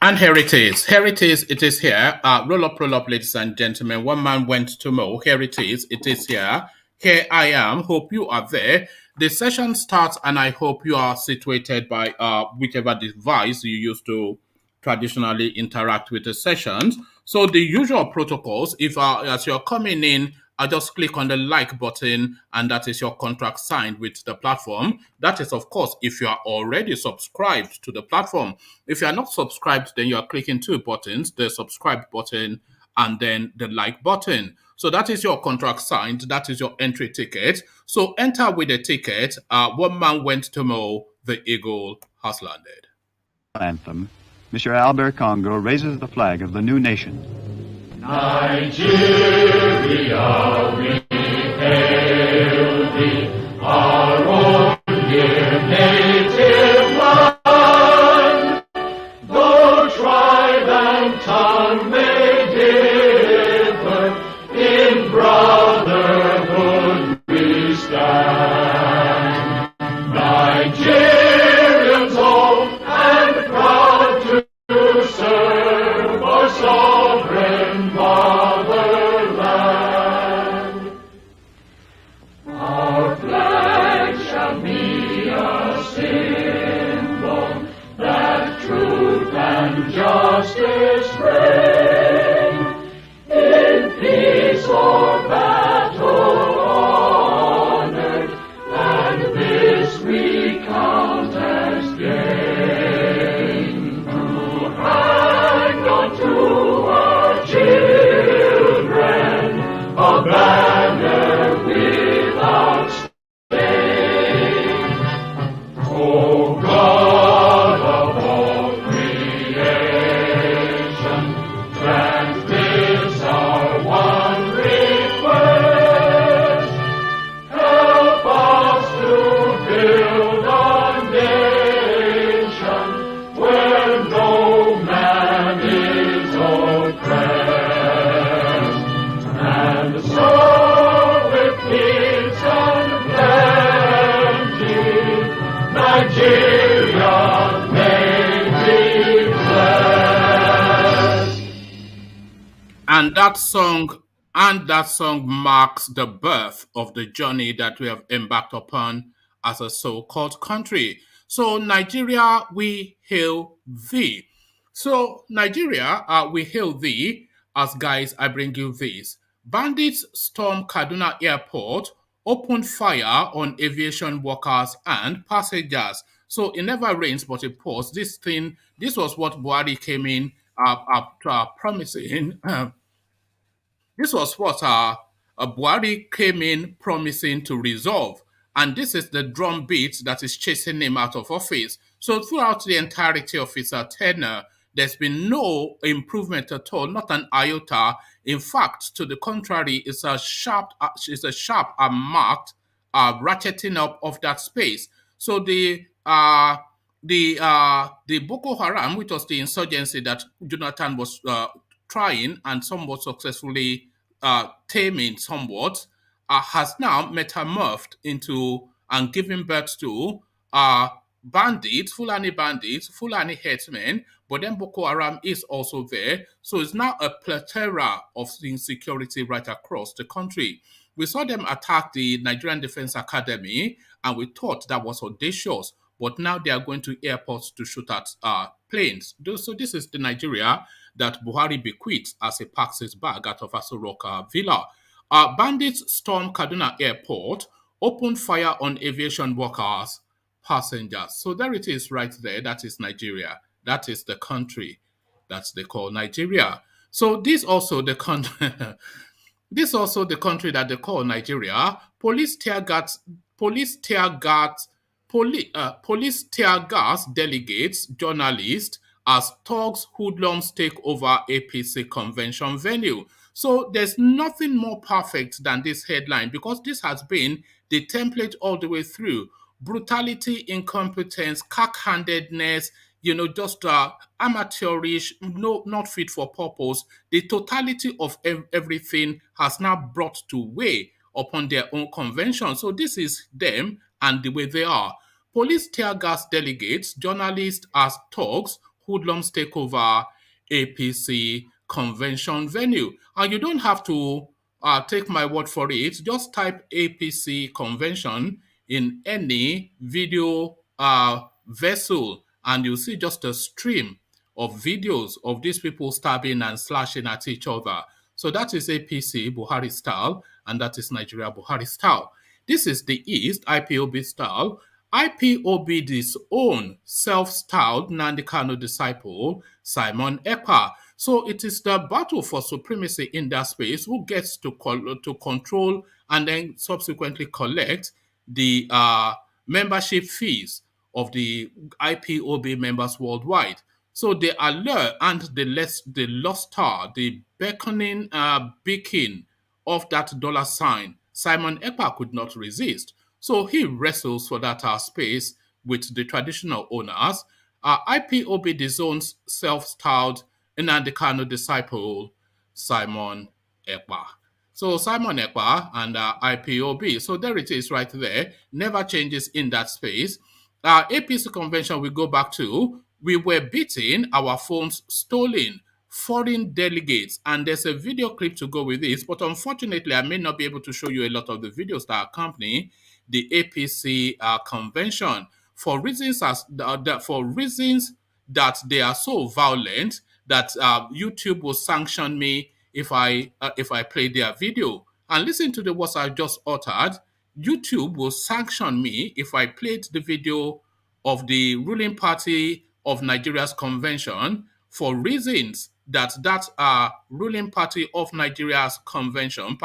And here it is. Here it is. It is here. Roll up, ladies and gentlemen. One man went to mow. Here it is. It is here. Here I am. Hope you are there. The session starts, and I hope you are situated by whichever device you use to traditionally interact with the sessions. So the usual protocols, if as you're coming in, I just click on the like button, and that is your contract signed with the platform. That is, of course, if you are already subscribed to the platform. If you are not subscribed, then you are clicking two buttons, the subscribe button and then the like button. So that is your contract signed. That is your entry ticket. So enter with a ticket. One man went to mow. The eagle has landed. Anthem, Mr. Albert Congo raises the flag of the new nation. Nigeria, we hail thee, our own dear native land. Though tribe and tongue may differ, in brotherhood we stand. Nigerians old and proud to serve our sovereign fatherland. Our flag shall be a symbol that truth and justice reign. In peace or battle honored, and this we count as gain. To hang on to our children a banner without stain. O God of all creation, grant this our one request. Help us to build a nation where no man is oppressed, and so with peace and plenty, Nigeria may be blessed. And that song marks the birth of the journey that we have embarked upon as a so-called country. So Nigeria, we hail thee. So Nigeria, we hail thee. As guys, I bring you this. Bandits stormed Kaduna airport, opened fire on aviation workers and passengers. So it never rains, but it pours. This was what Buhari came in promising. This was what Buhari came in promising to resolve. And this is the drumbeat that is chasing him out of office. So throughout the entirety of his tenure, there's been no improvement at all, not an iota. In fact, to the contrary, it's a sharp and marked ratcheting up of that space. So the Boko Haram, which was the insurgency that Jonathan was trying and somewhat successfully taming somewhat, has now metamorphed into and given birth to bandits, Fulani headsmen, but then Boko Haram is also there. So it's now a plethora of insecurity right across the country. We saw them attack the Nigerian Defense Academy, and we thought that was audacious. But now they are going to airports to shoot at planes. So this is the Nigeria that Buhari bequeathed as he packs his bag out of Aso Villa. Bandits stormed Kaduna airport, opened fire on aviation workers, passengers. So there it is right there. That is Nigeria. That is the country that they call Nigeria. So this also the country. This also the country that they call Nigeria. Police tear gas delegates, journalists as thugs, hoodlums take over APC convention venue. So there's nothing more perfect than this headline because this has been the template all the way through. Brutality, incompetence, cock-handedness, just amateurish, no, not fit for purpose. The totality of everything has now brought to weigh upon their own convention. So this is them and the way they are. Police tear gas delegates, journalists as thugs, hoodlums take over APC convention venue. And you don't have to take my word for it. Just type APC convention in any video vessel and you'll see just a stream of videos of these people stabbing and slashing at each other. So that is APC Buhari style, and that is Nigeria Buhari style. This is the East, IPOB style. IPOB Disown, self-styled Nnamdi Kanu disciple, Simon Ekpa. So it is the battle for supremacy in that space who gets to control and then subsequently collect the membership fees of the IPOB members worldwide. So the allure and the luster, the beckoning beacon of that dollar sign, Simon Ekpa could not resist. So he wrestles for that space with the traditional owners. IPOB Disowns self-styled Nnamdi Kanu disciple, Simon Ekpa. So Simon Ekpa and IPOB. So there it is right there. Never changes in that space. APC convention we go back to. We were beaten, our phones stolen, foreign delegates, and there's a video clip to go with this, but unfortunately I may not be able to show you a lot of the videos that accompany the APC convention for reasons that they are so violent that YouTube will sanction me if I play their video. And listen to the words I just uttered. YouTube will sanction me if I played the video of the ruling party of Nigeria's convention for reasons that ruling party of Nigeria's convention,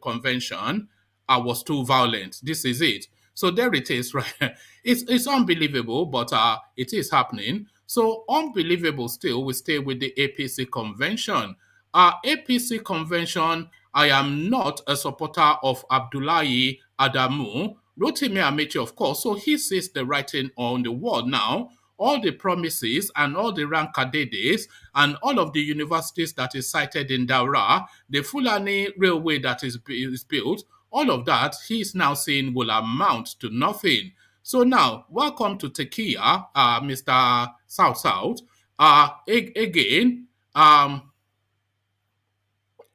convention, was too violent. This is it. So there it is, right? It's unbelievable, but it is happening. So unbelievable still, we stay with the APC convention. APC convention, I am not a supporter of Abdullahi Adamu. ROTIMI AMAECHI, of course, so he sees the writing on the wall now. All the promises and all the rankadedes and all of the universities that is cited in Daura, the Fulani railway that is built, all of that he is now saying will amount to nothing. So now, welcome to Tequila, Mr. South. Again,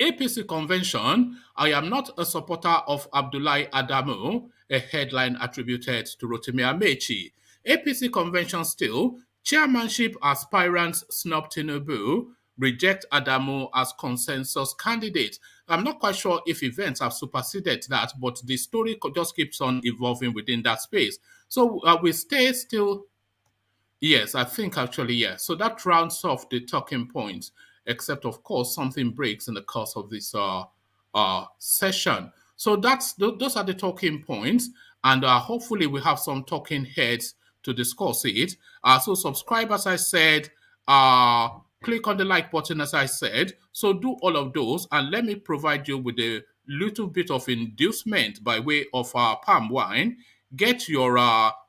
APC convention, I am not a supporter of Abdullahi Adamu, a headline attributed to ROTIMI AMAECHI. APC convention still, chairmanship aspirants snub Tinubu, reject Adamu as consensus candidate. I'm not quite sure if events have superseded that, but the story just keeps on evolving within that space. So we stay still. Yes, I think actually, yes. So that rounds off the talking points, except of course something breaks in the course of this session. So those are the talking points, and hopefully we have some talking heads to discuss it. So subscribe, as I said, click on the like button, as I said. So do all of those, and let me provide you with a little bit of inducement by way of palm wine. Get your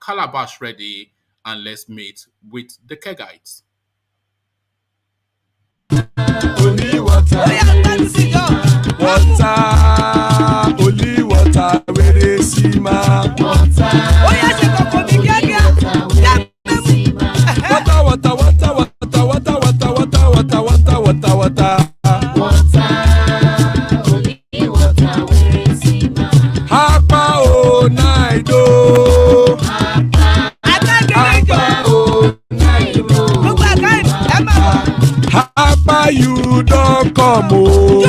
calabash ready, and let's meet with the kegites. Only water, only water, where they see my water. You don't come home.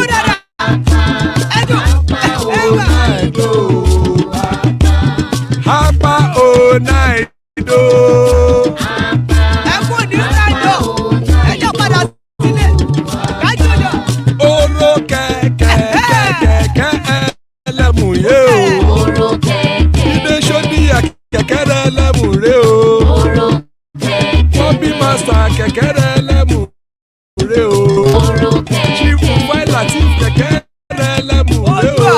Hapa all night. Oro keke lemu ye o. Ide shodi keke lemu re o. Bobby master keke lemu. Chief Latif kẹ̀kẹ́ rẹ lẹ́mú rẹ o.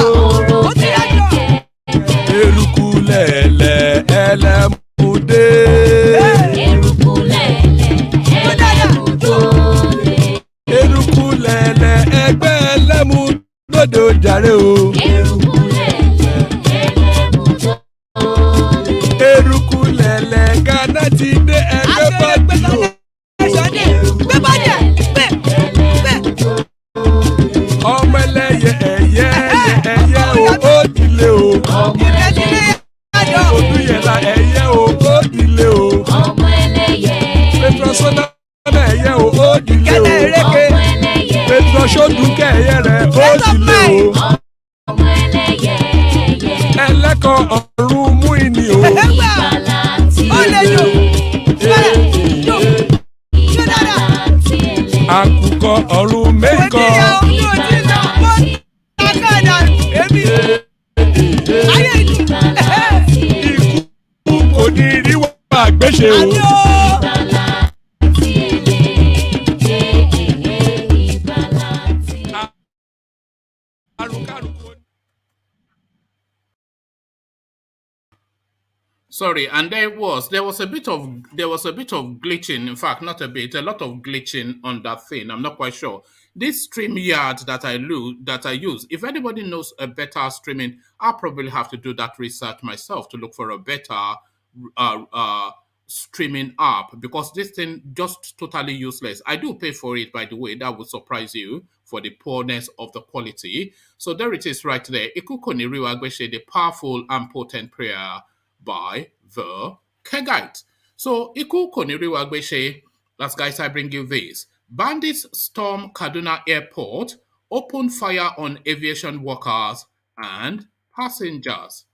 Eruku lẹ̀lẹ̀ ẹlẹ́múdé. Eruku lẹ̀lẹ̀ ẹgbẹ́ ẹlẹ́mú lóde ojàre o. Eruku lẹ̀lẹ̀ ọmọ ẹlẹ́yẹ ẹ̀yẹ ẹ̀yẹ o ó dilé o. Odúyẹ̀lá ẹ̀yẹ o ó dilé o. Petro Sọ́nà ẹ̀yẹ o ó dilé o. Petro Sọ́dúnkẹ́ ẹ̀yẹ rẹ̀ ó dilé o. Ẹlẹ́kọ̀ọ́ ọ̀run mú ìní o. Àkùkọ ọ̀run mẹ́kọ̀. Ikú kò ní rí wà gbéṣe o. Sorry, and there was a bit of glitching. In fact, not a bit, a lot of glitching on that thing. I'm not quite sure. This StreamYard that I use, if anybody knows a better streaming, I'll probably have to do that research myself to look for a better streaming app, because this thing just totally useless. I do pay for it, by the way. That would surprise you for the poorness of the quality. So there it is right there. Ikukoni Riwagweshe, the powerful and potent prayer by the Kegite. So, Iku Koniriwagbeshe, last guys, I bring you this. Bandits storm Kaduna airport, open fire on aviation workers and passengers.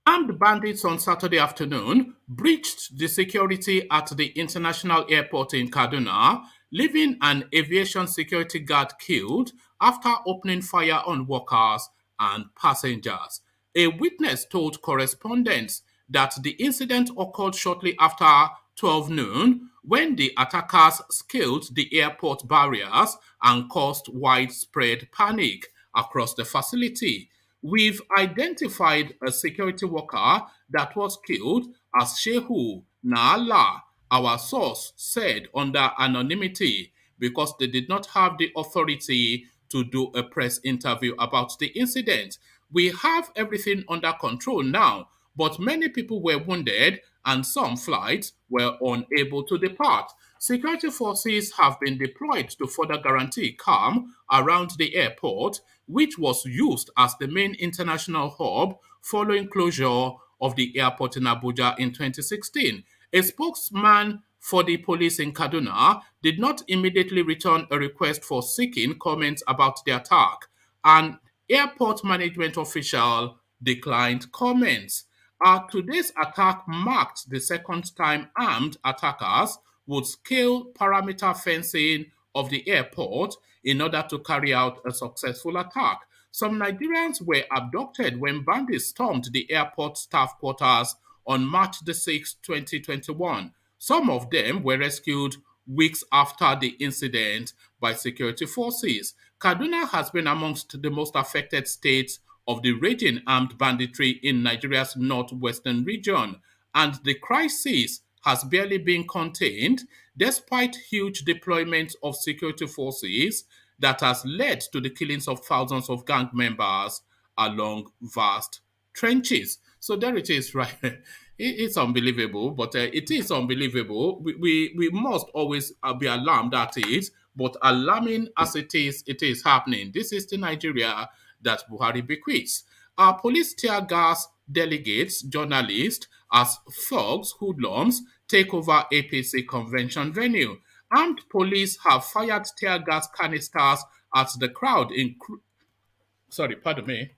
Armed bandits on Saturday afternoon breached the security at the international airport in Kaduna, leaving an aviation security guard killed after opening fire on workers and passengers. A witness told correspondents that the incident occurred shortly after 12 noon when the attackers scaled the airport barriers and caused widespread panic across the facility. We've identified a security worker that was killed as Shehu Naala, our source said under anonymity, because they did not have the authority to do a press interview about the incident. We have everything under control now, but many people were wounded and some flights were unable to depart. Security forces have been deployed to further guarantee calm around the airport, which was used as the main international hub following closure of the airport in Abuja in 2016. A spokesman for the police in Kaduna did not immediately return a request for seeking comments about the attack. An airport management official declined comments. Today's attack marked the second time armed attackers would scale perimeter fencing of the airport in order to carry out a successful attack. Some Nigerians were abducted when bandits stormed the airport staff quarters on March the 6th, 2021. Some of them were rescued weeks after the incident by security forces. Kaduna has been amongst the most affected states of the raging armed banditry in Nigeria's northwestern region, and the crisis has barely been contained despite huge deployment of security forces that has led to the killings of thousands of gang members along vast trenches. So there it is, right? It's unbelievable, but it is unbelievable. We must always be alarmed at it, but alarming as it is happening. This is the Nigeria that Buhari bequeaths. Our police tear gas delegates, journalists, as thugs, hoodlums, take over APC convention venue. Armed police have fired tear gas canisters at the crowd. Sorry, pardon me.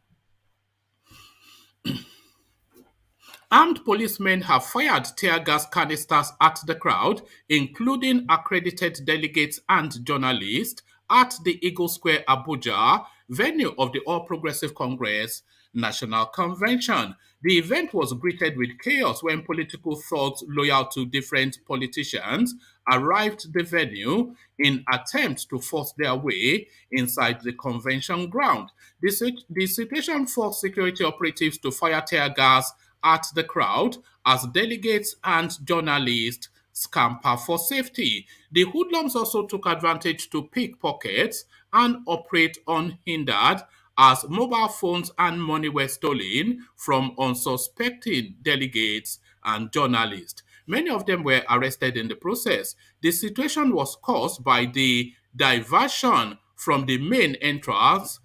Armed policemen have fired tear gas canisters at the crowd, including accredited delegates and journalists, at the Eagle Square, Abuja, venue of the All Progressive Congress National Convention. The event was greeted with chaos when political thugs loyal to different politicians arrived the venue in attempts to force their way inside the convention ground. The situation forced security operatives to fire tear gas at the crowd as delegates and journalists scamper for safety. The hoodlums also took advantage to pickpockets and operate unhindered as mobile phones and money were stolen from unsuspecting delegates and journalists. Many of them were arrested in the process. The situation was caused by the diversion from the main entrance.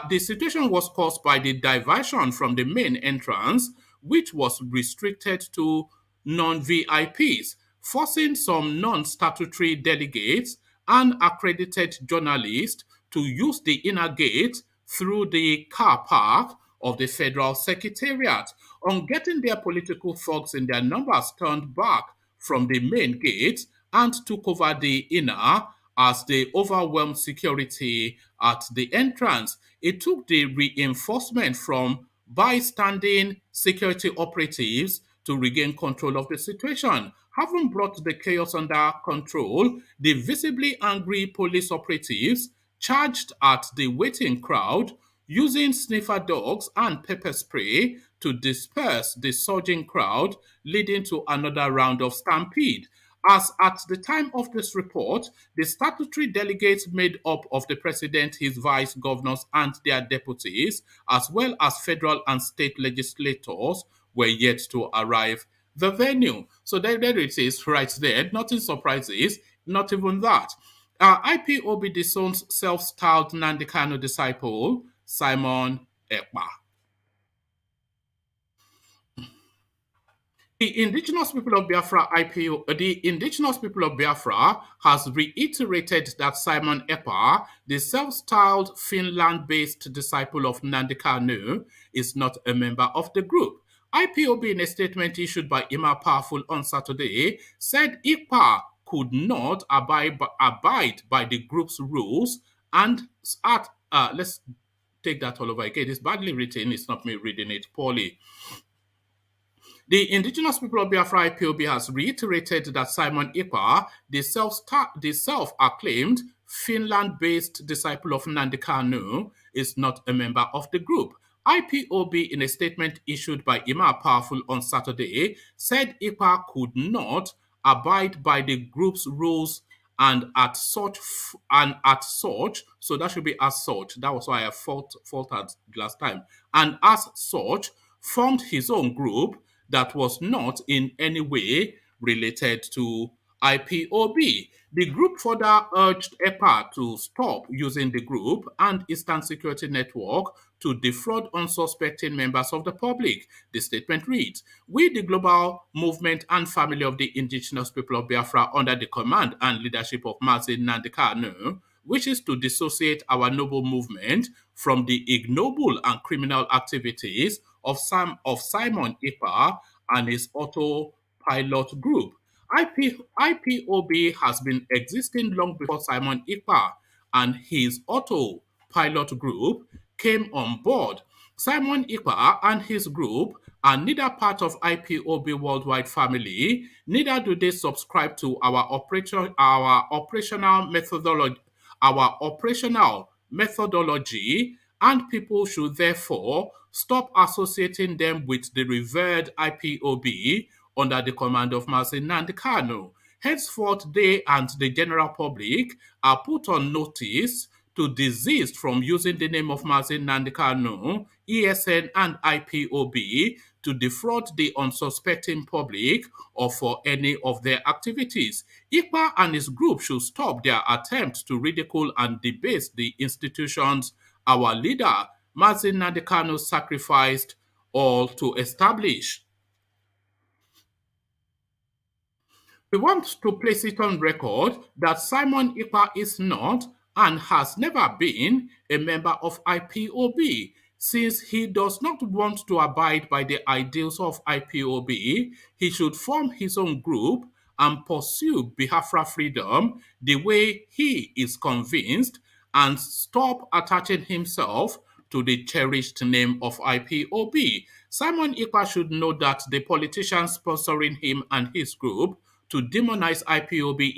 The situation was caused by the diversion from the main entrance, which was restricted to non-VIPs, forcing some non-statutory delegates and accredited journalists to use the inner gate through the car park of the Federal Secretariat. On getting their political thugs in their numbers turned back from the main gate and took over the inner as they overwhelmed security at the entrance. It took the reinforcement from bystanding security operatives to regain control of the situation. Having brought the chaos under control, the visibly angry police operatives charged at the waiting crowd using sniffer dogs and pepper spray to disperse the surging crowd, leading to another round of stampede. As at the time of this report, the statutory delegates made up of the president, his vice governors, and their deputies, as well as federal and state legislators, were yet to arrive the venue. So there it is, right there. Nothing surprises, not even that. Ipob Disown's self-styled Nnamdi Kanu disciple, Simon Ekpa. The indigenous people of Biafra has reiterated that Simon Ekpa, the self-styled Finland-based disciple of Nnamdi Kanu, is not a member of the group. Ipob, in a statement issued by Ima Powerful on Saturday, said Ekpa could not abide by the group's rules and let's take that all over again. It's badly written. It's not me reading it poorly. The indigenous people of Biafra IPOB has reiterated that Simon Ekpa, the self-acclaimed Finland-based disciple of Nnamdi Kanu, is not a member of the group. IPOB, in a statement issued by Ima Powerful on Saturday, said Ekpa could not abide by the group's rules and at such, so that should be as such. That was why I faltered last time. And as such, formed his own group that was not in any way related to IPOB. The group further urged EPA to stop using the group and Eastern Security Network to defraud unsuspecting members of the public. The statement reads, "We, the global movement and family of the indigenous people of Biafra under the command and leadership of Mazi Nnamdi Kanu, wishes to dissociate our noble movement from the ignoble and criminal activities of Simon Ekpa and his autopilot group. IPOB has been existing long before Simon Ekpa and his autopilot group came on board. Simon Ekpa and his group are neither part of IPOB worldwide family, neither do they subscribe to our operational methodology, and people should therefore stop associating them with the revered IPOB under the command of Mazi Nnamdi Kanu. Henceforth, they and the general public are put on notice to desist from using the name of Mazi Nnamdi Kanu, ESN, and IPOB to defraud the unsuspecting public or for any of their activities. Ekpa and his group should stop their attempts to ridicule and debase the institutions our leader, Mazi Nnamdi Kanu, sacrificed all to establish. We want to place it on record that Simon Ekpa is not and has never been a member of IPOB. Since he does not want to abide by the ideals of IPOB, he should form his own group and pursue Biafra freedom the way he is convinced and stop attaching himself to the cherished name of IPOB. Simon Ekpa should know that the politicians sponsoring him and his group to demonize IPOB,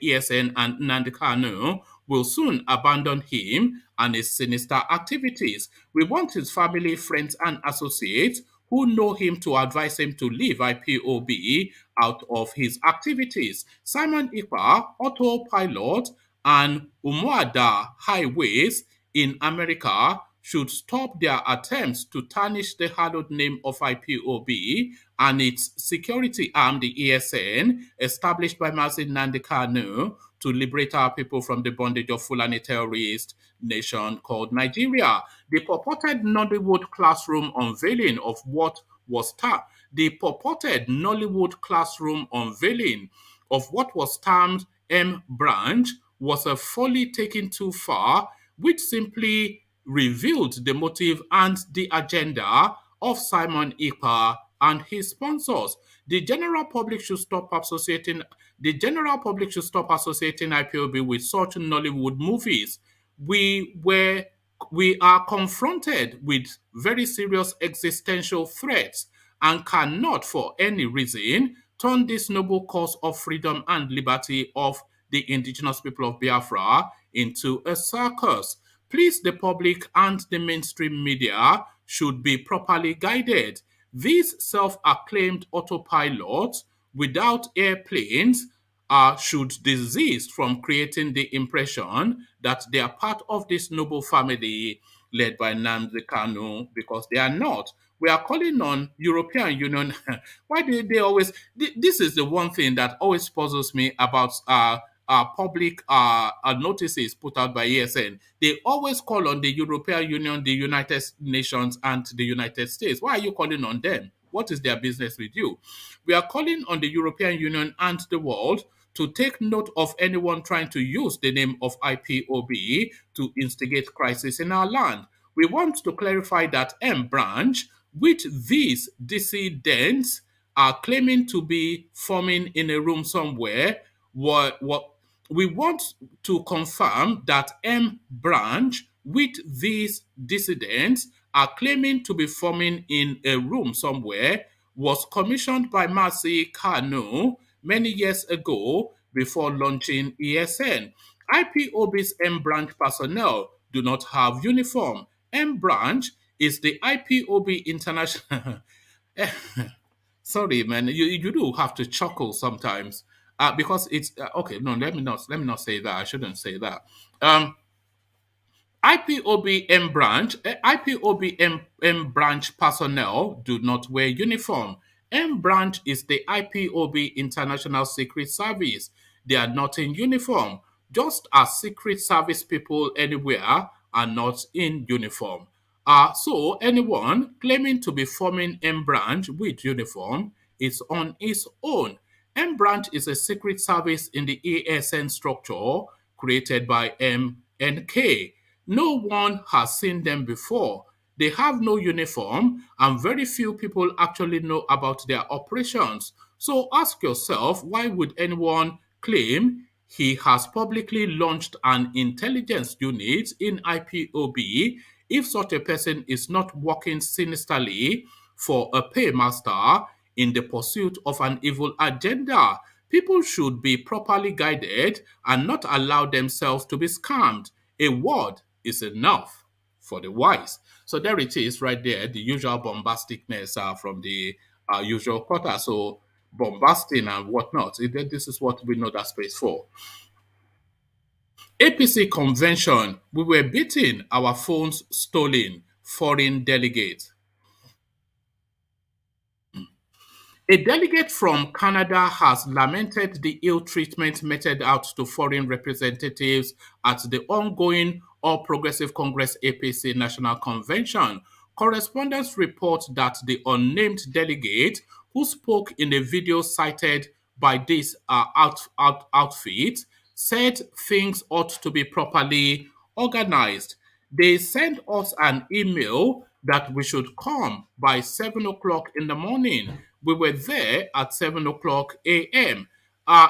ESN, and Nnamdi Kanu will soon abandon him and his sinister activities. We want his family, friends, and associates who know him to advise him to leave IPOB out of his activities. Simon Ekpa, autopilot, and Umuada Highways in America should stop their attempts to tarnish the hallowed name of IPOB and its security arm, the ESN, established by Mazi Nnamdi Kanu to liberate our people from the bondage of Fulani terrorist nation called Nigeria. The purported Nollywood classroom unveiling of what was termed M Branch was a folly taken too far, which simply revealed the motive and the agenda of Simon Ekpa and his sponsors. The general public should stop associating IPOB with such Nollywood movies. We are confronted with very serious existential threats and cannot for any reason turn this noble cause of freedom and liberty of the indigenous people of Biafra into a circus. Please, the public and the mainstream media should be properly guided. These self-acclaimed autopilots without airplanes should desist from creating the impression that they are part of this noble family led by Nnamdi Kanu, because they are not. We are calling on European Union. Why do they always? This is the one thing that always puzzles me about public notices put out by ESN. They always call on the European Union, the United Nations, and the United States. Why are you calling on them? What is their business with you? We are calling on the European Union and the world to take note of anyone trying to use the name of IPOB to instigate crisis in our land. We want to clarify that M Branch, which these dissidents are claiming to be forming in a room somewhere, we want to confirm that M Branch, with these dissidents are claiming to be forming in a room somewhere, was commissioned by Mazi Kanu many years ago before launching ESN. IPOB's M Branch personnel do not have uniform. M Branch is the IPOB international. Sorry, man, you do have to chuckle sometimes because it's okay. No, let me not say that. I shouldn't say that. IPOB M Branch personnel do not wear uniform. M Branch is the IPOB International Secret Service. They are not in uniform, just as Secret Service people anywhere are not in uniform. So anyone claiming to be forming M Branch with uniform is on its own. M Branch is a secret service in the ESN structure created by MNK. No one has seen them before. They have no uniform, and very few people actually know about their operations. So ask yourself, why would anyone claim he has publicly launched an intelligence unit in IPOB if such a person is not working sinisterly for a paymaster in the pursuit of an evil agenda? People should be properly guided and not allow themselves to be scammed. A word is enough for the wise. So there it is right there, the usual bombasticness from the usual quarter. So bombasting and whatnot. This is what we know that space for. APC convention, we were beaten, our phones stolen, foreign delegate. A delegate from Canada has lamented the ill treatment meted out to foreign representatives at the ongoing All Progressive Congress APC National Convention. Correspondents report that the unnamed delegate, who spoke in a video cited by this outfit, said things ought to be properly organized. They sent us an email that we should come by 7 o'clock in the morning. We were there at 7 o'clock a.m.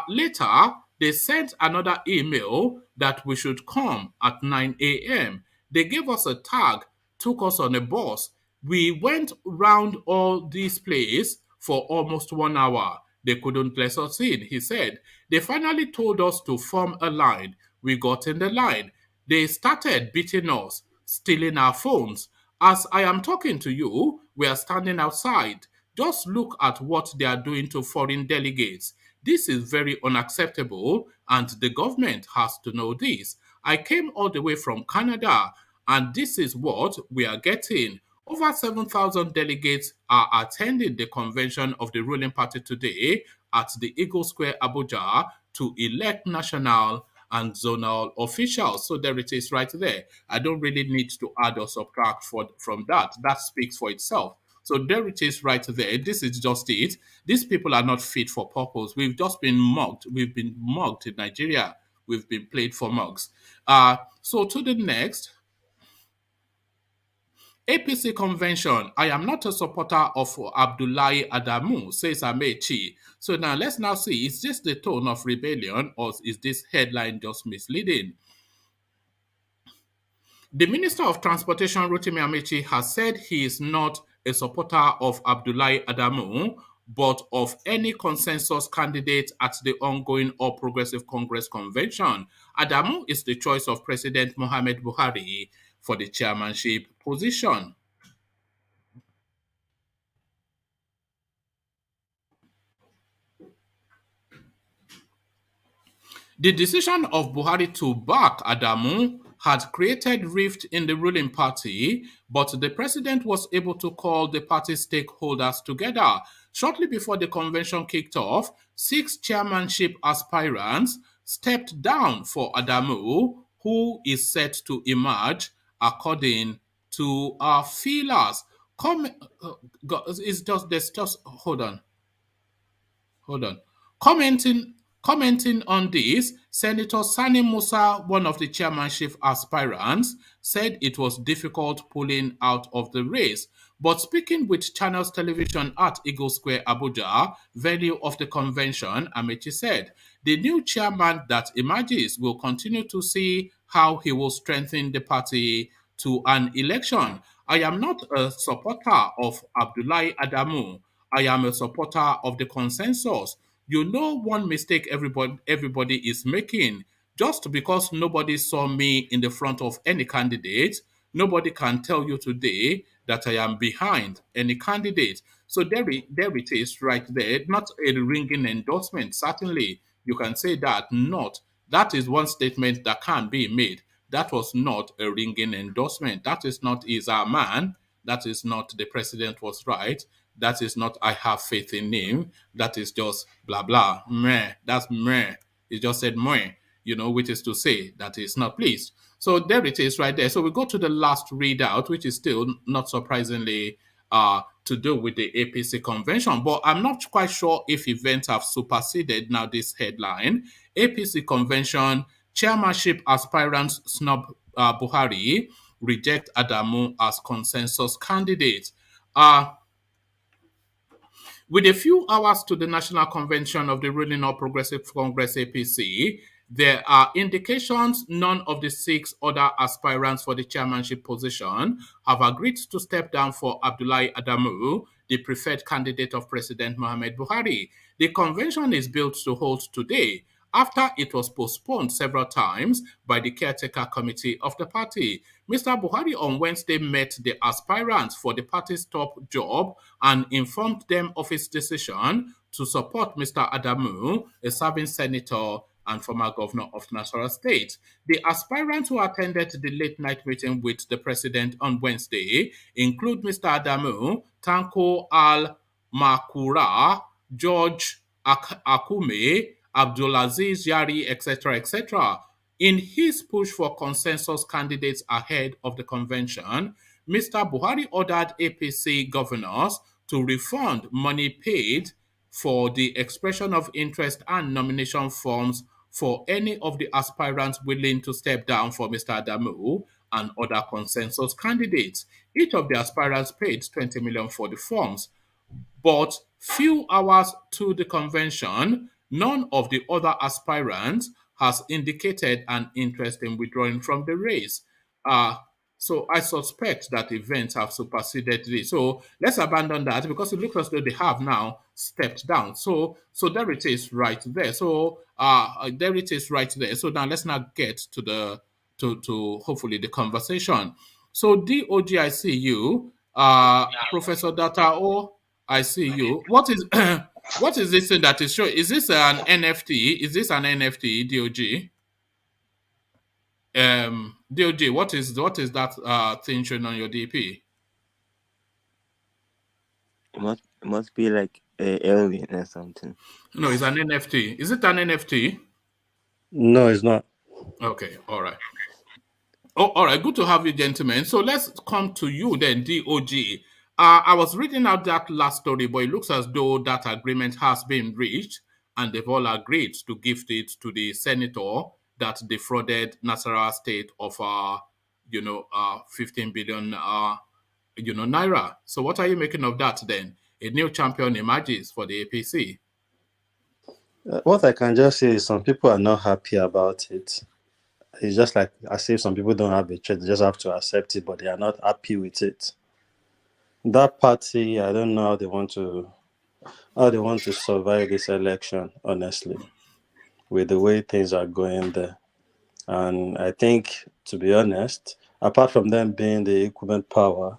Later, they sent another email that we should come at 9 a.m. They gave us a tag, took us on a bus. We went round all these places for almost 1 hour. They couldn't let us in, he said. They finally told us to form a line. We got in the line. They started beating us, stealing our phones. As I am talking to you, we are standing outside. Just look at what they are doing to foreign delegates. This is very unacceptable, and the government has to know this. I came all the way from Canada, And this is what we are getting. Over 7,000 delegates are attending the convention of the ruling party today at the Eagle Square, Abuja, to elect national and zonal officials. So there it is right there. I don't really need to add or subtract from that. That speaks for itself. So there it is right there. This is just it. These people are not fit for purpose. We've just been mugged. We've been mugged in Nigeria. We've been played for mugs. So to the next. APC convention. I am not a supporter of Abdullahi Adamu, says AMAECHI. So now let's now see, is this the tone of rebellion or is this headline just misleading? The Minister of Transportation, ROTIMI AMAECHI, has said he is not a supporter of Abdullahi Adamu, but of any consensus candidate at the ongoing All Progressive Congress convention. Adamu is the choice of President Muhammad Buhari for the chairmanship position. The decision of Buhari to back Adamu had created rift in the ruling party, but the president was able to call the party stakeholders together. Shortly before the convention kicked off, 6 chairmanship aspirants stepped down for Adamu, who is set to emerge according to our feelers. Hold on. Commenting on this, Senator Sani Musa, one of the chairmanship aspirants, said it was difficult pulling out of the race. But speaking with Channels Television at Eagle Square, Abuja, venue of the convention, AMAECHI said, the new chairman that emerges will continue to see how he will strengthen the party to an election. I am not a supporter of Abdullahi Adamu. I am a supporter of the consensus. You know one mistake everybody is making. Just because nobody saw me in the front of any candidate, nobody can tell you today that I am behind any candidate. So there it is right there. Not a ringing endorsement. Certainly, you can say that not. That is one statement that can be made. That was not a ringing endorsement. That is not is our man. That is not the president was right. That is not I have faith in him. That is just blah blah. Meh. That's meh. He just said meh, which is to say that he's not pleased. So there it is right there. So we go to the last readout, which is still not surprisingly to do with the APC convention. But I'm not quite sure if events have superseded now this headline. APC convention, chairmanship aspirants snub Buhari, reject Adamu as consensus candidate. With a few hours to the National Convention of the ruling All Progressive Congress APC, there are indications none of the 6 other aspirants for the chairmanship position have agreed to step down for Abdullahi Adamu, the preferred candidate of President Muhammad Buhari. The convention is built to hold today, after it was postponed several times by the caretaker committee of the party. Mr. Buhari on Wednesday met the aspirants for the party's top job and informed them of his decision to support Mr. Adamu, a serving senator and former governor of Nasarawa State. The aspirants who attended the late-night meeting with the president on Wednesday include Mr. Adamu, Tanko Al-Makura, George Akume, Abdulaziz Yari, etc., etc. In his push for consensus candidates ahead of the convention, Mr. Buhari ordered APC governors to refund money paid for the expression of interest and nomination forms for any of the aspirants willing to step down for Mr. Adamu and other consensus candidates. Each of the aspirants paid 20 million for the forms. But few hours to the convention, none of the other aspirants has indicated an interest in withdrawing from the race. So I suspect that events have superseded this. So let's abandon that because it looks as though they have now stepped down. So there it is right there. So there it is right there. So now let's now get to the to hopefully the conversation. So DOG, I see you. Professor Data O, I see you. What is what is this thing that is showing? Is this an NFT? Is this an NFT, DOG? DOJ, what is that thing showing on your DP? It must be like a alien or something. No, it's an NFT. Is it an NFT? No, it's not. Okay, all right. Oh, all right. Good to have you, gentlemen. So let's come to you then, DOG. I was reading out that last story, but it looks as though that agreement has been reached, and they've all agreed to gift it to the senator that defrauded Nasarawa State of 15 billion naira. So what are you making of that then? A new champion emerges for the APC. What I can just say is some people are not happy about it. It's just like as if some people don't have a choice; they just have to accept it, but they are not happy with it. That party, I don't know how they want to survive this election, honestly, with the way things are going there. And I think, to be honest, apart from them being the equivalent power,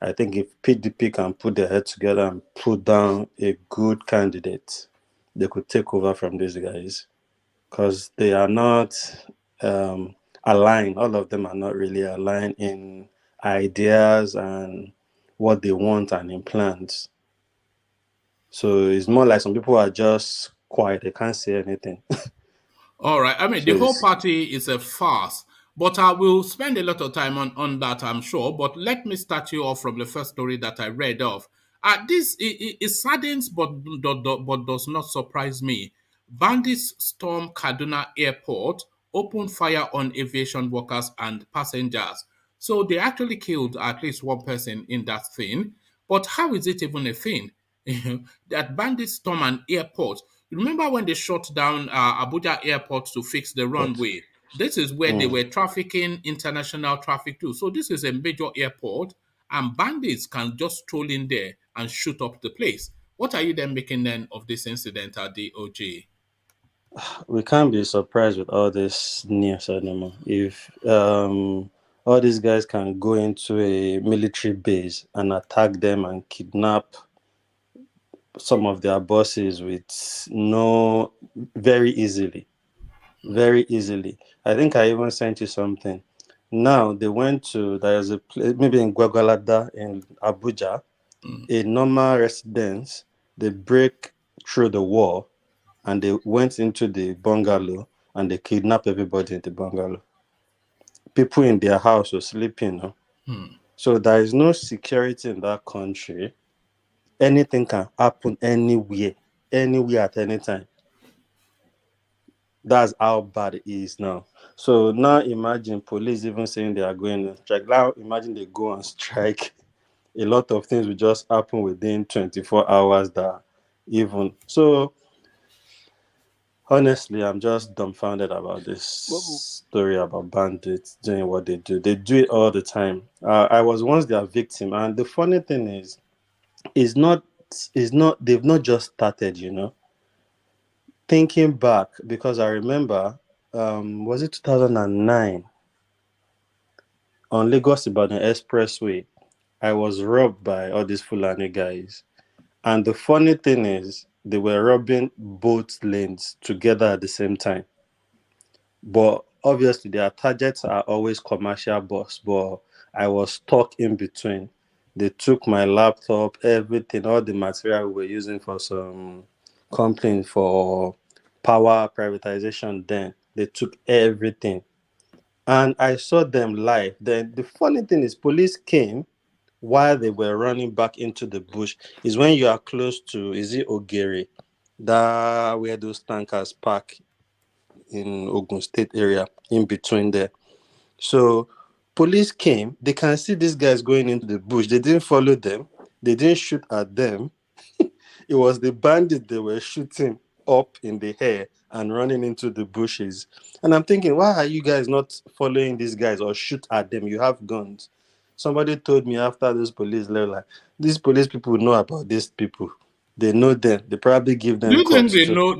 I think if PDP can put their head together and put down a good candidate, they could take over from these guys, because they are not aligned. All of them are not really aligned in ideas and what they want and in plans. So it's more like some people are just quiet. They can't say anything. All right. I mean, the whole party is a farce, but I will spend a lot of time on that, I'm sure. But let me start you off from the first story that I read off. This it saddens, but does not surprise me. Bandits storm Kaduna airport, open fire on aviation workers and passengers. So they actually killed at least one person in that thing. But how is it even a thing? That bandits storm an airport. You remember when they shut down Abuja airport to fix the runway? This is where they were trafficking international traffic too. So this is a major airport, and bandits can just stroll in there and shoot up the place. What are you then making then of this incident at the OJ? We can't be surprised with all this news anymore. If all these guys can go into a military base and attack them and kidnap some of their bosses very easily. I think I even sent you something. Now they went to, there's a place maybe in Gwagwalada in Abuja, a normal residence. They break through the wall and they went into the bungalow and they kidnapped everybody in the bungalow. People in their house were sleeping. So there is no security in that country. Anything can happen anywhere at any time. That's how bad it is now. So now imagine police even saying they are going on strike. Now imagine they go on strike. A lot of things will just happen within 24 hours so honestly, I'm just dumbfounded about this story about bandits doing what they do. They do it all the time. I was once their victim, and the funny thing is they've not just started, Thinking back, because I remember, was it 2009 on Lagos Ibadan Expressway? I was robbed by all these Fulani guys, and the funny thing is they were robbing both lanes together at the same time. But obviously their targets are always commercial bus, but I was stuck in between. They took my laptop, everything, all the material we were using for some complaint for power privatization then. They took everything. And I saw them live. Then the funny thing is police came while they were running back into the bush. Is when you are close to, is it Ogere? That where those tankers park in Ogun State area, in between there. So police came, they can see these guys going into the bush. They didn't follow them. They didn't shoot at them. It was the bandits they were shooting up in the air and running into the bushes. And I'm thinking, why are you guys not following these guys or shoot at them? You have guns. Somebody told me after those police left, like, these police people know about these people. They know them. They probably give them. Do you think they too. know?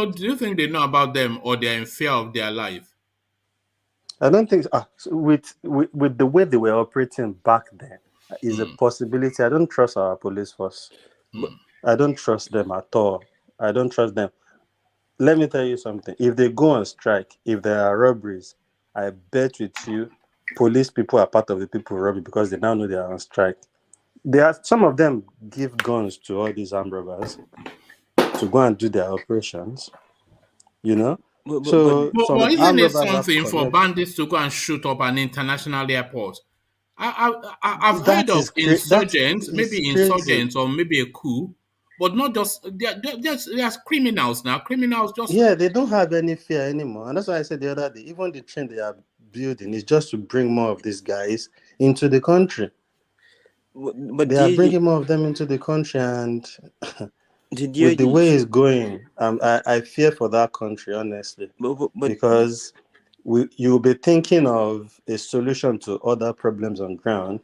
Do you think they know about them, or they're in fear of their life? I don't think so. With the way they were operating back then is a possibility. I don't trust our police force. I don't trust them at all. I don't trust them. Let me tell you something. If they go on strike, if there are robberies, I bet with you, police people are part of the people who rob it because they now know they are on strike. Some of them give guns to all these armed robbers to go and do their operations, you know. So some But isn't armed it robbers have something for connect. bandits to go and shoot up an international airport? I've heard That of insurgents, is maybe crazy. insurgents or maybe a coup, but not just there's criminals now. Criminals just Yeah, they don't have any fear anymore, and that's why I said the other day. Even the trend they are building is just to bring more of these guys into the country. But They are bringing more of them into the country, and with the way it's going, I fear for that country, honestly, because you'll be thinking of a solution to other problems on ground,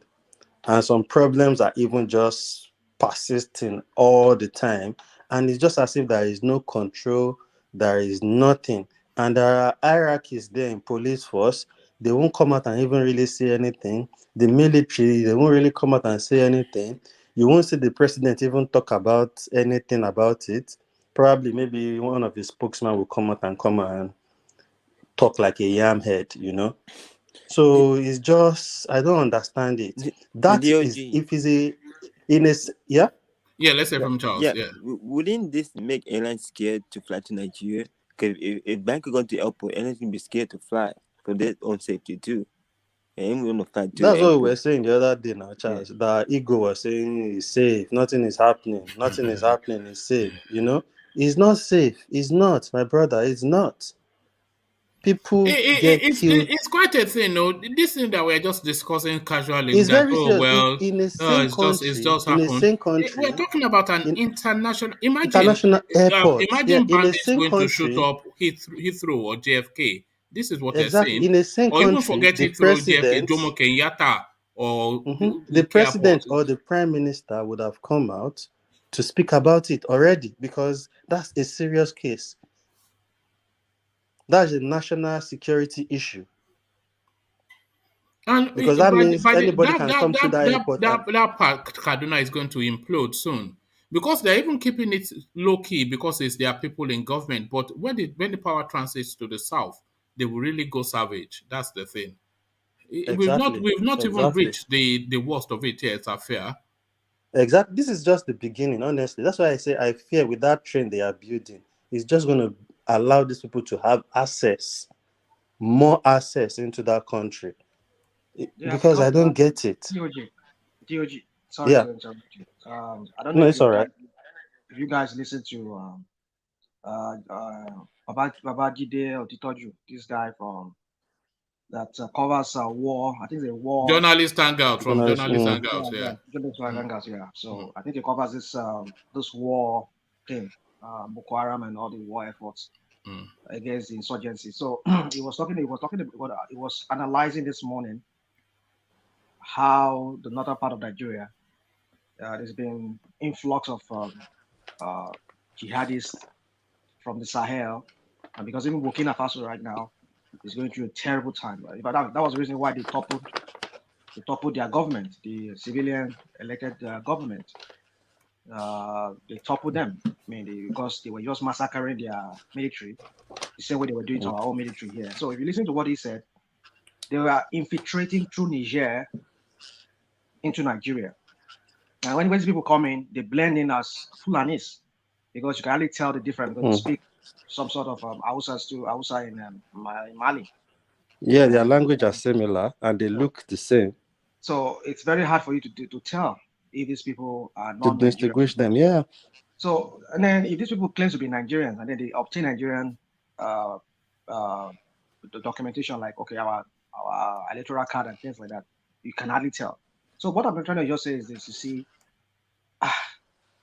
and some problems are even just persisting all the time, and it's just as if there is no control, there is nothing, and there are hierarchies there in police force. They won't come out and even really say anything. The military, they won't really come out and say anything. You won't see the president even talk about anything about it. Probably maybe one of his spokesmen will come out and talk like a yam head, you know. So it's just, I don't understand it. That is, if it's yeah. Yeah, let's say from Charles. Yeah. Wouldn't this make airlines scared to fly to Nigeria? Because if Bangkok gone to the airport, airlines will be scared to fly for their own safety too. And we want to fly to That's the what we airport. were saying the other day now, Charles. That ego was saying it's safe, nothing is happening, nothing is happening, it's safe, you know? It's not safe. It's not, my brother, it's not. People get killed. It's quite a thing, no. This thing that we're just discussing casually, It's that very serious. In the same it's country, just happened. We're talking about an international. international airport. Yeah, Imagine in the bandits same going to shoot country, up Heathrow or JFK. This is what they're exactly. saying. In the same Or even country, forget the Heathrow, JFK, president, Jomo Kenyatta, or the UK airport. president or the prime minister would have come out to speak about it already, because that's a serious case. That's a national security issue. And Because that means anybody can come to that airport. that part Kaduna is going to implode soon, because they're even keeping it low key because it's their people in government. But when the power transits to the south, they will really go savage. That's the thing. Exactly. We've not even reached the worst of it yet. It's affair. Exactly. This is just the beginning, honestly. That's why I say I fear with that trend they are building, it's just going to allow these people to have more access into that country. Because I don't get it. DOG, sorry to interrupt you. I don't know if you guys listen to Babajide Otitoju, this guy from that covers war. I think the war journalist hangout from journalist hangouts. Journalist hangouts. Yeah. So I think he covers this war thing, Boko Haram and all the war efforts against the insurgency. So he was analyzing this morning how the northern part of Nigeria, there's been influx of jihadists from the Sahel, and because even Burkina Faso right now is going through a terrible time. Right? But that was the reason why they toppled their government, the civilian elected government. They toppled them, mainly because they were just massacring their military, the same way they were doing to our own military here. So if you listen to what he said, they were infiltrating through Niger into Nigeria. And when these people come in, they blend in as Fulanis, because you can hardly tell the difference, because they speak some sort of Hausa in Mali. Yeah, their language are similar and they look the same. So it's very hard for you to tell if these people are not to distinguish them. Yeah. So, and then if these people claim to be Nigerians and then they obtain Nigerian the documentation, like our electoral card and things like that, you can hardly tell. So what I'm trying to just say is this: you see,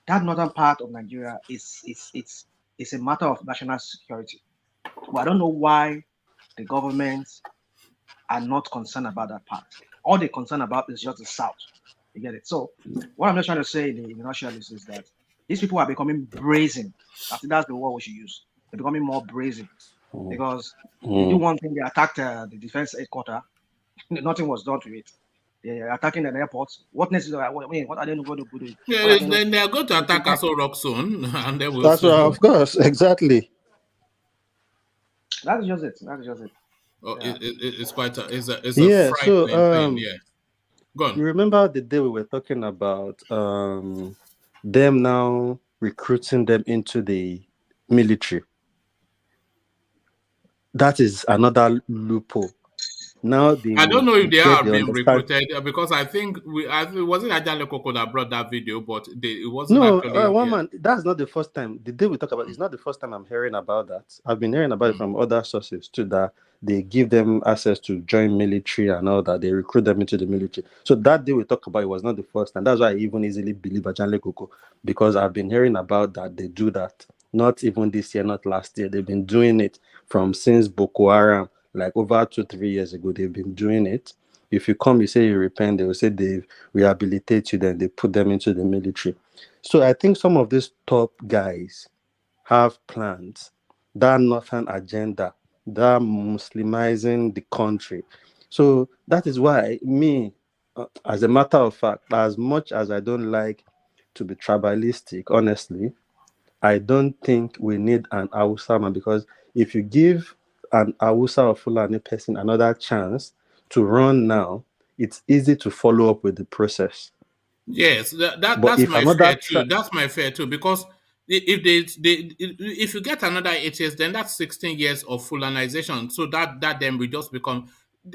that northern part of Nigeria it's a matter of national security. But I don't know why the governments are not concerned about that part. All they're concerned about is just the south. You get it? So what I'm just trying to say in a nutshell is that these people are becoming brazen. I think that's the word we should use. They're becoming more brazen because they do one thing: they attacked the defense headquarters. Nothing was done to it. They're attacking the airports. What next? What are they going to do? Yeah, they are going to attack Aso Rock soon, and they will. That's right, of course, exactly. That's just it. It's quite it's a Yeah. frightening So thing. Yeah, go on. you remember the day we were talking about them now recruiting them into the military? That is another loophole. Now they I don't would know if they get are the being understand. recruited because I think it wasn't Ajale Koko that brought that video, but it wasn't No, actually. one Yeah. man. That's not the first time. The day we talk about it's not the first time I'm hearing about that. I've been hearing about it from other sources too. That they give them access to join military and all that. They recruit them into the military. So that day we talk about it was not the first time. That's why I even easily believe Ajale Koko, because I've been hearing about that. They do that. Not even this year, not last year. They've been doing it from since Boko Haram, like over 2-3 years ago. They've been doing it. If you come, you say you repent, they will say they rehabilitate you, then they put them into the military. So I think some of these top guys have plans, that northern agenda, that Muslimizing the country. So that is why me, as a matter of fact, as much as I don't like to be tribalistic, honestly, I don't think we need an Hausa man, because if you give an Hausa or Fulani person another chance to run now, it's easy to follow up with the process. Yes, But that's if my another fear too. That's my fear too because if if you get another 8 years, then that's 16 years of fulanization. So that then will just become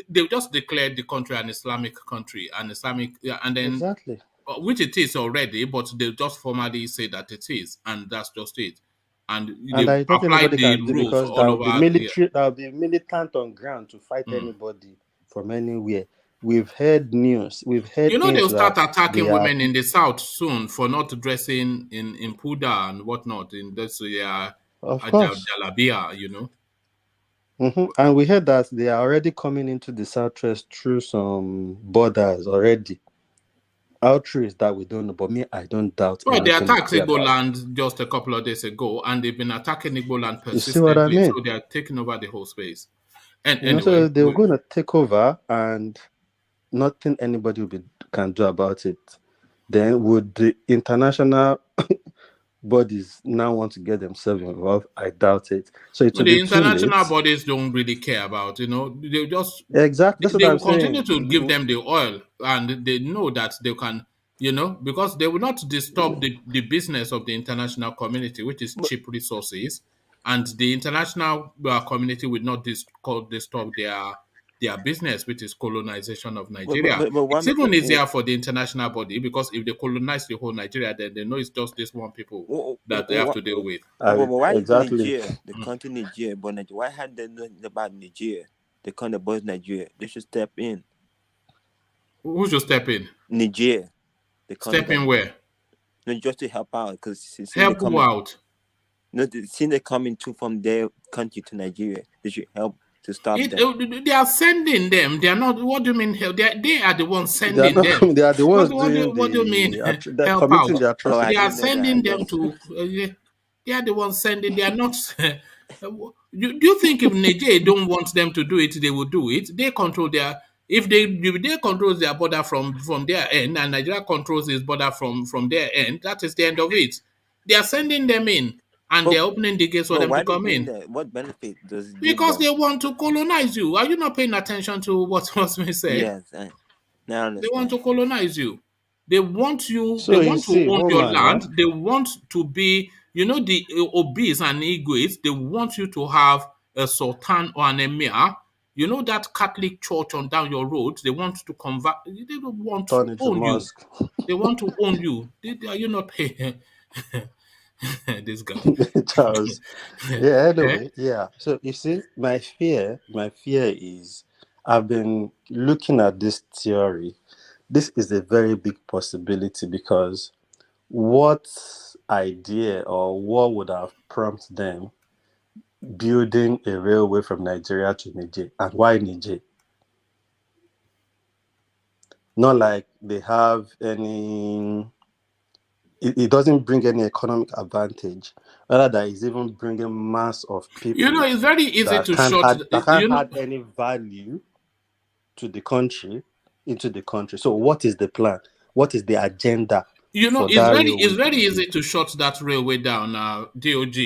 they'll just declare the country an Islamic country, an Islamic, yeah, and then exactly. which it is already, but they'll just formally say that it is, and that's just it. And And they've I don't think applied anybody the can do, rules because there all will be over. Yeah. military, there will be militant on ground to fight anybody from anywhere. We've heard news, we've heard You know they'll things start that they attacking are, women in the south soon for not dressing in puda and whatnot in this of course. jalabia, you know. And we heard that they are already coming into the southwest through some borders already. How true is that? We don't know, but me, I don't doubt Well, they anything they attacked say Igbo about it. land just a couple of days ago, and they've been attacking Igbo land You see what I persistently, mean? so they are taking over the whole space. And So anyway, they were going to take over, and nothing anybody can do about it. Then would the international bodies now want to get themselves involved? I doubt it. So it will the be too late. international bodies don't really care about, they just Exactly. That's what they I'm will continue saying. to give them the oil, and they know that they can, because they will not disturb the business of the international community, which is cheap resources, and the international community will not disturb their business, which is colonization of Nigeria. But It's one even easier for the international body because if they colonize the whole Nigeria, then they know it's just this one people that they have to deal with. but why is Exactly. Nigeria, the country Nigeria, but why had they known about Nigeria? They can't abolish Nigeria. They should step in. Who should step in? Nigeria, the country Step in where? no, just to help out, because Help who out? No, since they're coming from their country to Nigeria, they should help to stop them. They are sending them. They are not. What do you mean help? They are the ones They are sending not. them. They are the ones doing What do you mean they're help committing out? the Oh, I They are atrocities. didn't know that. sending them to. They are the ones sending. They are not. Do you think if Nigeria don't want them to do it, they will do it? They control their. If they control their border from their end, and Nigeria controls its border from their end, that is the end of it. They are sending them in, and But, they're opening the gates for but them why to are they come doing in. that? What benefit does it give Because them? they want to colonize you. Are you not paying attention to what Osman said? Yes, now I They want to understand. colonize you. They want you. They So you want to see, own your woman, land. They want to be, the obese and Igwes. They want you to have a sultan or an emir. You know that Catholic church on down your road. They want to convert. They don't want to turn into own you. mosque. They want to own you. Are you not paying? This guy. Charles. Yeah, Eh? anyway, yeah. So you see, my fear is, I've been looking at this theory. This is a very big possibility, because what idea or what would have prompted them building a railway from Nigeria to Niger? And why Niger? Not like they have any, it doesn't bring any economic advantage. Rather, that is even bringing mass of people It's very easy that to shut. can't add any value to the country into the country. So what is the plan? What is the agenda for that It's railway to very be easy built? to shut that railway down, DOG,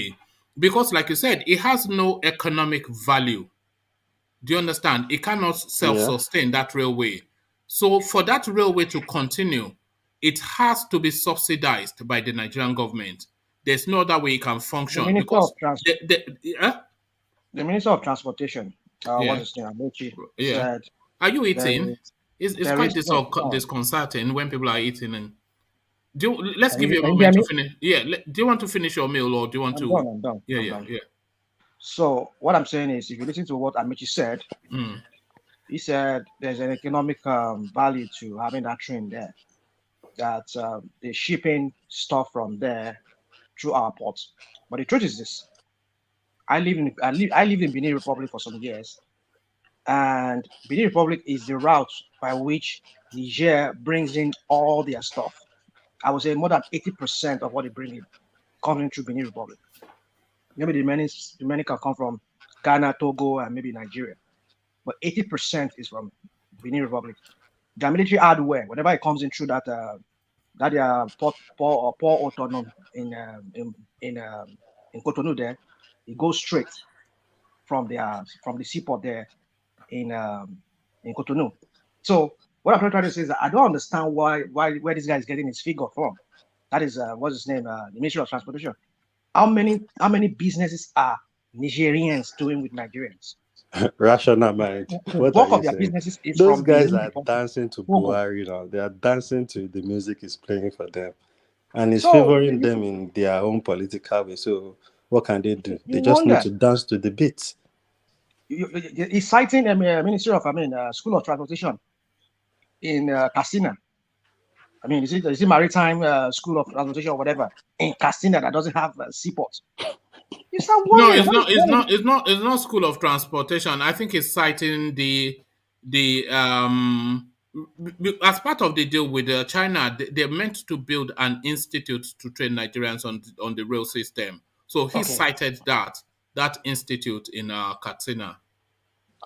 because, like you said, it has no economic value. Do you understand? It cannot self-sustain that railway. So for that railway to continue, it has to be subsidized by the Nigerian government. There's no other way it can function The Minister because of the Minister of Transportation, what's his name, AMAECHI, said, are you eating? there It's quite no. disconcerting when people are eating. And let's give you a Can you moment hear to finish. Yeah, do you want to finish your meal or do you want to? I'm done. Yeah. So what I'm saying is, if you listen to what AMAECHI said, he said there's an economic value to having that train there. That they're shipping stuff from there through our ports. But the truth is this: I lived in Benin Republic for some years, and Benin Republic is the route by which Niger brings in all their stuff. I would say more than 80% of what they bring in comes in through Benin Republic. Maybe the many can come from Ghana, Togo, and maybe Nigeria, but 80% is from Benin Republic. The military hardware, whenever it comes in through that port autonomous in Cotonou there, it goes straight from the seaport there in Cotonou. So what I'm trying to say is that I don't understand where this guy is getting his figure from. That is what's his name, the Ministry of Transportation. How many businesses are Nigerians doing with Nigerians? Rational mind. What Bulk are of you their saying? businesses is Those from guys the are dancing to Buhari now. They are dancing to the music is playing for them, and it's So favoring them in their own political way. So what can they do? They just need to dance to the beat. He's citing a Ministry of School of Transportation in Kaduna. I mean, is it Maritime School of Transportation or whatever in Kaduna that doesn't have seaports? No, it's not School of Transportation. I think it's citing the as part of the deal with China, they're meant to build an institute to train Nigerians on the rail system. So he cited that institute in Katsina.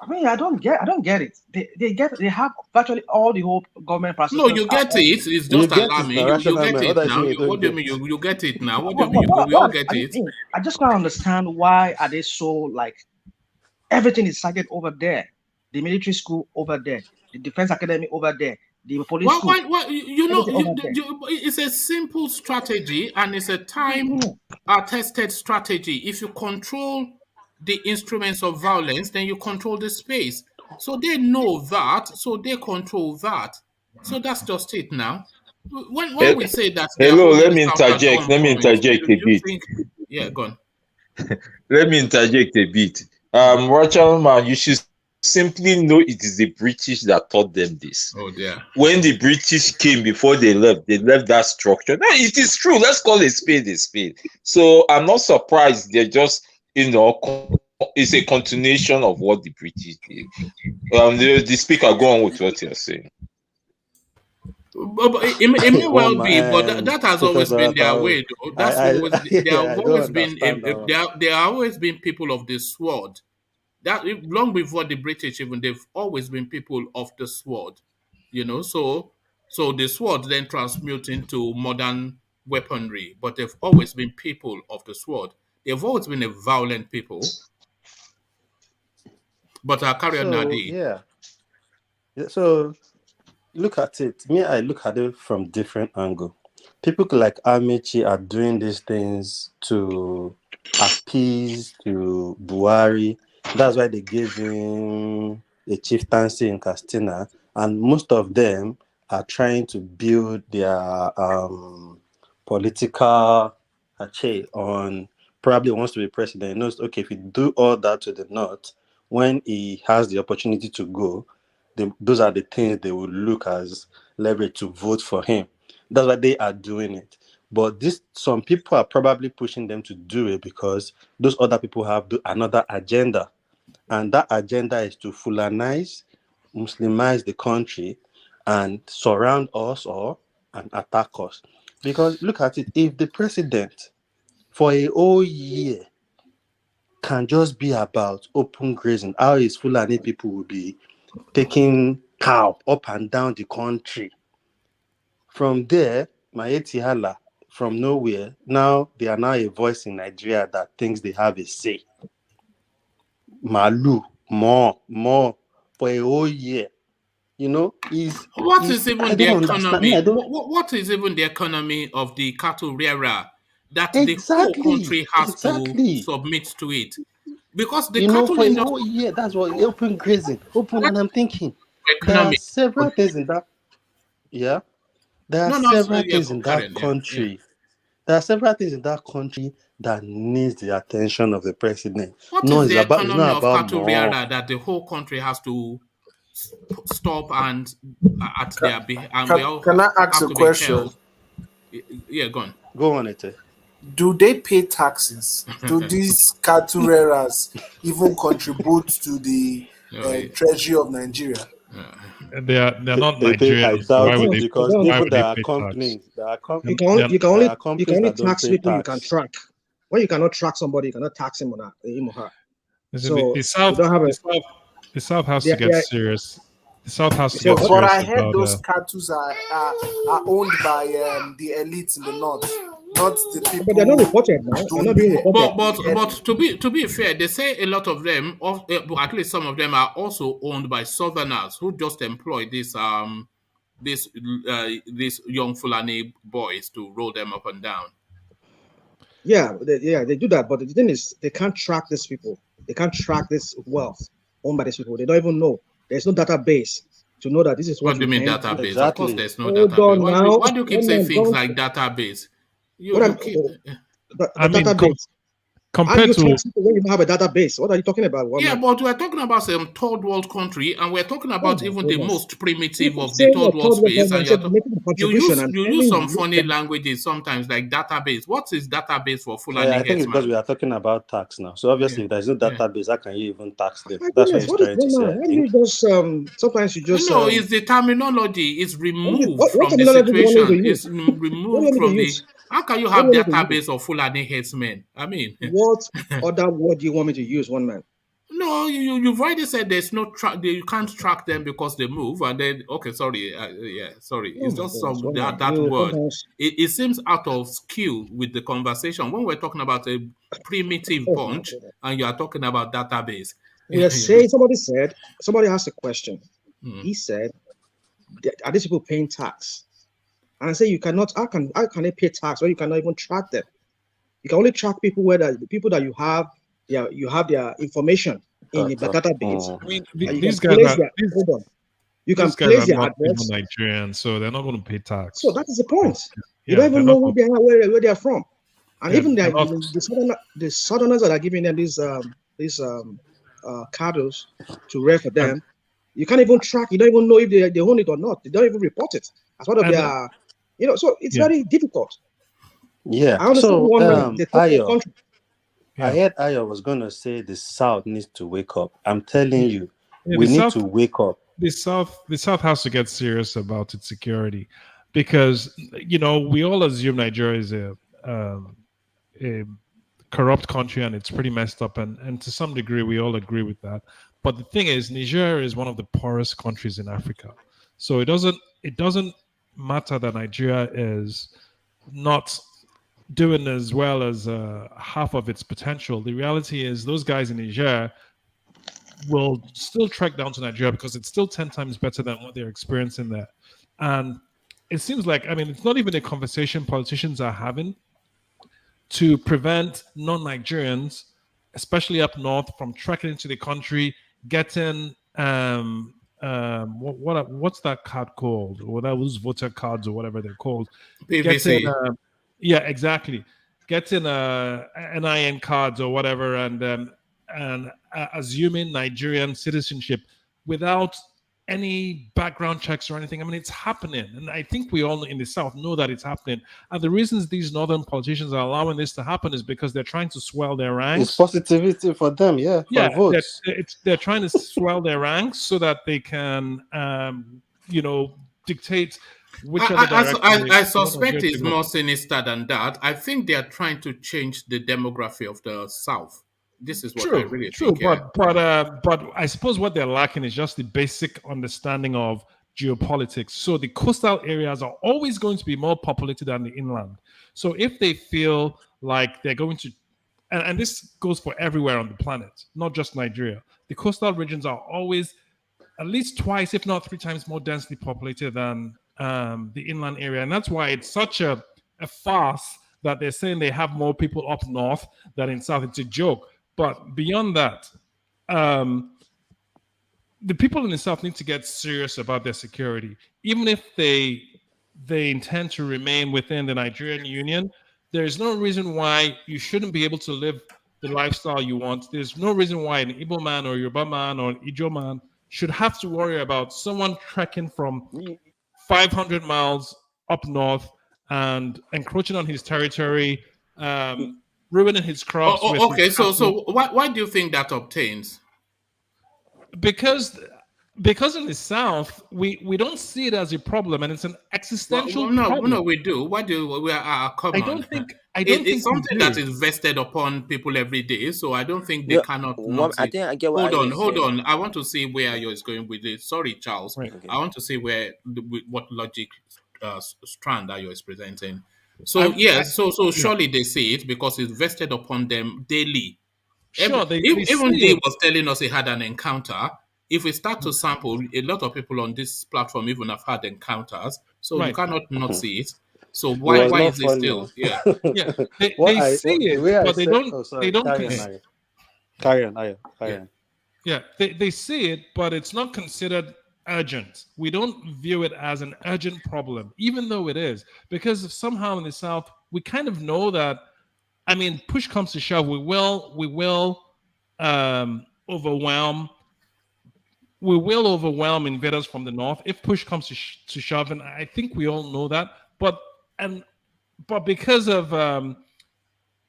I mean, I don't get it. They have virtually all the whole government process. No, you get it. It's just alarming. You get it now. What do you mean? You get it now? What do you mean? We all get it. I just can't understand why are they so like everything is cited over there. The military school over there, the defense academy over there, the police school. It's a simple strategy and it's a time-tested strategy. If you control the instruments of violence, then you control the space. So they know that, so they control that. So that's just it now. When we say that... Hello, let me interject a bit. Yeah, go on. Let me interject a bit. Rachel, man, you should simply know it is the British that taught them this. Oh, yeah. When the British came before they left that structure. No, it is true. Let's call a spade a spade. So I'm not surprised. They're just, it's a continuation of what the British did. The speaker, go on with what you're saying. But it may well be, but that has always been their way, though. There have always been people of the sword. That long before the British, even they've always been people of the sword. So the sword then transmutes into modern weaponry, but they've always been people of the sword. They've always been a violent people. But carry on, Nadi. Yeah. So look at it. I look at it from different angle. People like AMAECHI are doing these things to appease to Buhari. That's why they gave him a chieftaincy in Kaduna, and most of them are trying to build their political on probably wants to be president. He knows, okay, if you do all that to the north, when he has the opportunity to go, those are the things they will look as leverage to vote for him. That's why they are doing it. But some people are probably pushing them to do it because those other people have another agenda. And that agenda is to Fulanize, Muslimize the country and surround us and attack us. Because look at it, if the president for a whole year can just be about open grazing, how his Fulani people will be taking cow up and down the country. From there, Mayeti Hala, from nowhere, now they are now a voice in Nigeria that thinks they have a say. Malu more for a whole year. You know, What is I even the don't understand. economy? I don't What is even the economy of the cattle rearer that the whole exactly. country has to submit to it? Because the You know, cattle for a industry whole year, that's what open grazing, open, and I'm thinking there are economy. several things in that. Yeah, there are No, several yeah, things in that Karen, yeah. country. There are several things in that country that needs the attention of the president. What No, is it's the about. It's economy not of about cattle rearer more. that the whole country has to stop and at their and we all Can I ask have a to be question? held? Yeah, go on. Go on, Ete. Do they pay taxes? Do these cattle rearers even contribute to the treasury of Nigeria? They're not I Nigerians. doubt Why would it they? because Why even would they there are pay tax? companies. There are You companies. can only that don't tax pay people you can tax. track. When you cannot track somebody, you cannot tax him or her. So the South, you don't have the South has to get serious. The South has to Yeah, get But serious I heard about those cattle are owned by the elites in the north, not the people. But they're not reported now. They're not being reported. But to be fair, they say a lot of them, at least some of them, are also owned by Southerners who just employ these young Fulani boys to roll them up and down. Yeah, they do that. But the thing is, they can't track these people. They can't track this wealth owned by these people. They don't even know. There's no database to know that this is what do you mean database? Exactly. Of course, there's no database. Why do you keep saying things like database? The database. Compared to when you don't have a database, what are you talking about? But we're talking about some third world country, and we're talking about even the most primitive of the third world space. And you use some funny languages sometimes, like database. What is database for Fulani? I think it's because we are talking about tax now. So obviously, if there's no database, how can you even tax them? That's what he's trying to say. I think. Sometimes you just no, it's the terminology. It's removed from the situation. It's removed from the. How can you have database of Fulani headsmen? I mean, what other word do you want me to use, one man? No, you've already said there's no track. You can't track them because they move, and then sorry. It's just that word. It seems out of skill with the conversation when we're talking about a primitive bunch, and you are talking about database. Somebody asked a question. He said, "Are these people paying tax?" And I say, "You cannot. How can they pay tax when you cannot even track them? You can only track people where the people that you have their information in the database. These guys You can place their not address. even Nigerian, so they're not going to pay tax. So that is the point. You don't even know who they are, where they are from, and even the Southerners that are giving them these cattle to rear for them, you can't even track. You don't even know if they own it or not. They don't even report it as part of their, So it's very difficult. Yeah. I heard Ayo was going to say the South needs to wake up. I'm telling you, we need to wake up. The South has to get serious about its security, because we all assume Nigeria is a corrupt country and it's pretty messed up, and to some degree we all agree with that. But the thing is, Nigeria is one of the poorest countries in Africa, so it doesn't matter that Nigeria is not doing as well as half of its potential. The reality is those guys in Niger will still trek down to Nigeria because it's still 10 times better than what they're experiencing there. And it seems like, it's not even a conversation politicians are having to prevent non-Nigerians, especially up north, from trekking into the country, getting what's that card called? Or those voter cards or whatever they're called. PVC. Yeah, exactly. Getting NIN cards or whatever, and assuming Nigerian citizenship without any background checks or anything. It's happening, and I think we all in the South know that it's happening. And the reasons these northern politicians are allowing this to happen is because they're trying to swell their ranks. It's positivity for them, for votes. They're trying to swell their ranks so that they can, dictate. I suspect it's more sinister than that. I think they are trying to change the demography of the South. This is what I really think. But I suppose what they're lacking is just the basic understanding of geopolitics. So the coastal areas are always going to be more populated than the inland. So if they feel like they're going to and this goes for everywhere on the planet, not just Nigeria. The coastal regions are always at least twice, if not 3 times, more densely populated than the inland area, and that's why it's such a farce that they're saying they have more people up north than in south. It's a joke. But beyond that, the people in the south need to get serious about their security, even if they intend to remain within the Nigerian Union. There's no reason why you shouldn't be able to live the lifestyle you want. There's no reason why an Igbo man or Yoruba man or an Ijo man should have to worry about someone trekking from 500 miles up north and encroaching on his territory, ruining his crops. Okay, so why do you think that obtains? Because in the South, we don't see it as a problem, and it's an existential problem. No, we do. Why do we are common? I don't think it's something that is vested upon people every day. So I don't think they cannot. I think I get what Hold on. I want to see where you're going with it. Sorry, Charles. Right. Okay. I want to see what logic strand that you're presenting. So surely they see it because it's vested upon them daily. Sure, even Dave was telling us he had an encounter. If we start to sample, a lot of people on this platform even have had encounters, so you cannot not see it. So why is it still? Yeah, yeah. They see it, but they don't. They don't. Carry on. Yeah, they see it, but it's not considered urgent. We don't view it as an urgent problem, even though it is, because somehow in the South we kind of know that. I mean, push comes to shove, we will overwhelm invaders from the north if push comes to shove, and I think we all know that. But because of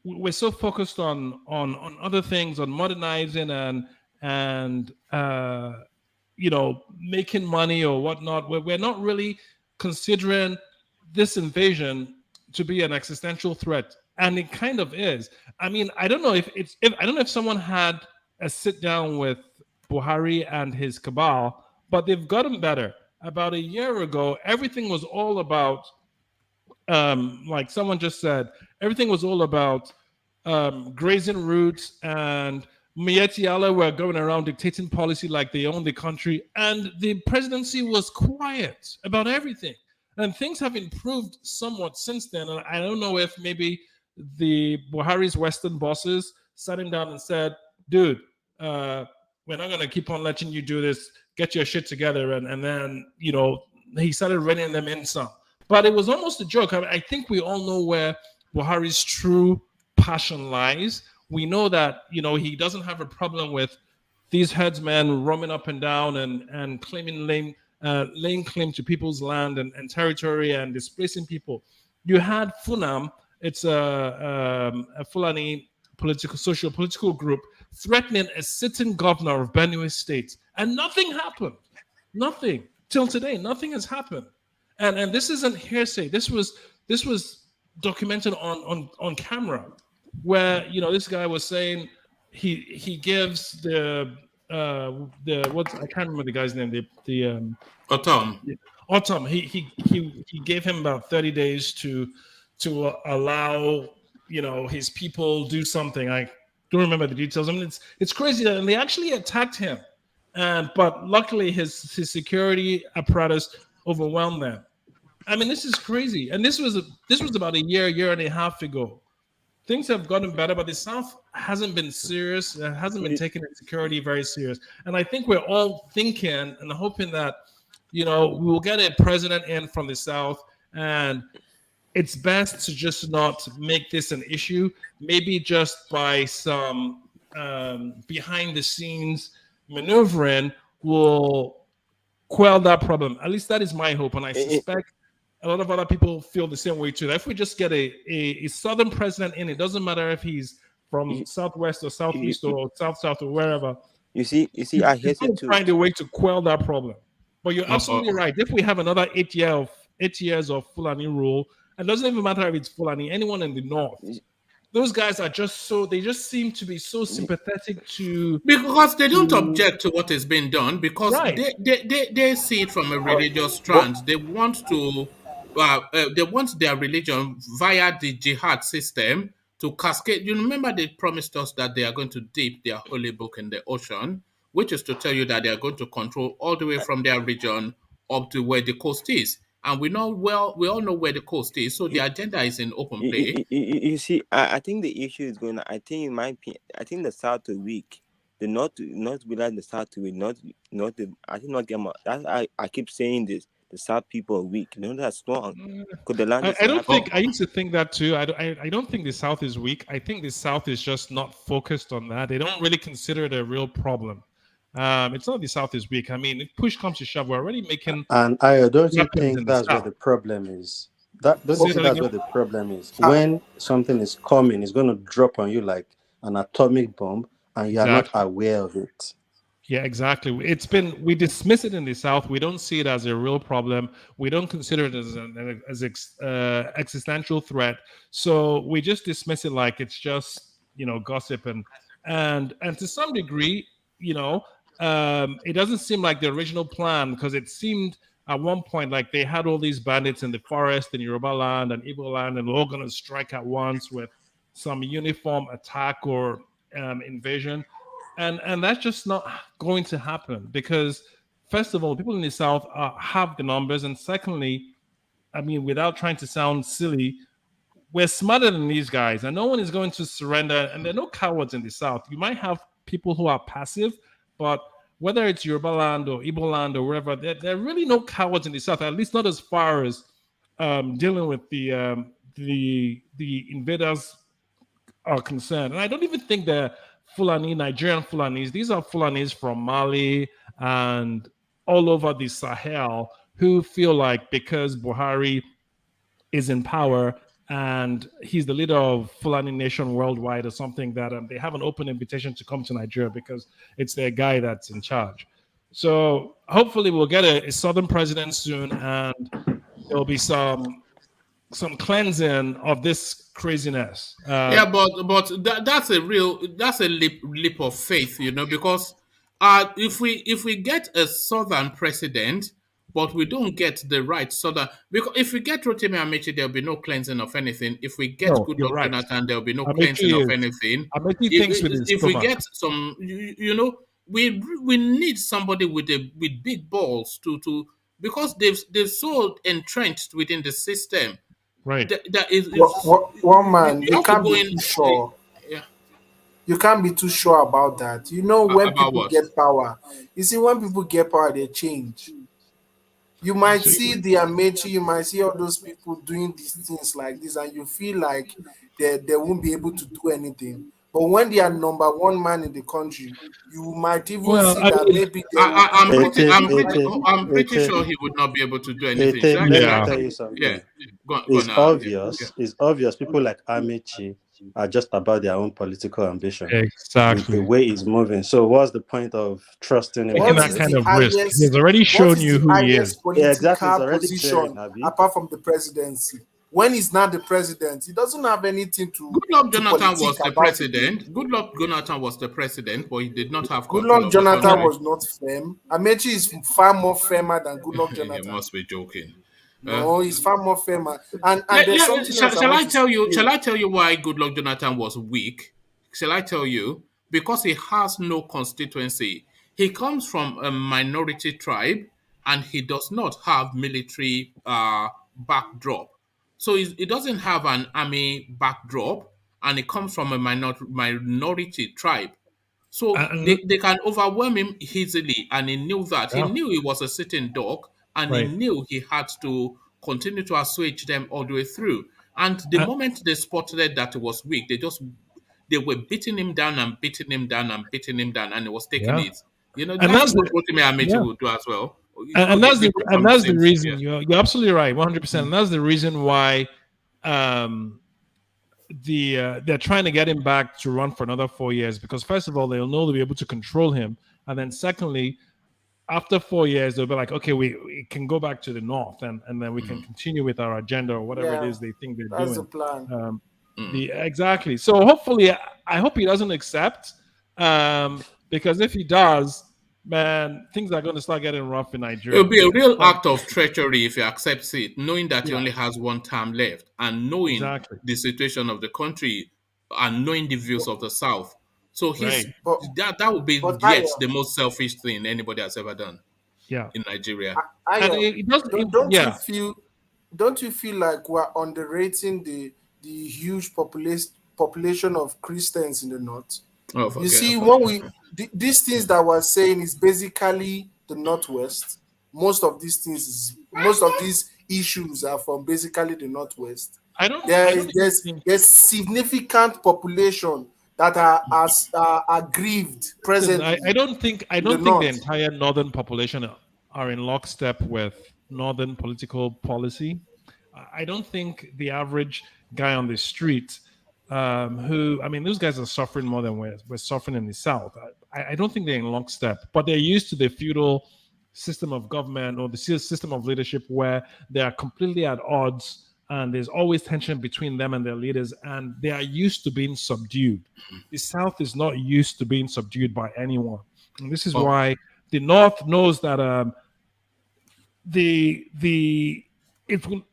we're so focused on other things, on modernizing and making money or whatnot, we're not really considering this invasion to be an existential threat. And it kind of is. I mean, I don't know if someone had a sit down with Buhari and his cabal, but they've gotten better. About a year ago, everything was all about, like someone just said, everything was all about grazing roots, and Miyetti Allah were going around dictating policy like they own the country, and the presidency was quiet about everything. And things have improved somewhat since then. And I don't know if maybe the Buhari's Western bosses sat him down and said, dude, we're not going to keep on letting you do this. Get your shit together. And then, he started reining them in some. But it was almost a joke. I think we all know where Buhari's true passion lies. We know that, he doesn't have a problem with these herdsmen roaming up and down and laying claim to people's land and territory and displacing people. You had Funam. It's a Fulani political group threatening a sitting governor of Benue State, and nothing happened. Nothing till today. Nothing has happened, and this isn't hearsay. This was documented on camera, where this guy was saying he gives the what, I can't remember the guy's name. The Autumn. He gave him about 30 days to allow his people do something. I don't remember the details. I mean, it's crazy, and they actually attacked him, but luckily his security apparatus overwhelmed them. I mean, this is crazy, and this was about a year and a half ago. Things have gotten better, but the South hasn't been serious. Hasn't been taking its security very serious, and I think we're all thinking and hoping that we will get a president in from the South, and it's best to just not make this an issue. Maybe just by some behind the scenes maneuvering will quell that problem. At least that is my hope, and I suspect a lot of other people feel the same way too. That if we just get a southern president in, it doesn't matter if he's from southwest or southeast or south or wherever. You see, I hesitate to find a way to quell that problem. But you're absolutely right. If we have another 8 years of Fulani rule, and it doesn't even matter if it's Fulani, anyone in the north, those guys are they just seem to be so sympathetic to, because they don't object to what is being done, because they see it from a religious strand. They want to they want their religion via the jihad system to cascade. You remember they promised us that they are going to dip their holy book in the ocean, which is to tell you that they are going to control all the way from their region up to where the coast is. And we all know where the coast is, so the agenda is in open play. You see, I think the issue is going. I think in my opinion, I think the South are weak. The North realize the South to weak. Not the. I think not them. I keep saying this. The South people are weak. They're not strong. Because the land. I don't think. I used to think that too. I don't think the South is weak. I think the South is just not focused on that. They don't really consider it a real problem. It's not the South is weak. I mean, if push comes to shove, we're already making. And I don't you think that's where the problem is. Don't you think that's where the problem is? When something is coming, it's going to drop on you like an atomic bomb, and you are not aware of it. Yeah, exactly. We dismiss it in the South. We don't see it as a real problem. We don't consider it as an existential threat. So we just dismiss it like it's just gossip and to some degree, it doesn't seem like the original plan, because it seemed at one point like they had all these bandits in the forest in Yoruba land and Igbo land, and we're all going to strike at once with some uniform attack or invasion. And that's just not going to happen, because first of all, people in the South have the numbers, and secondly, I mean, without trying to sound silly, we're smarter than these guys, and no one is going to surrender, and there are no cowards in the South. You might have people who are passive, but whether it's Yoruba land or Igbo land or wherever, there are really no cowards in the South, at least not as far as dealing with the invaders are concerned. And I don't even think they're Fulani, Nigerian Fulanis. These are Fulanis from Mali and all over the Sahel who feel like because Buhari is in power and he's the leader of Fulani Nation worldwide or something, that they have an open invitation to come to Nigeria because it's their guy that's in charge. So hopefully we'll get a southern president soon, and there'll be some cleansing of this craziness. But that's a leap of faith, because if we get a southern president, but we don't get the right southern, because if we get Rotimi Amechi, there'll be no cleansing of anything. If we get Goodluck Jonathan, there'll be no cleansing of anything. If we get some, we need somebody with big balls to because they've so entrenched within the system. Right. One man, you can't be too sure. Yeah. You can't be too sure about that. When people get power, when people get power, they change. You might see the Amechi, you might see all those people doing these things like this, and you feel like they won't be able to do anything. But when they are number one man in the country, you might even see that maybe I'm pretty sure he would not be able to do anything. Let me tell you something. Yeah. It's obvious. Yeah. It's obvious. People like Amechi are just about their own political ambition. Exactly. The way he's moving. So what's the point of trusting him? Taking that kind of risk. He's already shown you who he is. Yeah, exactly. It's already position, apart from the presidency. When he's not the president, he doesn't have anything to. Goodluck Jonathan was the president. Goodluck Jonathan was the president, but he did not have. Goodluck Jonathan was not firm. Amechi is far more firmer than Goodluck Jonathan. You must be joking. No, he's far more firmer. And shall I tell you why Goodluck Jonathan was weak? Shall I tell you? Because he has no constituency. He comes from a minority tribe, and he does not have military backdrop. So he doesn't have an army backdrop, and he comes from a minority tribe. So they can overwhelm him easily, and he knew that. Yeah. He knew he was a sitting duck, and he knew he had to continue to assuage them all the way through. And the moment they spotted that he was weak, they were beating him down and beating him down and beating him down, and he was taking it. And that's what Rotimi Amechi will do as well. And that's the reason. You're absolutely right, 100%. And that's the reason why they're trying to get him back to run for another 4 years, because first of all, they'll know they'll be able to control him, and then secondly, after 4 years, they'll be like, okay, we can go back to the north, and then we can continue with our agenda or whatever it is they think they're doing. That's the plan. Exactly. So hopefully, I hope he doesn't accept, because if he does, man, things are going to start getting rough in Nigeria. It'll be a real act of treachery if he accepts it, knowing that he only has one term left, and knowing the situation of the country. and knowing the views of the South. So that would be yet Ayo, the most selfish thing anybody has ever done. Yeah. In Nigeria. And Ayo, it doesn't. don't you feel like we're underrating the huge population of Christians in the north? You see, when these things that we're saying is basically the Northwest. Most of these issues are from basically the Northwest. There's significant population that are aggrieved presently. I don't think the entire northern population are in lockstep with northern political policy. I don't think the average guy on the street those guys are suffering more than we're suffering in the South. I don't think they're in lockstep, but they're used to the feudal system of government or the system of leadership where they are completely at odds and there's always tension between them and their leaders, and they are used to being subdued. The South is not used to being subdued by anyone. And this is why the North knows that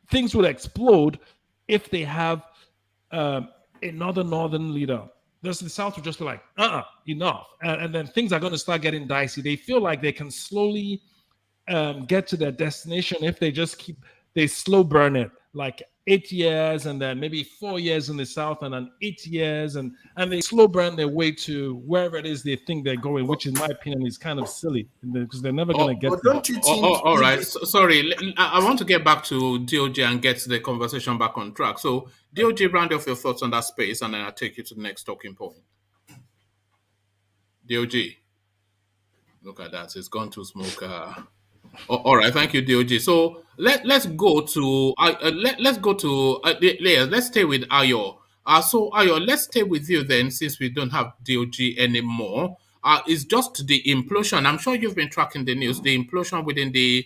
things will explode if they have another northern leader. The South will just be like, enough. And then things are going to start getting dicey. They feel like they can slowly get to their destination if they just they slow burn it, like 8 years and then maybe 4 years in the South and then 8 years. And they slow burn their way to wherever it is they think they're going, which in my opinion is kind of silly because they're never going to get there. All right. Sorry. I want to get back to DOJ and get the conversation back on track. So DOJ, round off your thoughts on that space and then I'll take you to the next talking point. DOJ. Look at that. It's gone to smoke. All right, thank you, DOJ. So let's go to let's stay with Ayo. So Ayo, let's stay with you then, since we don't have DOJ anymore. It's just the implosion. I'm sure you've been tracking the news. The implosion within the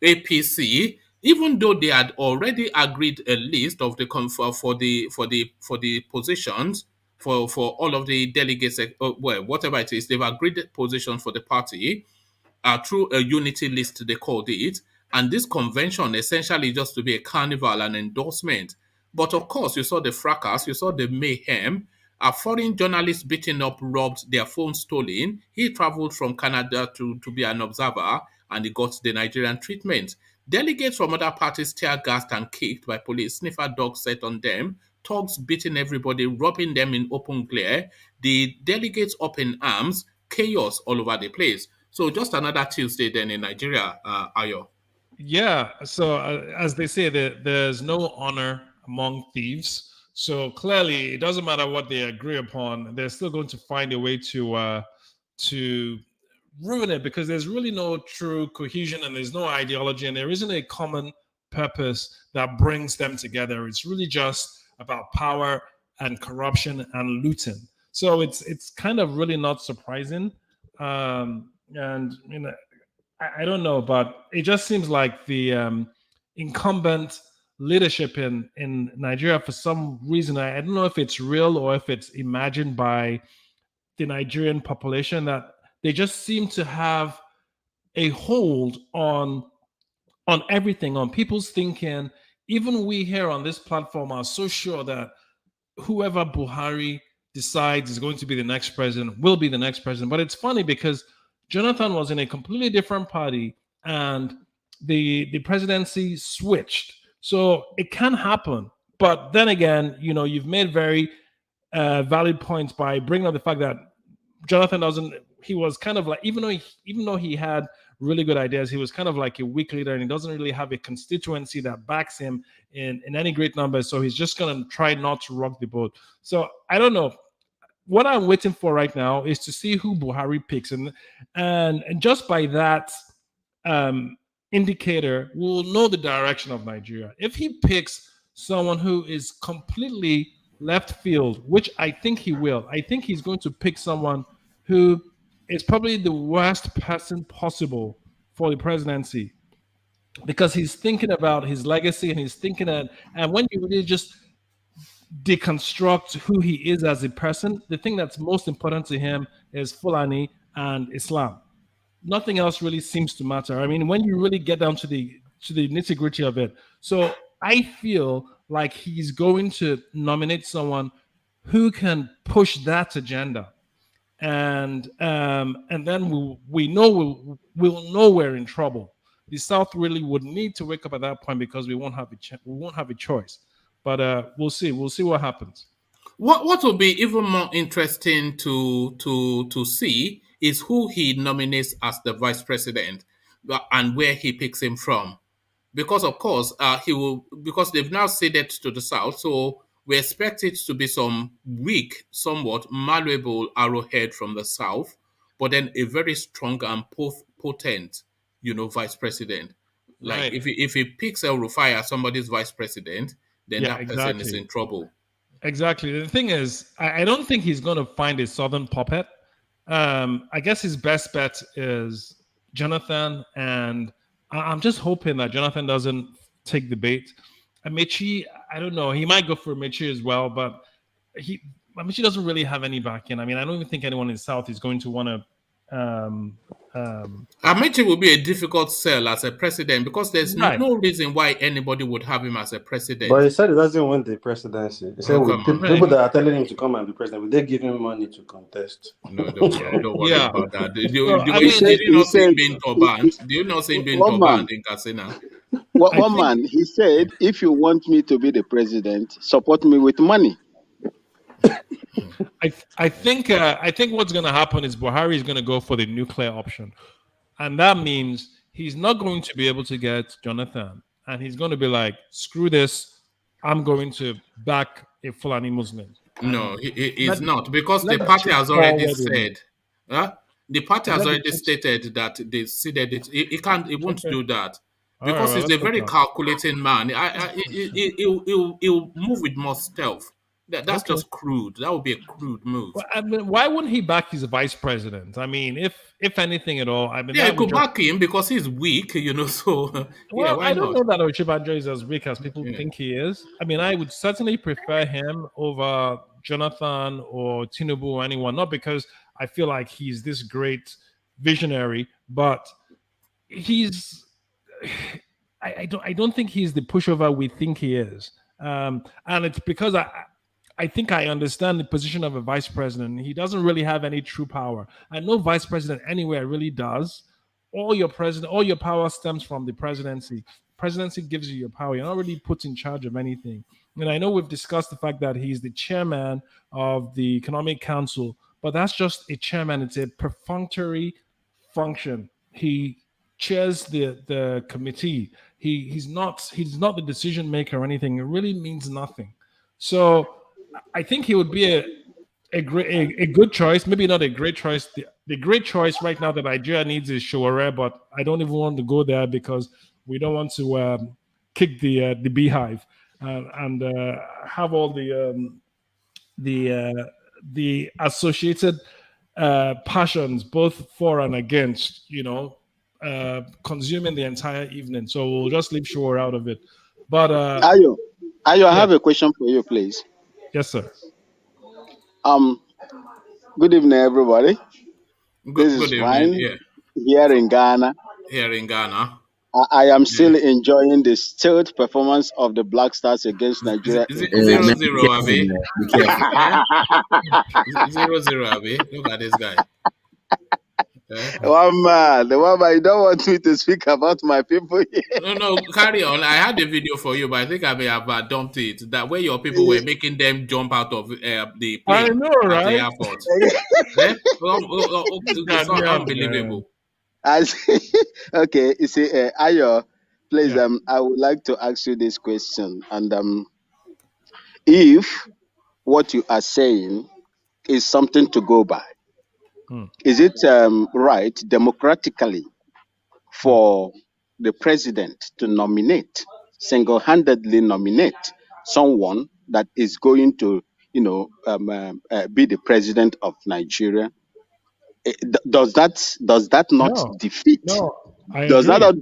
APC, even though they had already agreed a list of the for the positions for all of the delegates, whatever it is, they've agreed positions for the party. Through a unity list, they called it. And this convention essentially just to be a carnival and endorsement. But of course, you saw the fracas, you saw the mayhem. A foreign journalist beaten up, robbed, their phone stolen. He traveled from Canada to be an observer and he got the Nigerian treatment. Delegates from other parties tear gassed and kicked by police, sniffer dogs set on them, thugs beating everybody, robbing them in open glare. The delegates up in arms, chaos all over the place. So just another Tuesday then in Nigeria, Ayo. Yeah. So as they say, there's no honor among thieves. So clearly, it doesn't matter what they agree upon; they're still going to find a way to ruin it because there's really no true cohesion and there's no ideology and there isn't a common purpose that brings them together. It's really just about power and corruption and looting. So it's kind of really not surprising. And I don't know, but it just seems like the incumbent leadership in Nigeria, for some reason, I don't know if it's real or if it's imagined by the Nigerian population, that they just seem to have a hold on everything, on people's thinking. Even we here on this platform are so sure that whoever Buhari decides is going to be the next president will be the next president. But it's funny because Jonathan was in a completely different party and the presidency switched. So it can happen. But then again, you've made very valid points by bringing up the fact that Jonathan he was kind of like, even though he had really good ideas, he was kind of like a weak leader and he doesn't really have a constituency that backs him in any great numbers. So he's just going to try not to rock the boat. So I don't know. What I'm waiting for right now is to see who Buhari picks. And just by that indicator, we'll know the direction of Nigeria. If he picks someone who is completely left field, which I think he will, I think he's going to pick someone who is probably the worst person possible for the presidency because he's thinking about his legacy and he's thinking and when you really just deconstruct who he is as a person, the thing that's most important to him is Fulani and Islam. Nothing else really seems to matter. I mean, when you really get down to the nitty-gritty of it. So I feel like he's going to nominate someone who can push that agenda, and then we'll know we're in trouble. The South really would need to wake up at that point, because we won't have a choice. But we'll see what happens. What will be even more interesting to see is who he nominates as the vice president, and where he picks him from. Because of course he will, because they've now ceded to the South, so we expect it to be some weak, somewhat malleable arrowhead from the South, but then a very strong and potent, vice president. Like Right. if he picks El Rufai as somebody's vice president, then that person is in trouble. Exactly. The thing is, I don't think he's going to find a Southern puppet. I guess his best bet is Jonathan, and I'm just hoping that Jonathan doesn't take the bait. AMAECHI, I don't know. He might go for AMAECHI as well, but AMAECHI doesn't really have any backing. I mean, I don't even think anyone in the South is going to want to. AMAECHI will be a difficult sell as a president, because there's no reason why anybody would have him as a president. But he said he doesn't want the presidency. He said people that are telling him to come and be president, will they give him money to contest? No, don't worry about that. Did you not see him being banned? Do you not see him being banned in Katsina? One man, he said, if you want me to be the president, support me with money. I think what's going to happen is Buhari is going to go for the nuclear option, and that means he's not going to be able to get Jonathan, and he's going to be like, screw this, I'm going to back a Fulani Muslim. No, he's not, because the party has already said, the party has already stated that they ceded it. He won't do that, because he's a very calculating man. He'll move with more stealth. That's just crude. That would be a crude move. Well, I mean, why wouldn't he back his vice president? I mean, if anything at all, I mean, he could back him because he's weak, So, well, I don't know that Oshibanjo is as weak as people think he is. I mean, I would certainly prefer him over Jonathan or Tinubu or anyone. Not because I feel like he's this great visionary, but he's. I don't think he's the pushover we think he is, and it's because I think I understand the position of a vice president. He doesn't really have any true power. And no vice president anywhere really does. All your power stems from the presidency. Presidency gives you your power. You're not really put in charge of anything. And I know we've discussed the fact that he's the chairman of the Economic Council, but that's just a chairman. It's a perfunctory function. He chairs the committee. He's not the decision maker or anything. It really means nothing. So I think he would be a good choice. Maybe not a great choice. The great choice right now that Nigeria needs is Showore, but I don't even want to go there because we don't want to kick the beehive and have all the associated passions, both for and against, consuming the entire evening. So we'll just leave Showore out of it. But Ayo, I have a question for you, please. Yes, sir. Good evening, everybody. This is evening, fine. Here in Ghana. I am still enjoying the stealth performance of the Black Stars against Nigeria. 0-0, Abi. 0-0, Abi. Look at this guy. One man, you don't want me to speak about my people here. No, carry on. I had a video for you, but I think I may have dumped it. That way your people were making them jump out of the plane I know, right? at the airport. It's not unbelievable. Okay, you see, Ayo, please, I would like to ask you this question. And if what you are saying is something to go by, is it right democratically for the president to single-handedly nominate someone that is going to, be the president of Nigeria? Does that not defeat? No, does that not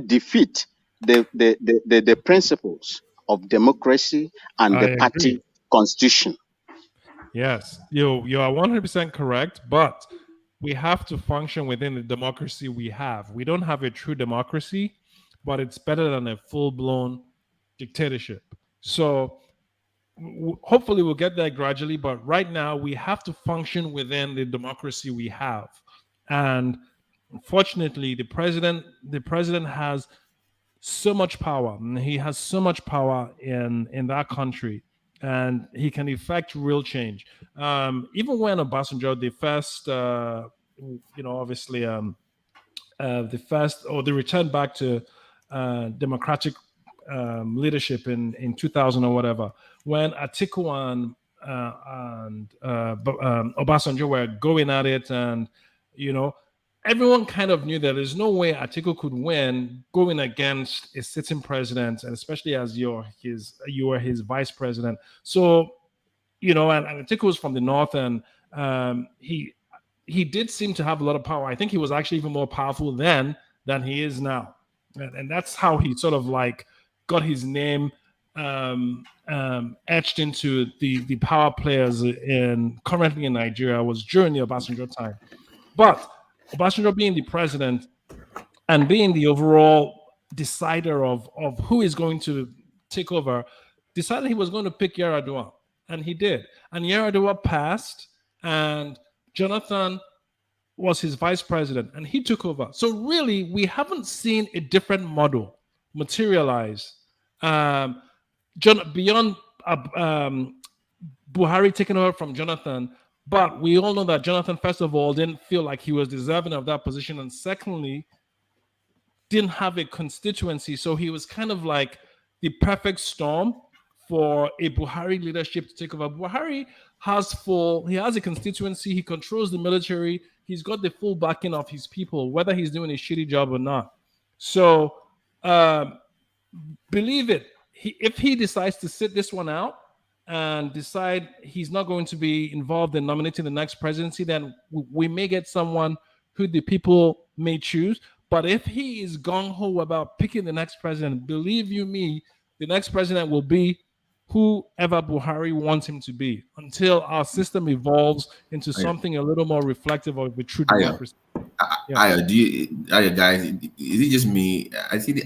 defeat the principles of democracy and the party constitution? Yes, you are 100% correct, but we have to function within the democracy we have. We don't have a true democracy, but it's better than a full-blown dictatorship. So hopefully we'll get there gradually, but right now we have to function within the democracy we have. And unfortunately, the president has so much power, and he has so much power in that country, and he can effect real change. Even when Obasanjo, the first, obviously, the first, or the return back to democratic leadership in 2000 or whatever, when Atiku and Obasanjo were going at it, and everyone kind of knew that there's no way Atiku could win going against a sitting president, and especially as you were his vice president. So, and Atiku was from the north, and he did seem to have a lot of power. I think he was actually even more powerful then than he is now, and that's how he sort of like got his name etched into the power players currently in Nigeria was during the Obasanjo time. But Obasanjo being the president and being the overall decider of who is going to take over, decided he was going to pick Yar'Adua, and he did. And Yar'Adua passed, and Jonathan was his vice president, and he took over. So really, we haven't seen a different model materialize beyond Buhari taking over from Jonathan. But we all know that Jonathan, first of all, didn't feel like he was deserving of that position, and secondly, didn't have a constituency. So he was kind of like the perfect storm for a Buhari leadership to take over. Buhari he has a constituency, he controls the military, he's got the full backing of his people, whether he's doing a shitty job or not. So believe it, if he decides to sit this one out and decide he's not going to be involved in nominating the next presidency, then we may get someone who the people may choose. But if he is gung-ho about picking the next president, believe you me, the next president will be whoever Buhari wants him to be, until our system evolves into something a little more reflective of the true democracy. Guys, is it just me?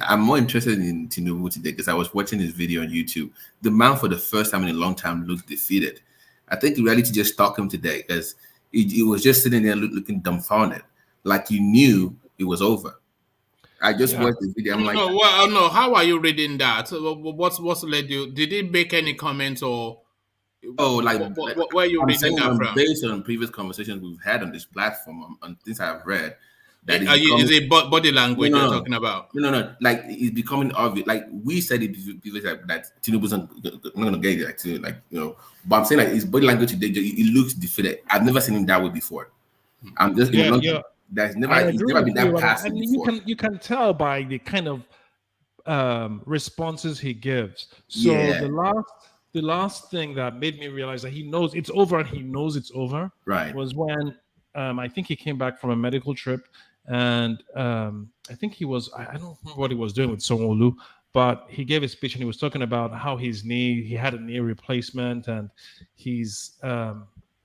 I'm more interested in Tinubu today because I was watching his video on YouTube. The man, for the first time in a long time, looked defeated. I think the reality just stalked him today because he was just sitting there looking dumbfounded, like you knew it was over. I just watched the video. I'm like, no. How are you reading that? What's led you? Did he make any comments or? Where are you reading that from? Based on previous conversations we've had on this platform, on things I've read, that is it body language you're talking about? No. Like it's becoming obvious. Like we said it previously that Tinubu's not going to get it. But I'm saying like his body language today, it looks defeated. I've never seen him that way before. I'm just He's never been that passive before. You can tell by the kind of responses he gives. So the last thing that made me realize that he knows it's over, and he knows it's over, right, was when I think he came back from a medical trip, and I think I don't remember what he was doing with Sanwo-Olu, but he gave a speech and he was talking about how he had a knee replacement, and he's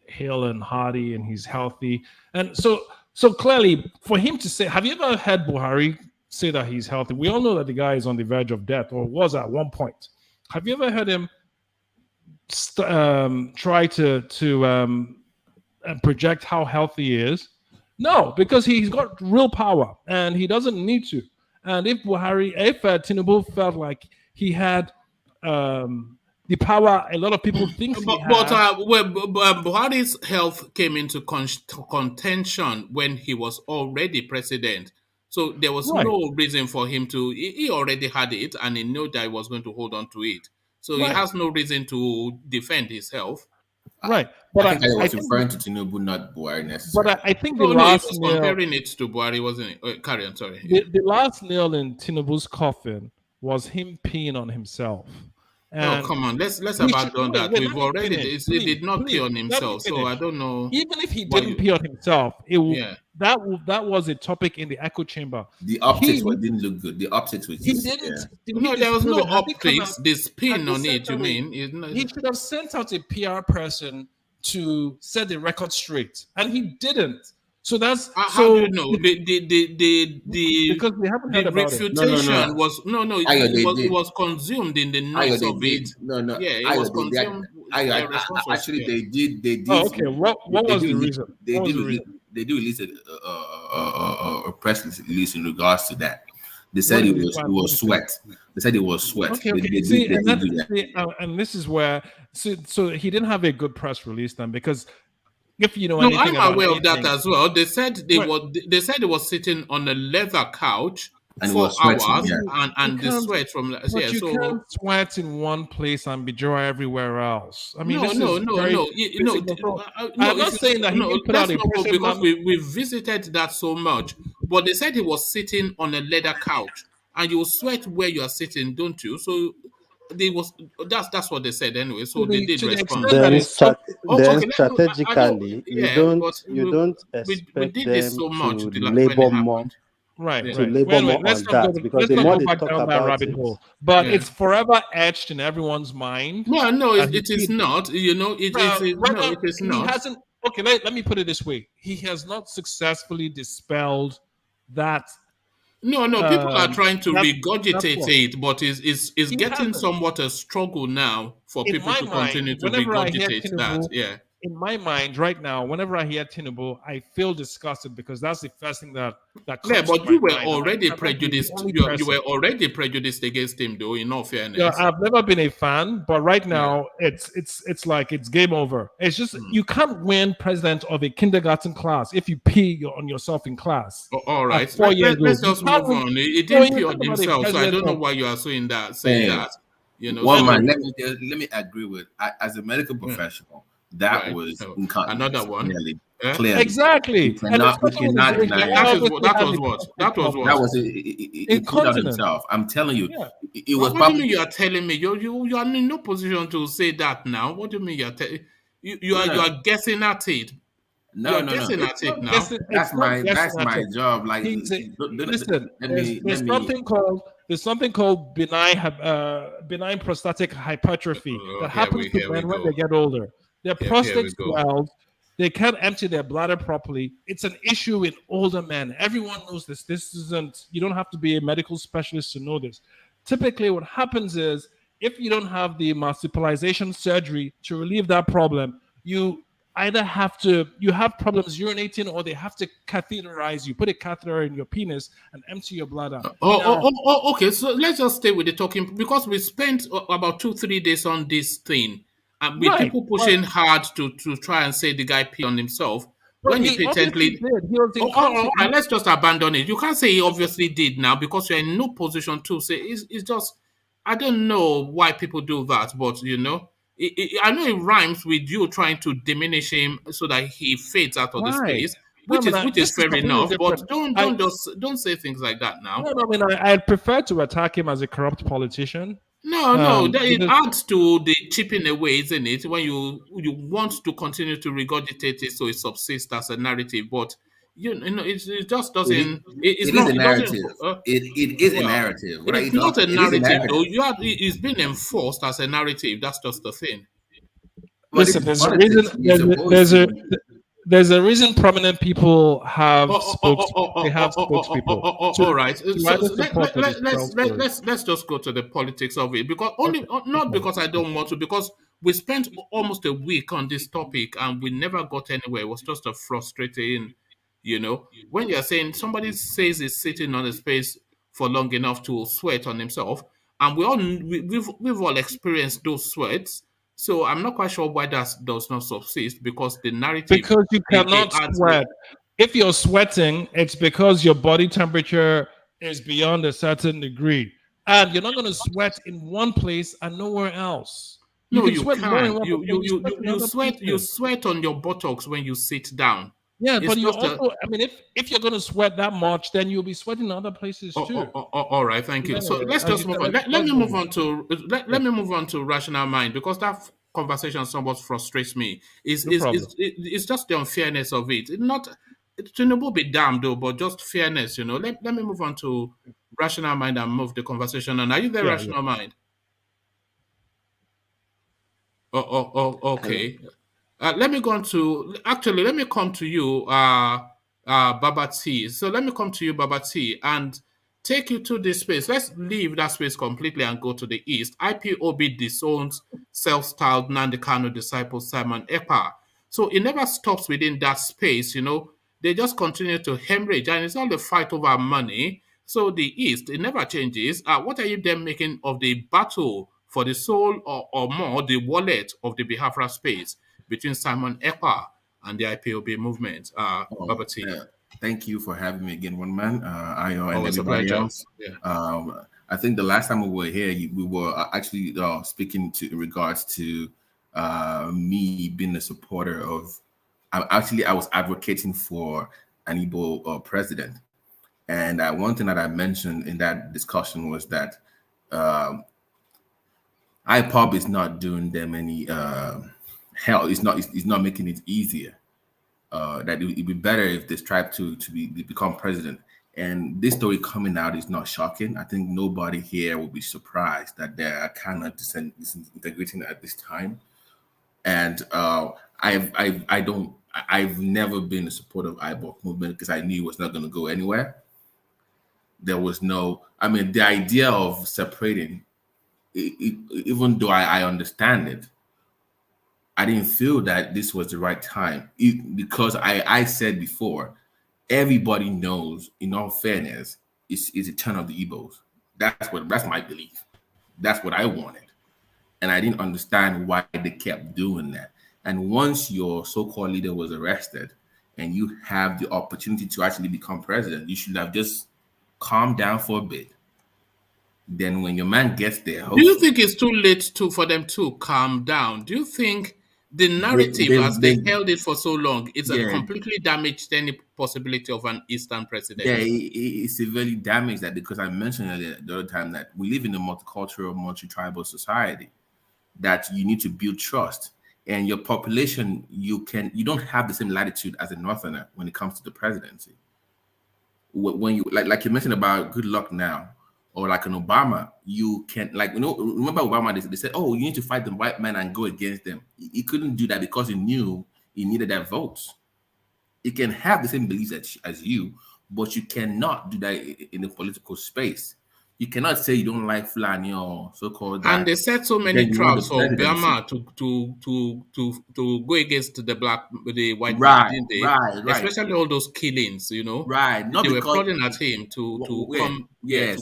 hale and hearty and he's healthy. And so clearly, for him to say, have you ever heard Buhari say that he's healthy? We all know that the guy is on the verge of death, or was at one point. Have you ever heard him try to project how healthy he is? No, because he's got real power and he doesn't need to. And if Tinubu felt like he had the power a lot of people think Buhari's health came into contention when he was already president. So there was no reason for him to. He already had it, and he knew that he was going to hold on to it. So he has no reason to defend his health. Right. But I was referring to Tinubu, not Buhari necessarily. But I think the last nail, comparing it to Buhari, wasn't it? Carry on, sorry. The last nail in Tinubu's coffin was him peeing on himself. And come on, let's abandon that. We've already he did not pee on himself, so I don't know. Even if he didn't pee on himself, that was a topic in the echo chamber. The optics didn't look good. The optics was just, there was no optics. The spin on it, you mean? He should have sent out a PR person to set the record straight, and he didn't. So that's how do you know the because we haven't the heard about it. refutation was it Did. was consumed in the Ayo, noise they of did. it. No. Yeah, it Ayo, was they did. consumed. Ayo, Their response was actually, yeah. they did. They did. Oh, okay. What was the reason? They What was do. the reason? They do release a press release in regards to that. They said What it did was what did they say? sweat. They said it was sweat. Okay, They okay. do See, they and do that. and this is where so he didn't have a good press release then, because if you know No, anything I'm about aware of that anything, as well. They said right, they said it was sitting on a leather couch And it for was sweating. hours, Yeah. and the can't, sweat from but yeah. you So can't sweat in one place and be dry everywhere else. I mean, no, this no, is no, very no, no, basic control. no. I'm If not you saying that he no, didn't put out let's a not go person because man. we visited that so much. But they said he was sitting on a leather couch, and you sweat where you are sitting, don't you? So they was that's what they said anyway. So they did To the respond. extent that it's something. Oh, Then okay. I know. strategically, Yeah, but you don't we expect did this them so much to when it labor more happened. Right, Yeah. to right. labor Wait, more let's on not go. that, because Let's the not more go they back talk down that about rabbit it, hole. But Yeah. it's forever etched in everyone's mind. No, no, That it is not. You know, no, it is he not. hasn't. Okay, let me put it this way: he has not successfully dispelled that. No, people are trying to That regurgitate flaw. it, but it's He getting hasn't. somewhat a struggle now for In people my to mind, continue to whenever I hear regurgitate that. Tinubu, Yeah. in my mind right now, whenever I hear Tinubu, I feel disgusted because that's the first thing that Yeah, comes to but my you were mind. And I already cannot be the prejudiced. only You were person. already prejudiced against him, though. In all Yeah, fairness. I've never been a fan, but right now it's like it's game over. It's just you can't win president of a kindergarten class if you pee on yourself in class All at right, 4 years let's old. You just can't move win. on. He No, didn't you pee talk on about a himself, so I president don't know of why you are saying that. You know, One so man, let me agree with as a medical professional, that right. was So, another incontinence. one. Clearly, exactly, we and cannot especially when deny that obviously was has a what. prostate That was problem. that what. was he peed on Incontinence. himself. I'm telling you, Yeah. it was What do you probably mean you are telling me? You are in no position to say that now. What do you mean you are you no, are guessing at it? You no, are no, no. guessing at it now. That's It's not guessing that's at my it. job. Like, Listen, let there's me. something called benign prostatic hypertrophy that happens to Here we men when they go. get older. Their Here we prostate go. swells. They can't empty their bladder properly. It's an issue in older men. Everyone knows this. This isn't. You don't have to be a medical specialist to know this. Typically, what happens is if you don't have the marsupialization surgery to relieve that problem, you either you have problems urinating, or they have to catheterize you, put a catheter in your penis and empty your bladder. Okay. So let's just stay with the talking because we spent about 2-3 days on this thing, and with Right, people pushing hard to try and say the guy pee on himself. but When you he obviously patently did. He was all right, incontinent. let's just abandon it. You can't say he obviously did now because you're in no position to say it's just. I don't know why people do that, but you know, I know it rhymes with you trying to diminish him so that he fades out of the Right. space, No, which this is is fair completely enough. But different. don't say things like that now. No, I mean, I'd prefer to attack him as a corrupt politician. No, it Because adds to the chipping away, isn't it? When you want to continue to regurgitate it so it subsists as a narrative, but you know it just doesn't. It's It is not. a It doesn't. narrative. It is a Well, narrative. What are you it's not talking? a It is a narrative narrative. though. It's been enforced as a narrative. That's just the thing. But listen, it's there's a politics. reason. You're supposed to. There's a reason prominent people have they have spokespeople All right. to So either support or dispel stories. let's just go to the politics of it because only not because I don't want to, because we spent almost a week on this topic and we never got anywhere. It was just a frustrating, you know, when you're saying somebody says he's sitting on a space for long enough to sweat on himself, and we've all experienced those sweats. So I'm not quite sure why that does not subsist because the narrative Because you it cannot adds. sweat. If you're sweating, it's because your body temperature is beyond a certain degree. And you're not going to sweat in one place and nowhere else. You No, can you sweat more in can't. one place and you sweat in other You places. sweat on your buttocks when you sit down. Yeah, It's but you just a. also, I mean, if you're going to sweat that much, then you'll be sweating in other places too. All right, thank you. Yeah, So let's as just you move said, on. let's Let me move move on. on to let me move on to rational mind because that conversation somewhat frustrates me. No problem. It's just the unfairness of it. It's not Tinubu be damned though, but just fairness. You know. Let me move on to rational mind and move the conversation on. Are you there, Yeah, rational mind? Okay. Let me go on to actually. Let me come to you, Baba T. So let me come to you, Baba T, and take you to this space. Let's leave that space completely and go to the east. Ipob disowns self-styled Nnamdi Kanu disciple Simon Ekpa. So it never stops within that space, They just continue to hemorrhage, and it's all the fight over money. So the east, it never changes. What are you then making of the battle for the soul or more the wallet of the Biafra space between Simon Ekpa and the Ipob movement? Baba T. Thank you for having me again, one man. Ayo and Always everybody else. Yeah. I think the last time we were here, we were actually speaking in regards to me being a supporter of. I was advocating for an Igbo president, and one thing that I mentioned in that discussion was that Ipob is not doing them any hell. It's not making it easier. That it'd be better if they strive to become president. And this story coming out is not shocking. I think nobody here will be surprised that they're kind of disintegrating at this time. And I've never been a supporter of Ipob movement because I knew it was not going to go anywhere. There was the idea of separating, even though I understand it, I didn't feel that this was the right time because I said before, everybody knows, in all fairness, it's a turn of the Igbos. That's my belief. That's what I wanted. And I didn't understand why they kept doing that. And once your so-called leader was arrested and you have the opportunity to actually become president, you should have just calmed down for a bit. Then when your man gets there... Do you think it's too late for them to calm down? Do you think the narrative, as they held it for so long, it's completely damaged any possibility of an Eastern president? Yeah, it's severely damaged that, because I mentioned earlier the other time that we live in a multicultural, multi-tribal society, that you need to build trust. And your population, you don't have the same latitude as a Northerner when it comes to the presidency. When you like you mentioned about good luck now, or like an Obama, you can remember Obama, they said, oh, you need to fight the white man and go against them. He couldn't do that because he knew he needed their votes. He can have the same beliefs as you, but you cannot do that in the political space. You cannot say you don't like Fulani or so-called. And they set so many traps for Obama to go against the white man, didn't they? Right. Especially all those killings, Right. They were prodding at him to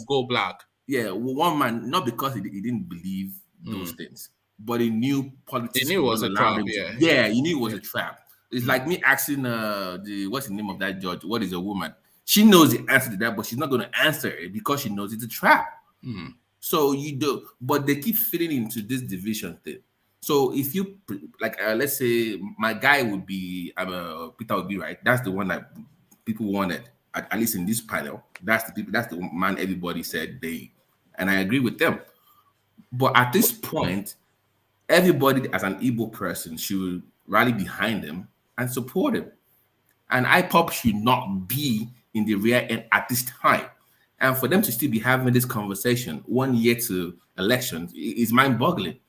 go black. Yeah, one man, not because he didn't believe those things, but he knew politics. He knew it was a trap. He knew it was a trap. It's like me asking what's the name of that judge? What is a woman? She knows the answer to that, but she's not going to answer it because she knows it's a trap. So you do, but they keep fitting into this division thing. So if you let's say my guy would be Peter would be right. That's the one that people wanted, at least in this panel. That's the man everybody said and I agree with them. But at this point, everybody as an Igbo person should rally behind him and support him. And Ipob should not be in the rear end at this time. And for them to still be having this conversation 1 year to elections is mind-boggling.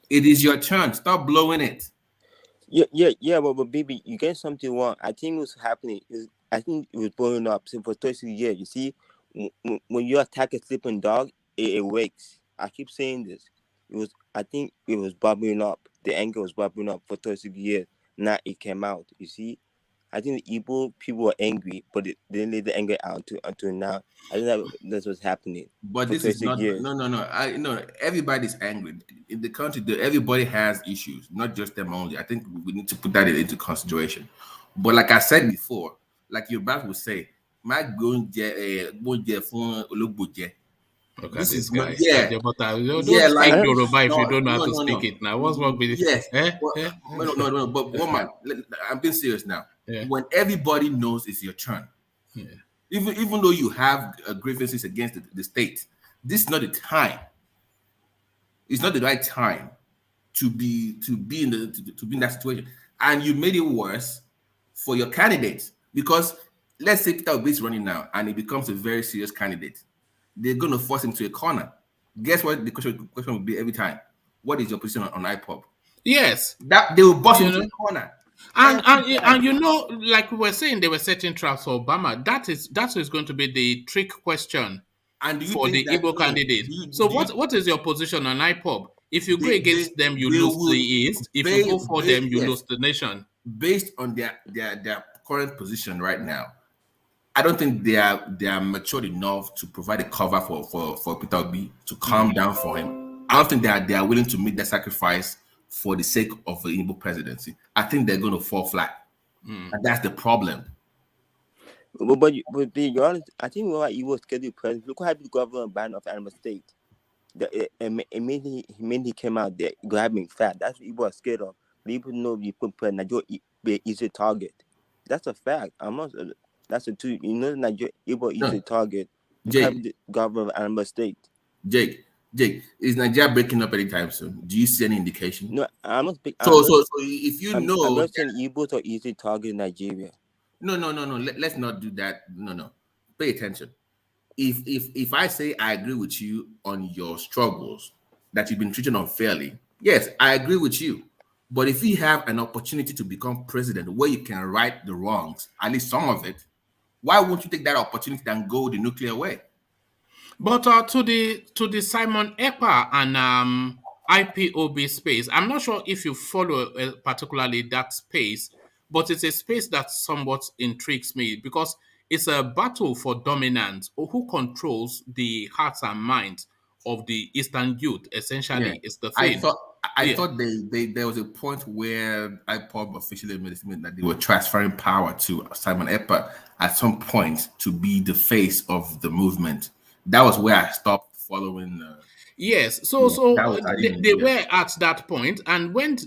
It is your turn. Stop blowing it. Yeah, but baby, you get something wrong. I think what's happening is, I think it was blowing up for 30 years. You see, when you attack a sleeping dog, it wakes. I keep saying this. I think it was bubbling up. The anger was bubbling up for 30 years. Now it came out. You see, I think the Igbo people were angry, but they didn't let the anger out until now. I think that's what's happening. But this is not. Years. No. Everybody's angry in the country. Everybody has issues, not just them only. I think we need to put that into consideration. But like I said before, like your brother would say, "My going Okay, this is guy. Don't Yoruba if you don't know how to speak it now. What's wrong with it? Yes. No. But one man, I'm being serious now. Yeah. When everybody knows it's your turn, even though you have grievances against the state, this is not the time. It's not the right time to be in that situation, and you made it worse for your candidates, because let's say Peter Obi is running now and he becomes a very serious candidate. They're going to force him to a corner. Guess what the question will be every time? What is your position on Ipob? Yes. That they will bust him to a corner. And you know, like we were saying, they were setting traps for Obama. That is going to be the trick question And do you for think the that Igbo no? candidate. Do you, So do you, what is your position on IPOB? If you go against them, you they lose the will East. If you go for them, you yes, lose the nation. based on their current position right now. I don't think they are matured enough to provide a cover for Peter Obi to calm down for him. I don't think they are willing to make that sacrifice for the sake of the Igbo presidency. I think they're going to fall flat, and that's the problem. But you're honest, I think what he was scheduled president. Look how the governor banned of Anambra State. Immediately he came out there, grabbing fat. That's what he was scared of. People know you put Nigeria be easy target. That's a fact. I'm not. That's a two. You know, Nigeria easy target. Jake, The governor of Anambra State. Jake, is Nigeria breaking up anytime soon? Do you see any indication? No, I'm not. So if you know, I'm not saying Igbos are easy target in Nigeria. No. Let's not do that. No. Pay attention. If I say I agree with you on your struggles that you've been treated unfairly, yes, I agree with you. But if you have an opportunity to become president where you can right the wrongs, at least some of it, why won't you take that opportunity and go the nuclear way? But to the Simon Ekpa and IPOB space, I'm not sure if you follow particularly that space, but it's a space that somewhat intrigues me because it's a battle for dominance or who controls the hearts and minds of the Eastern youth. Essentially, it's the thing. I thought there was a point where IPOB officially made a statement that they were transferring power to Simon Ekpa at some point to be the face of the movement. That was where I stopped following. Yes, so they were at that point, and when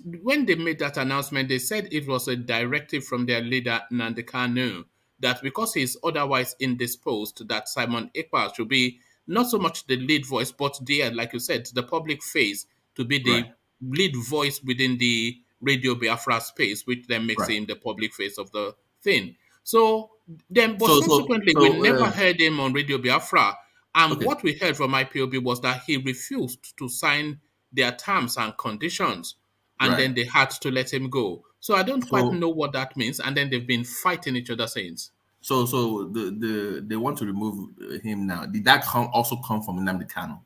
they made that announcement, they said it was a directive from their leader Nnamdi Kanu that because he's otherwise indisposed, that Simon Ekpa should be not so much the lead voice, but like you said, the public face to be the lead voice within the Radio Biafra space, which then makes him the public face of the thing. So then, but subsequently, we never heard him on Radio Biafra. And what we heard from IPOB was that he refused to sign their terms and conditions, and then they had to let him go. So I don't quite know what that means. And then they've been fighting each other since. So they want to remove him now. Did that also come from Nnamdi Kanu?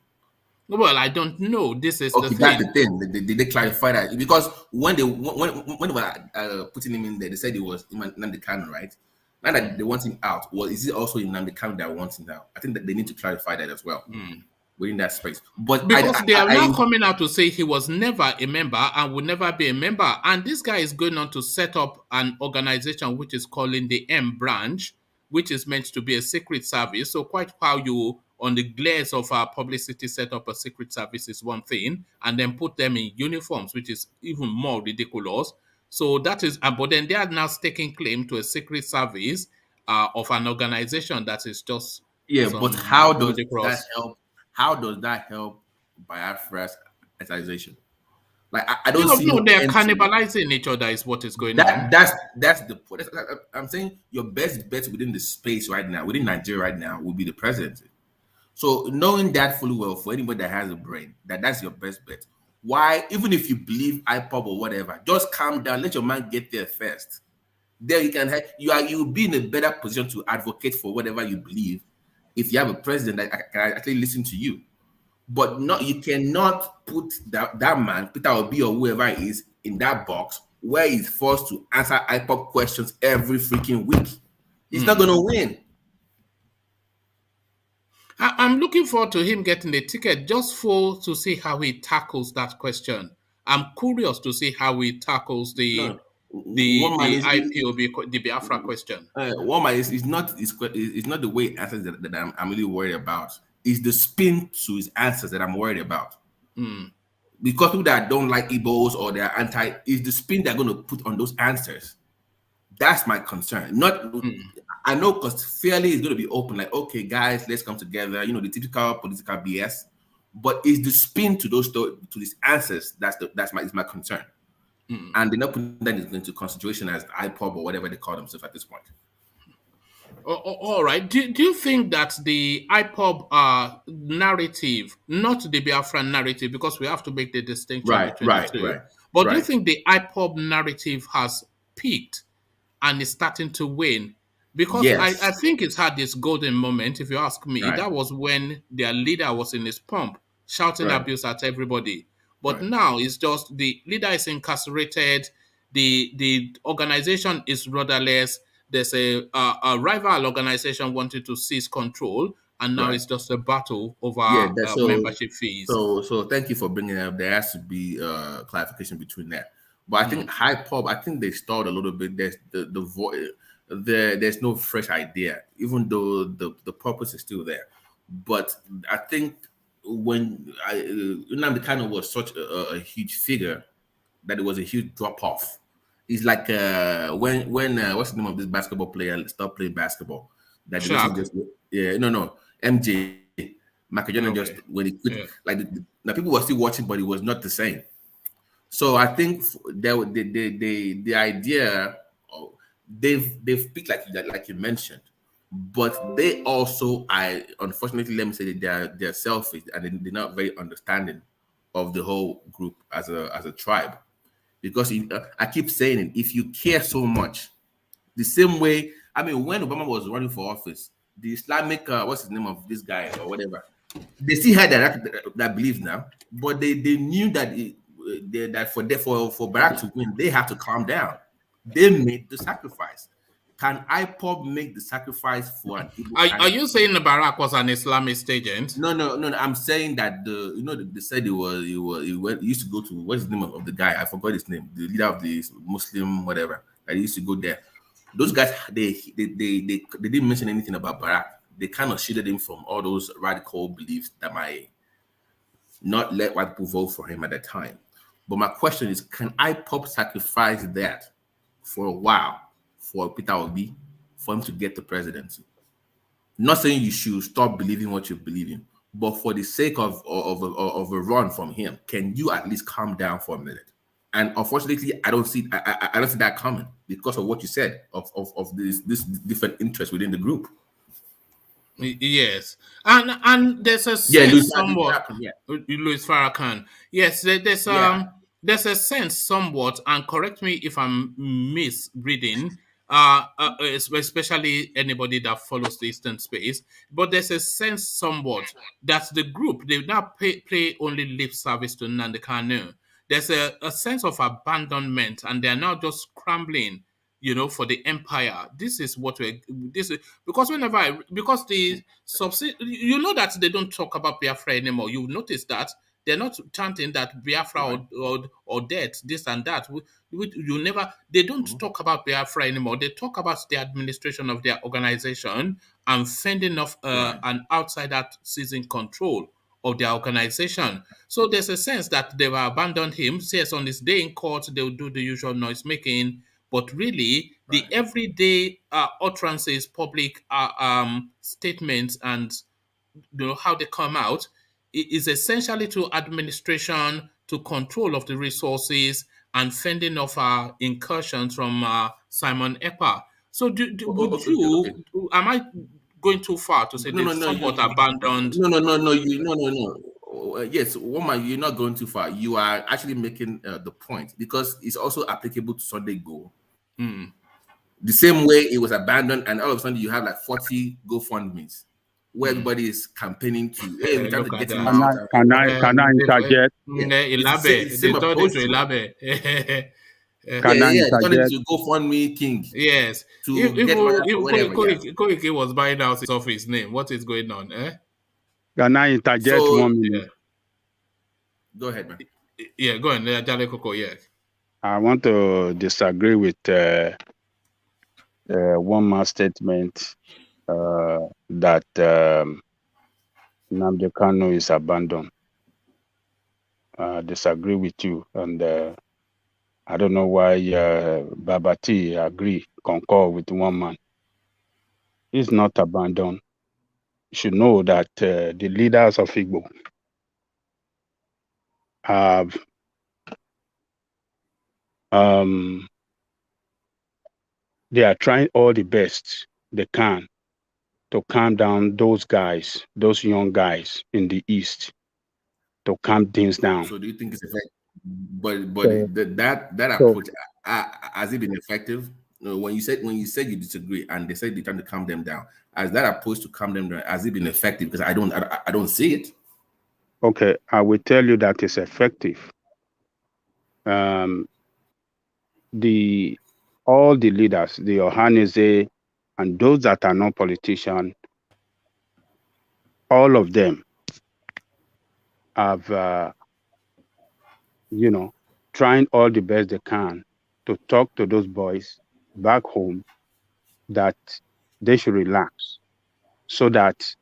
Well, I don't know. This is the thing. That's the thing. Did they clarify that? Because when they were putting him in there, they said it was Nnamdi Kanu, right? Now that they want him out, well, is it also Nnamdi Kanu that wants him out? I think that they need to clarify that as well within that space. But because they are now coming out to say he was never a member and will never be a member, and this guy is going on to set up an organization which is calling the M branch, which is meant to be a secret service. So quite how you, on the glares of our publicity, set up a secret service is one thing, and then put them in uniforms, which is even more ridiculous. So that is, but then they are now staking claim to a secret service of an organization that is just but how does that help? How does that help Biafra's organization? Like I don't see. No, they're cannibalizing each other. Is what is going on. That's the point. I'm saying your best bet within the space right now, within Nigeria right now, will be the presidency. So knowing that fully well, for anybody that has a brain, that's your best bet. Why, even if you believe IPOB or whatever, just calm down, let your man get there first. There you can you'll be in a better position to advocate for whatever you believe if you have a president that can actually listen to you. But you cannot put that man, Peter Obi or whoever it is, in that box where he's forced to answer IPOB questions every freaking week. He's not gonna win. I'm looking forward to him getting the ticket just to see how he tackles that question. I'm curious to see how he tackles the IPOB, the Biafra question. One is not the way he answers that I'm really worried about. It's the spin to his answers that I'm worried about. Because people that don't like Igbos or they're anti, is the spin they're going to put on those answers. That's my concern. I know because fairly is going to be open, like, okay, guys, let's come together. The typical political BS. But is the spin to these answers that's my concern. And they're not putting that into consideration as IPOB or whatever they call themselves at this point. All right. Do you think that the IPOB narrative, not the Biafran narrative, because we have to make the distinction between the two. But do you think the IPOB narrative has peaked and is starting to wane. Because Yes. I think it's had this golden moment, if you ask me. Right. That was when their leader was in his pump, shouting Right. abuse at everybody. But Right. now it's just the leader is incarcerated, the organization is rudderless. There's a rival organization wanted to seize control, and now Right. it's just a battle over membership fees. So thank you for bringing it up. There has to be clarification between that. But I think Ipob, I think they stalled a little bit. There's there's no fresh idea, even though the purpose is still there. But I think when Nnamdi Kanu was such a huge figure that it was a huge drop off. It's like when what's the name of this basketball player stopped playing basketball? That MJ. Michael Jordan just when he quit, the people were still watching, but it was not the same. So I think the idea they've picked like you mentioned, but they also unfortunately let me say that they're selfish and they're not very understanding of the whole group as a tribe, because I keep saying it, if you care so much, the same way when Obama was running for office, the Islamic what's his name of this guy or whatever, they still had that belief now, but they knew that for Barack to win, they have to calm down. They made the sacrifice. Can Ipob make the sacrifice for an Igbo? Are you saying the Barack was an Islamist agent? No. I'm saying that they said he used to go to, what's the name of the guy? I forgot his name. The leader of the Muslim whatever. That he used to go there. Those guys they didn't mention anything about Barack. They kind of shielded him from all those radical beliefs that might not let white people vote for him at that time. But my question is, can Ipob sacrifice that for a while for Peter Obi for him to get the presidency? Not saying you should stop believing what you believe in, but for the sake of a run from him, can you at least calm down for a minute? And unfortunately, I don't see that coming because of what you said of this different interest within the group. Yes, and there's a sense somewhat. Louis Farrakhan. Yes, there's a sense somewhat, and correct me if I'm misreading. Especially anybody that follows the Eastern space, but there's a sense somewhat that the group, they now play only lip service to Nnamdi Kanu. There's a sense of abandonment, and they're now just scrambling, for the empire. This is because the subsidy, that they don't talk about Biafra anymore. You notice that they're not chanting that Biafra or death, this and that. They don't talk about Biafra anymore. They talk about the administration of their organization and fending off an outsider seizing control of their organization. So there's a sense that they've abandoned him. Says on his day in court, they'll do the usual noise making. But really, the everyday utterances, public statements, and how they come out is essentially to administration, to control of the resources, and fending off incursions from Simon Ekpa. So, am I going too far to say somewhat abandoned? No. Yes, woman, you're not going too far. You are actually making the point, because it's also applicable to Sunday Go. The same way it was abandoned, and all of a sudden you have like 40 GoFundMes where everybody is campaiging to, hey, we're trying to get him out. Can I interject? Can I interject? To GoFundMe King. Yes. Koike was buying out off his name. What is going on? Can I interject 1 minute? Go ahead, man. Yeah, go ahead. Yeah. I want to disagree with one more statement that Nnamdi Kanu is abandoned. Disagree with you, and I don't know why Baba T concur with one man. He's not abandoned. You should know that the leaders of Igbo have they are trying all the best they can to calm down those guys, those young guys in the East, to calm things down. So do you think it's effective? But that approach, has it been effective? No, when you said you disagree, and they said they're trying to calm them down, as that approach to calm them down, has it been effective? Because I don't see it. Okay, I will tell you that it's effective. All the leaders, the Ohaneze, and those that are not politicians, all of them have, trying all the best they can to talk to those boys back home that they should relax so that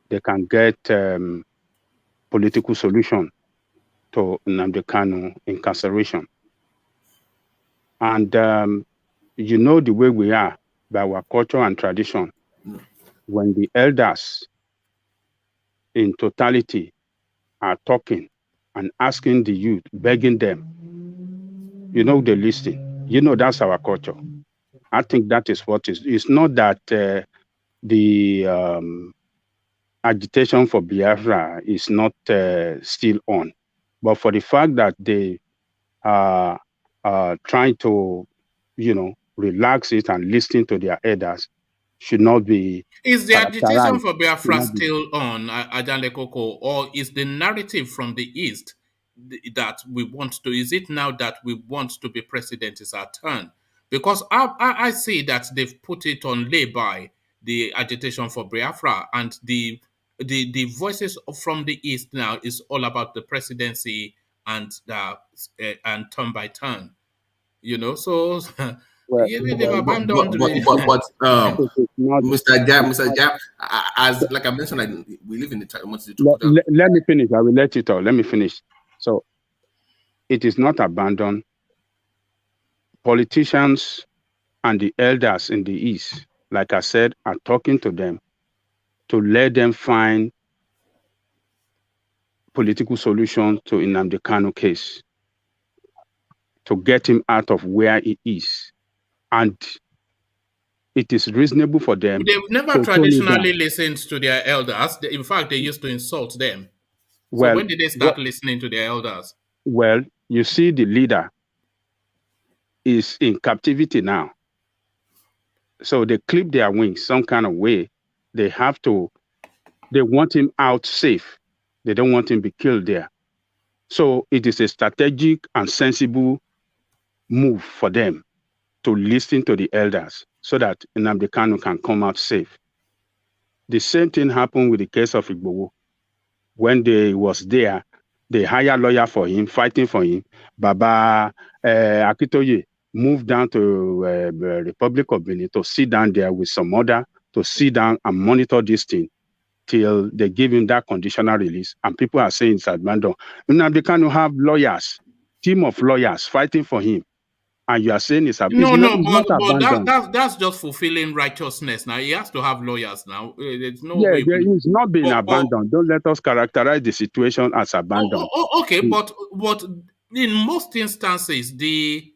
they can get political solution to Nnamdi Kanu incarceration. And the way we are by our culture and tradition, when the elders in totality are talking and asking the youth, begging them, they listen. That's our culture. I think that is what is. It's not that the agitation for Biafra is not still on, but for the fact that they are trying to, relax it and listen to their elders should not be. Is the agitation for Biafra still on, Ajanle Koko, or is the narrative from the East that we want to? Is it now that we want to be president is our turn? Because I see that they've put it on lay-by, the agitation for Biafra, and the voices from the East now is all about the presidency and turn by turn. So they've abandoned. Mr. Jab, as like I mentioned, we live in the. Let me finish. I will let you talk. Let me finish. So, it is not abandoned. Politicians and the elders in the East, like I said, are talking to them to let them find political solution to Nnamdi Kanu case, to get him out of where he is. And it is reasonable for them. They've never traditionally listened to their elders. In fact, they used to insult them. So when did they start listening to their elders? Well, you see, the leader is in captivity now. So they clip their wings some kind of way. They want him out safe. They don't want him to be killed there. So it is a strategic and sensible move for them to listen to the elders so that Nnamdi Kanu can come out safe. The same thing happened with the case of Igboho. When they was there, they hired a lawyer for him, fighting for him. Baba Akitoye moved down to the Republic of Benin to sit down there with some other, to sit down and monitor this thing till they give him that conditional release. And people are saying it's abandoned. Nnamdi Kanu have lawyers, team of lawyers fighting for him. And you are saying it's abandoned. But that's just fulfilling righteousness. Now he has to have lawyers. Now there's no way. It's not being abandoned. Don't let us characterize the situation as abandoned. Okay, but in most instances, the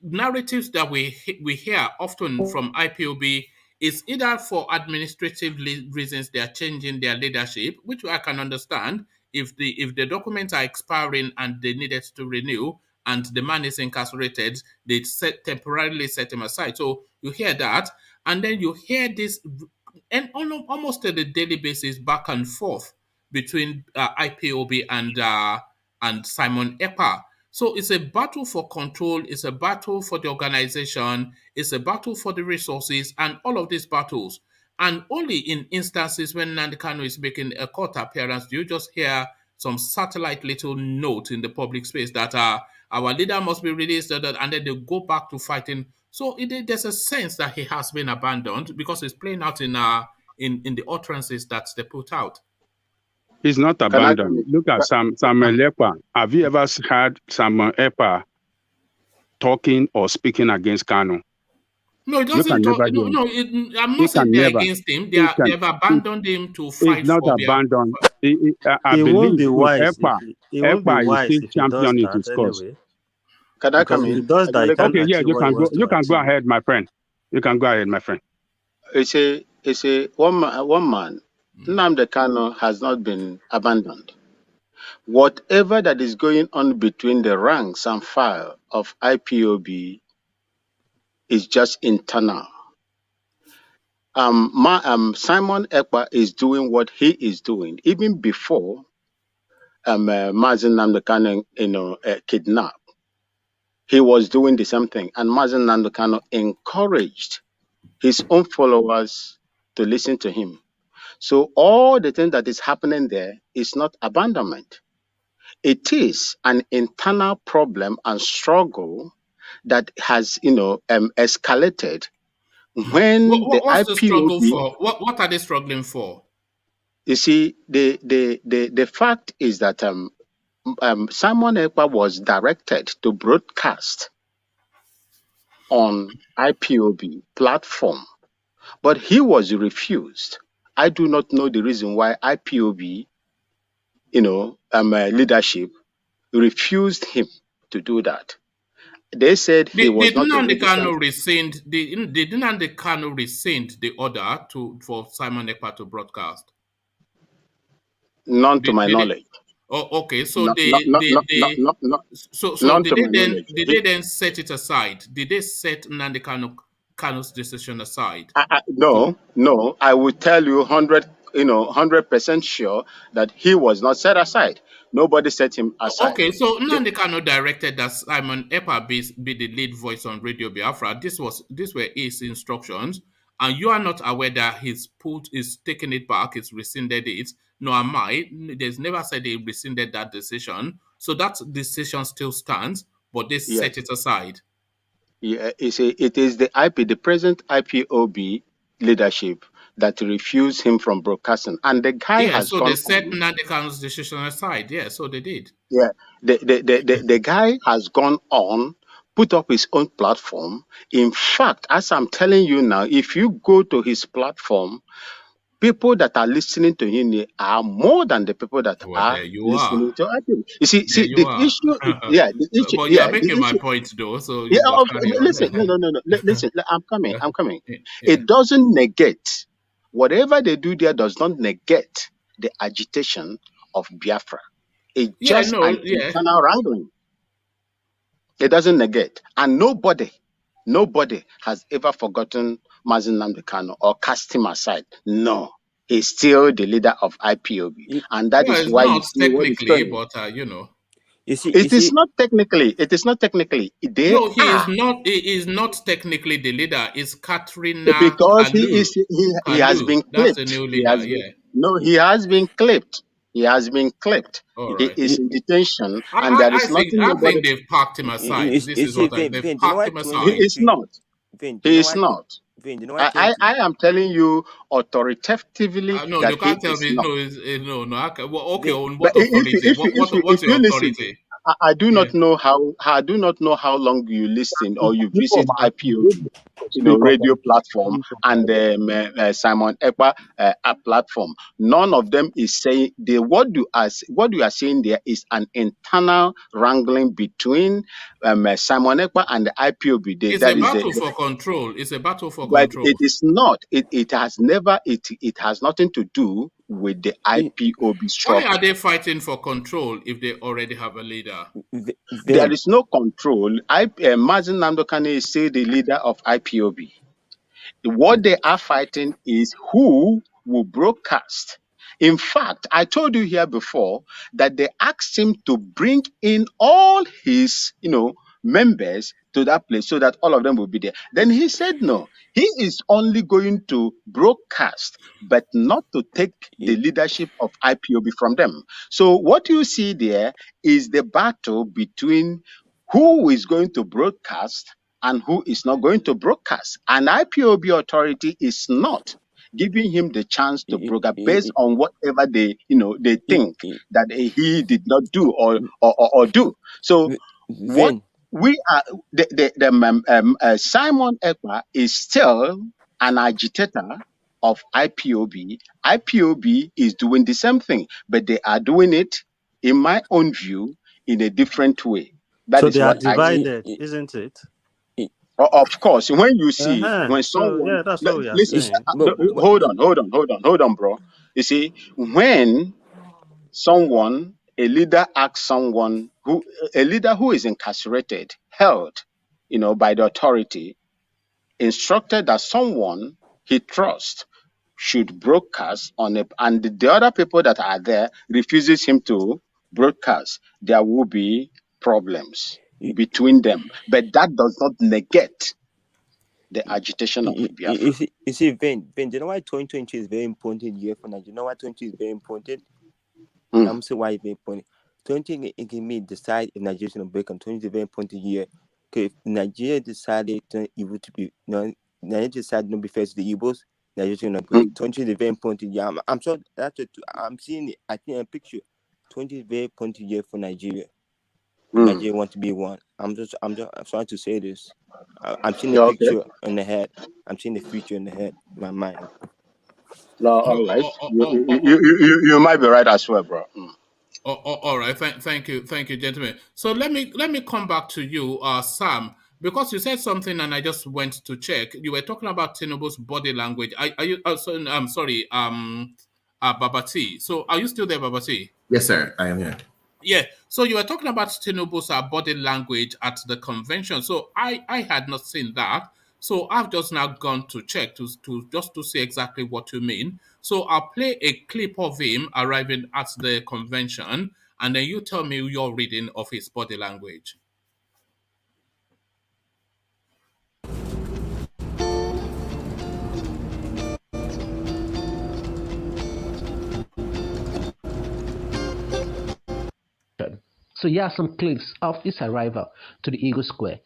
narratives that we hear often from IPOB is either for administrative reasons they are changing their leadership, which I can understand. If the documents are expiring and they needed to renew, and the man is incarcerated, they temporarily set him aside. So you hear that, and then you hear this, and almost on a daily basis, back and forth between IPOB and Simon Ekpa. So it's a battle for control, it's a battle for the organization, it's a battle for the resources, and all of these battles. And only in instances when Nnamdi Kanu is making a court appearance, do you just hear some satellite little note in the public space that our leader must be released, and then they go back to fighting. So there's a sense that he has been abandoned because it's playing out in the utterances that they put out. He's not abandoned. Look at Samuel Ekpa. Have you ever heard Samuel Ekpa talking or speaking against Kanu? No, it doesn't talk. I'm not saying they're against him. They've abandoned him to fight. He's not abandoned. I believe Ekpa is still championing his cause. Can I come in? Okay, yeah, you can go ahead, my friend. You can go ahead, my friend. It's a one man. Nnamdi Kanu has not been abandoned. Whatever that is going on between the ranks and file of IPOB is just internal. Simon Ekpa is doing what he is doing even before Mazen Nnamdi Kanu, kidnapped. He was doing the same thing, and Mazen Nnamdi Kanu encouraged his own followers to listen to him. So all the thing that is happening there is not abandonment. It is an internal problem and struggle that has, escalated when what's the struggle for? What are they struggling for? You see, the fact is that Simon Ekpa was directed to broadcast on IPOB platform, but he was refused. I do not know the reason why IPOB, leadership refused him to do that. They said he was not. Did Nnamdi Kanu rescind the order for Simon Ekpa to broadcast? None to my knowledge. Oh, okay. So did they then set it aside? Did they set Nnamdi Kanu's decision aside? No. I would tell you 100% sure that he was not set aside. Nobody set him aside. Okay, so Nnamdi Kanu directed that Simon Ekpa be the lead voice on Radio Biafra. These were his instructions, and you are not aware that he's taking it back, he's rescinded it. No, am I? There's never said he rescinded that decision. So that decision still stands, but they set it aside. Yeah, it is the present IPOB leadership that refused him from broadcasting, and the guy has gone. They set Nnamdi Kanu's decision aside. Yeah, so they did. Yeah, the guy has gone on, put up his own platform. In fact, as I'm telling you now, if you go to his platform, people that are listening to him are more than the people that are listening to him. You see, the issue. But you're making my point, though. So listen, no. Listen, I'm coming. It doesn't negate whatever they do there. Does not negate the agitation of Biafra. It's just an internal wrangling. It doesn't negate, and nobody has ever forgotten Mazen Nnamdi Kanu or cast him aside. No, he's still the leader of IPOB, and that is why you see technically, but it is not technically. It is not technically. He is not technically the leader. It's Katrina because Kalu. He has been clipped. That's the new leader. He has been clipped. He has been clipped. He is in detention, and there is nothing. I think they've parked him aside. They've parked him aside. He is not. He is not. I am telling you authoritatively. No, that you can't tell me. No. Okay, on what authority? What's your authority? I do not know how long you listen or you visit IPOB, radio platform and Simon Ekpa platform. None of them is saying what you are saying there is an internal wrangling between Simon Ekpa and the IPOB. It's a battle for control. It's a battle for control. It is not. It has never. It has nothing to do with the IPOB struggle. Why are they fighting for control if they already have a leader? There is no control. Mazen Nnamdi Kanu is still the leader of IPOB. What they are fighting is who will broadcast. In fact, I told you here before that they asked him to bring in all his, members to that place so that all of them will be there. Then he said no. He is only going to broadcast, but not to take the leadership of IPOB from them. So what you see there is the battle between who is going to broadcast and who is not going to broadcast. And IPOB authority is not giving him the chance to broadcast based on whatever they think that he did not do or do. So what we are, Simon Ekpa is still an agitator of IPOB. IPOB is doing the same thing, but they are doing it, in my own view, in a different way. So they are divided, isn't it? Of course, when you see when someone that's what we are listen, hold on, bro. You see, when someone a leader asks someone a leader who is incarcerated, held, by the authority, instructed that someone he trusts should broadcast on it, and the other people that are there refuses him to broadcast, there will be problems between them. But that does not negate the agitation of Biafra. You see, Ben, do you know why 2020 is very important year for Nigeria? You know why 2020 is very important? I'm saying why it's very important. 2020 it can mean decide if Nigeria is going to break, and 2020 is a very important year. Okay, if Nigeria decided Nigeria decided not be fair to the Igbos, Nigeria is going to break. 2020 is a very important year. I'm sure I'm seeing it. I think a picture. 2020 is a very important year for Nigeria. Nigeria want to be one. I'm sorry to say this. I'm seeing the picture in the head. I'm seeing the future in the head, in my mind. No, all right. You might be right as well, bro. All right. Thank you, gentlemen. So let me come back to you, Sam, because you said something and I just went to check. You were talking about Tinubu's body language. Are you? I'm sorry. Babati. So are you still there, Babati? Yes, sir. I am here. Yeah, so you were talking about Tinubu's body language at the convention. So I had not seen that. So I've just now gone to check to see exactly what you mean. So I'll play a clip of him arriving at the convention, and then you tell me your reading of his body language. So here are some clips of his arrival to the Eagle Square.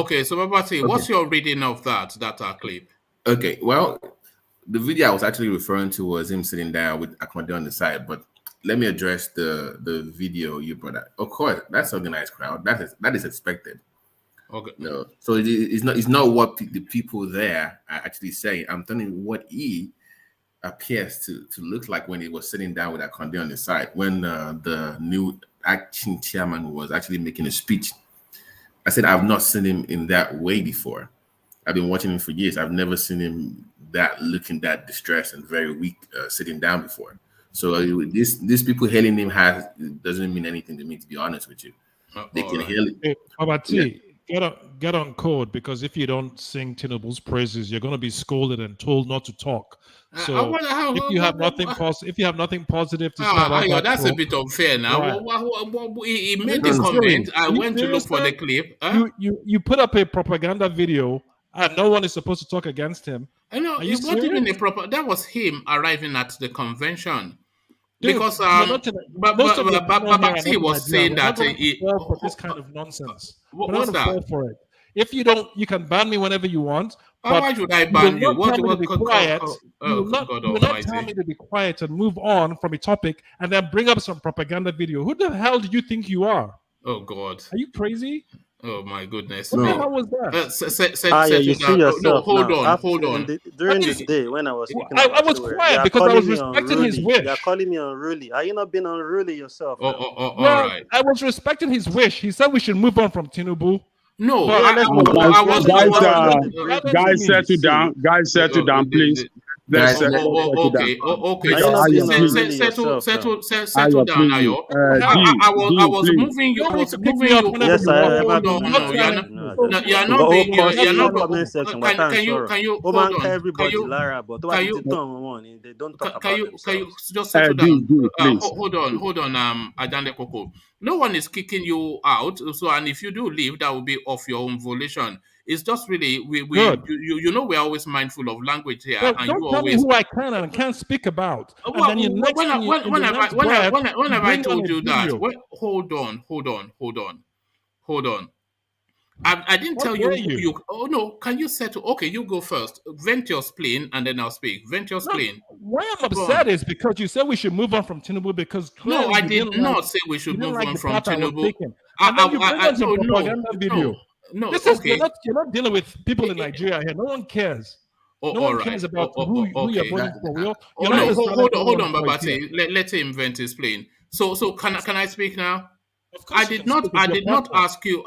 Okay. So, Babati, what's your reading of that clip? Okay, well, the video I was actually referring to was him sitting down with Akmade on the side, but let me address the video you brought up. Of course, that's organized crowd. That is expected. Okay. No, so it's not what the people there are actually saying. I'm telling you what he appears to look like when he was sitting down with Akmade on the side when the new acting chairman was actually making a speech. I said I've not seen him in that way before. I've been watching him for years. I've never seen him looking that distressed and very weak sitting down before. So these people hailing him doesn't mean anything to me, to be honest with you. They can hail it. Hey, Babati, get on code, because if you don't sing Tinubu's praises, you're going to be scolded and told not to talk. So if you have nothing positive to say about that, that's a bit unfair now. Right. He made this comment. I went to look for the clip. You put up a propaganda video, and no one is supposed to talk against him. I know it wasn't even a proper. That was him arriving at the convention. Dude, because Babati was saying that for this kind of nonsense. What's that? For it. If you don't, you can ban me whenever you want. But why should I ban you? What be quiet? You will not tell me to be quiet and move on from a topic and then bring up some propaganda video. Who the hell do you think you are? Oh God! Are you crazy? Oh my goodness What me! the hell was that? Yeah, you see yourself hold now. on, hold In on. during the day when I was speaking I about was you, you quiet are because I calling was me respecting his unruly. You are wish. calling me unruly. Are you not being unruly yourself now? All Well, right. I was respecting his wish. He said we should move on from Tinubu. No, But Yeah, let's move on. I Let's was, move I on. was, That was not the brief. Guys, settle down. Guys, settle down, please. Let's Guys, settle down. okay, okay. Are you not being Ayo, please. unruly yourself now? Settle Ayo, down, please. Ayo. I D, was please. moving you. feel I free was to pick me moving up you. whenever Yes, you I want. ever Hold been on, I'm no, not you're telling not. you. No, you're we not got whole being. You're courtship not. comment section. But Can you? Can you? ó Hold máa ń ká on. everybody lára but tó bá Can ti you? ti tán wọn ni they don't talk Can about you themselves. just settle down? D, please. Hold on, Ajande Koko. No one is kicking you out. So, and if you do leave, that will be of your own volition. It's just really Good. you know we're always mindful of language here, Well, and don't you tell me always. who I can and can't speak about. And then you next When thing you, in when the have I next breath, when you have I bring on told a you that? video. Hold on. I didn't How tell dare you. you? Oh no, can you settle? Okay, you go first. Vent your spleen, and then I'll speak. Vent your No, spleen. why I'm Go on. upset is because you said we should move on from Tinubu because No, clearly I you did didn't like not say we you should didn't move like on the from path I was Tinubu. taking, and then you bring on some propaganda video. No. This is Okay. you're not dealing with people in Nigeria here. No one cares. Oh, No all one right. cares about who you're Okay. voting for. You're Oh not no, even hold on, voice here. Babati. Let him vent his plane. So can I speak now? Of course you can speak. It's I your did not platform.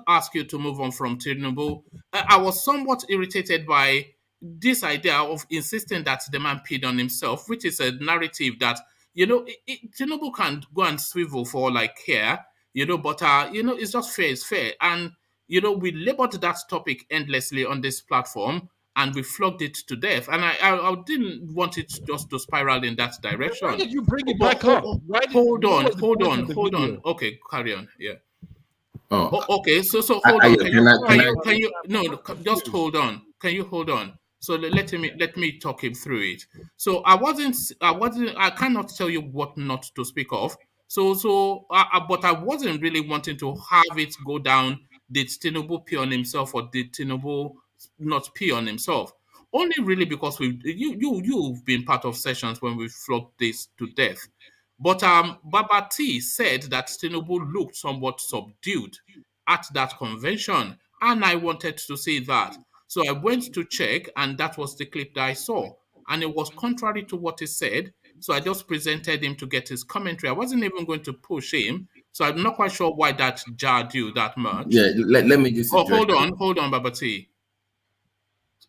ask you to move on from Tinubu. I was somewhat irritated by this idea of insisting that the man peed on himself, which is a narrative that Tinubu can go and swivel for like care, but it's just fair is fair. And we labored that topic endlessly on this platform and we flogged it to death. And I didn't want it just to spiral in that direction. Why did you bring it But back up? hold What was the on, point of the hold on. video? Okay, carry on. Yeah. Oh, Okay. So hold on. can You no, just hold on. Can you hold on? So let me talk him through it. So I cannot tell you what not to speak of. But I wasn't really wanting to have it go down. Did Tinubu pee on himself or did Tinubu not pee on himself? Only really because you've been part of sessions when we flogged this to death. But Baba T said that Tinubu looked somewhat subdued at that convention, and I wanted to see that. So I went to check, and that was the clip that I saw. And it was contrary to what he said. So I just presented him to get his commentary. I wasn't even going to push him. So I'm not quite sure why that jarred you that much. Yeah, let me just address hold on, Baba T.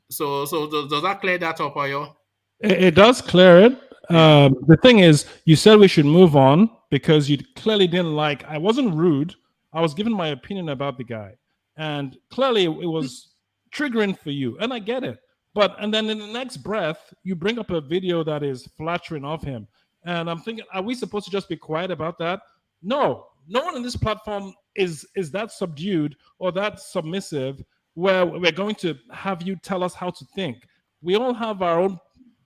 So does that clear that up, Ayo? It does clear it. The thing is, you said we should move on because you clearly didn't like. I wasn't rude. I was giving my opinion about the guy, and clearly it was triggering for you, and I get it. And then in the next breath, you bring up a video that is flattering of him, and I'm thinking, are we supposed to just be quiet about that? No, no one on this platform is that subdued or that submissive where we're going to have you tell us how to think. We all have our own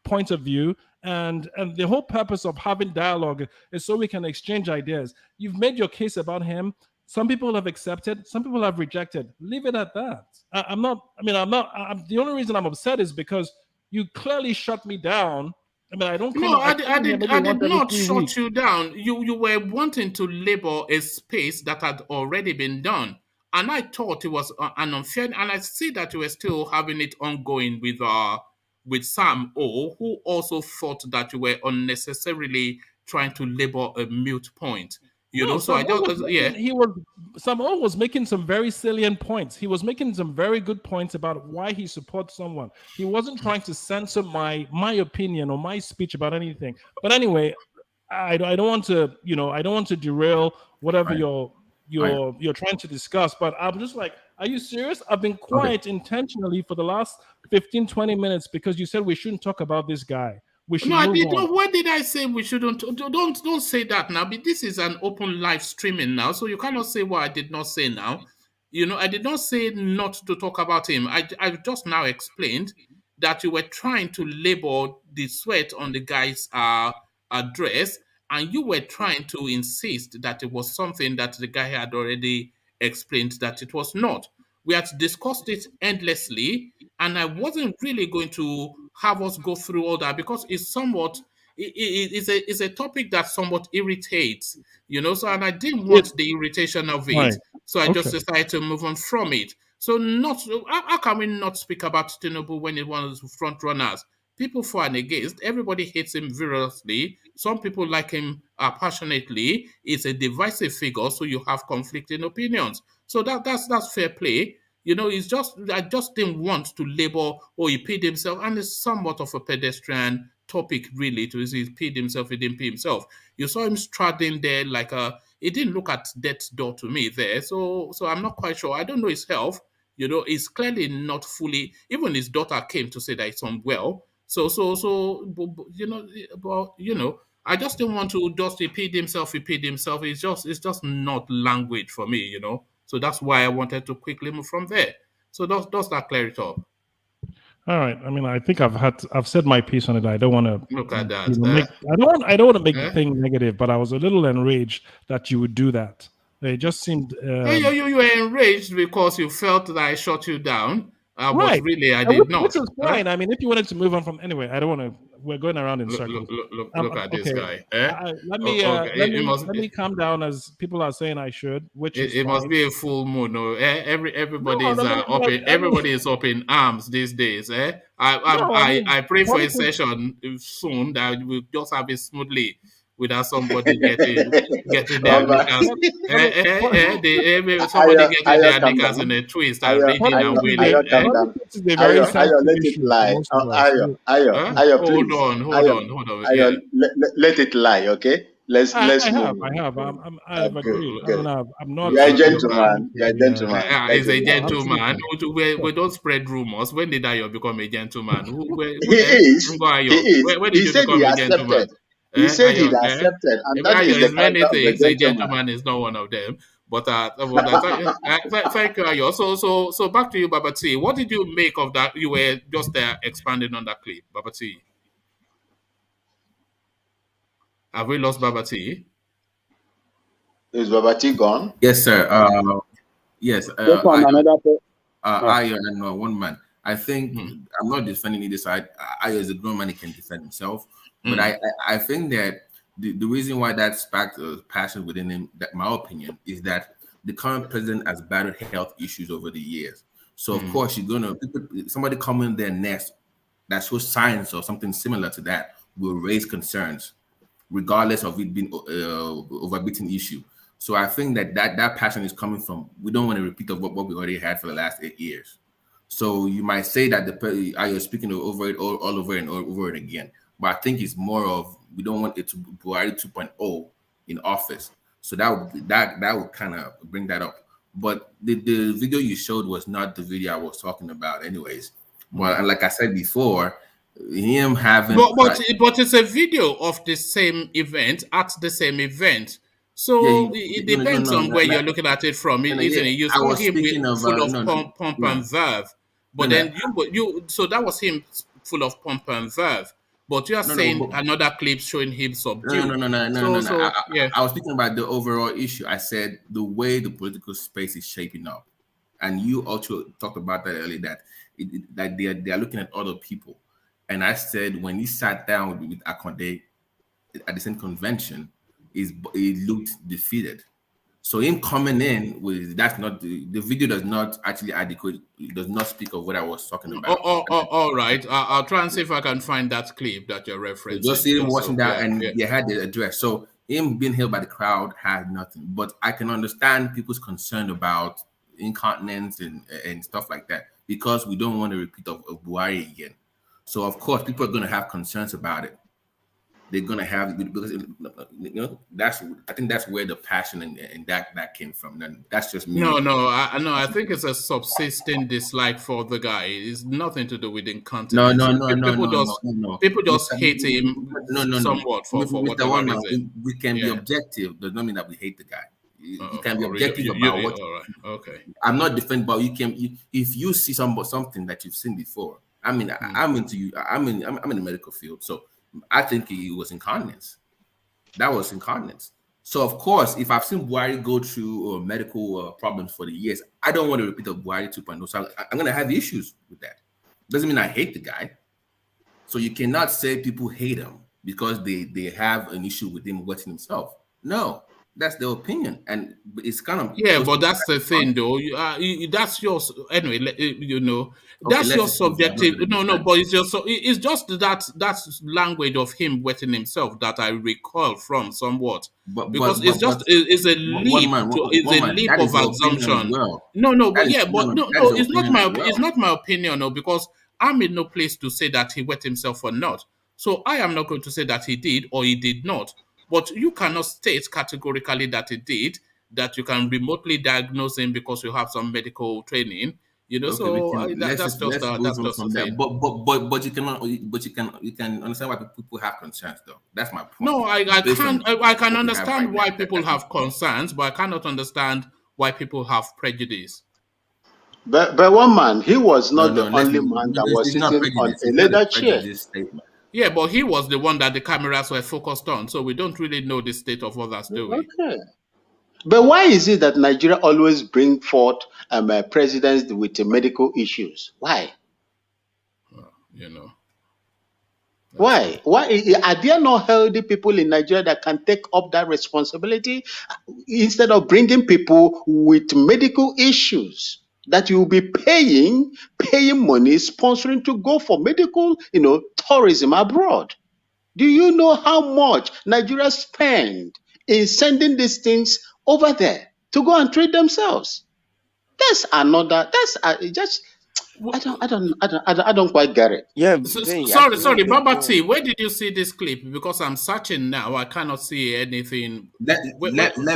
point of view, and the whole purpose of having dialogue is so we can exchange ideas. You've made your case about him. Some people have accepted, some people have rejected. Leave it at that. The only reason I'm upset is because you clearly shut me down. I don't come. No, I did not shut shut you down. You were wanting to label a space that had already been done, and I thought it was an unfair. And I see that you were still having it ongoing with Sam O, who also thought that you were unnecessarily trying to label a mute point. Sam O was making some very salient points. He was making some very good points about why he supports someone. He wasn't trying to censor my opinion or my speech about anything. But anyway, I don't want to derail whatever you're trying to discuss. But I'm just like, are you serious? I've been quiet intentionally for the last 15-20 minutes because you said we shouldn't talk about this guy. I did not. What did I say we shouldn't? Don't say that now. But this is an open live streaming now, so you cannot say what I did not say now. I did not say not to talk about him. I just now explained that you were trying to label the sweat on the guy's dress, and you were trying to insist that it was something that the guy had already explained that it was not. We had discussed it endlessly, and I wasn't really going to have us go through all that because it's a topic that somewhat irritates, so, and I didn't want the irritation of it. Right. So I just decided to move on from it. So how can we not speak about Tinubu when he's one of the front runners? People for and against. Everybody hates him virulently. Some people like him passionately. He's a divisive figure, so you have conflicting opinions. So that's fair play. It's I just didn't want to label, he paid himself, and it's somewhat of a pedestrian topic, really, to he paid himself, he didn't pay himself. You saw him strutting there like he didn't look at death's door to me there. So I'm not quite sure. I don't know his health. He's clearly not fully, even his daughter came to say that he's unwell. I just didn't want to just he paid himself. It's just not language for me, So that's why I wanted to quickly move from there. So does that clear it up? All right. I mean, I think I've said my piece on it. I don't want to look at that. I don't want to make the thing negative, but I was a little enraged that you would do that. It just seemed. You were enraged because you felt that I shut you down. Right. But really, I did not. Which is fine. I mean, if you wanted to move on from anyway, I don't want to. We're going around in circles. Look at this guy. Let me calm down, as people are saying I should. Which it must be a full moon. No, everybody is up in arms these days. I pray for a session soon that we'll just have it smoothly without somebody getting their knickers. Somebody getting their knickers in a twist and reading and wailing. Let it lie. Hold on. Let it lie, okay? Let's move. I have agreed. I'm not. You're a gentleman. He's a gentleman. We don't spread rumors. When did I become a gentleman? He is. When did you become a gentleman? He said he accepted, and that is the many things. A a gentleman is not one of them. But thank you, Ayo. So back to you, Baba T. What did you make of that? You were just expanding on that clip, Baba T. Have we lost Baba T? Is Baba T gone? Yes, sir. Yes. Ayo and one man. I think I'm not defending either side. Ayo is a grown man; he can defend himself. But I think that the reason why that sparked passion within him, that my opinion, is that the current president has battled health issues over the years. So of course somebody coming there next that shows signs or something similar to that will raise concerns, regardless of it being overbeaten issue. So I think that passion is coming from, we don't want to repeat of what we already had for the last 8 years. So you might say that you're speaking over it all over and over again. But I think it's more of, we don't want it to be Buhari 2.0 in office. So that would kind of bring that up. But the video you showed was not the video I was talking about anyways. Well, like I said before, him having... But it's a video of the same event, at the same event. So it depends on where you're looking at it from, isn't it? You saw him full of pomp and verve. But then so that was him full of pomp and verve. But you are saying another clip showing him subdued. No. I was speaking about the overall issue. I said the way the political space is shaping up, and you also talked about that earlier. That they are looking at other people, and I said when he sat down with Akonde at the same convention, he looked defeated. So him coming in with that's not the video does not actually adequate. It does not speak of what I was talking about. All right. I'll try and see if I can find that clip that you're referencing. Just see him watching that, and they had the address. So him being held by the crowd had nothing. But I can understand people's concern about incontinence and stuff like that, because we don't want to repeat of Buhari again. So of course people are going to have concerns about it. They're gonna have, because I think that's where the passion and that came from. And that's just me. I think it's a subsisting dislike for the guy. It's nothing to do with incontinence. People just hate him somewhat for whatever reason. We can be objective. Does not mean that we hate the guy. You can be objective about what. Okay. I'm not defending, but if you see something that you've seen before. I mean, I'm in the medical field, so. I think it was incontinence. That was incontinence. So, of course, if I've seen Buhari go through medical problems for the years, I don't want to repeat a Buhari 2.0. So I'm going to have issues with that. Doesn't mean I hate the guy. So you cannot say people hate him because they have an issue with him wetting himself. No, That's their opinion, and it's kind of Yeah, but that's the thing, though. That's your anyway. okay. That's your Let's suppose I'm not subjective. going to No, defend. but it's just that language of him wetting himself that I recall from somewhat, because it's a leap it's a leap That is of your opinion as assumption. well. No, That but is yeah, but no, that is your it's not opinion as it's well. not my opinion, no, because I'm in no place to say that he wet himself or not. So I am not going to say that he did or he did not. But you cannot state categorically that he did, that you can remotely diagnose him because you have some medical training. Okay, we So can let's move that's on just the from that. thing. But you can understand why people have concerns though. That's my point. No, I Based on can't. I can what we have understand right now, why people have concerns, but I cannot understand why people have prejudice. But one man, he was no, not the only man that was it's not sitting on prejudice. a It's not a leather chair. prejudice statement. Yeah, but he was the one that the cameras were focused on, so we don't really know the state of others, do we? Okay. But why is it that Nigeria always bring forth presidents with medical issues? Why? You know. Why? Why are there no healthy people in Nigeria that can take up that responsibility instead of bringing people with medical issues that you will be paying money, sponsoring to go for medical, tourism abroad? Do you know how much Nigeria spend in sending these things over there to go and treat themselves? That's another. Just. I don't quite get it. Yeah, Sorry, Baba T, where did you see this clip? Because I'm searching now, I cannot see anything. Let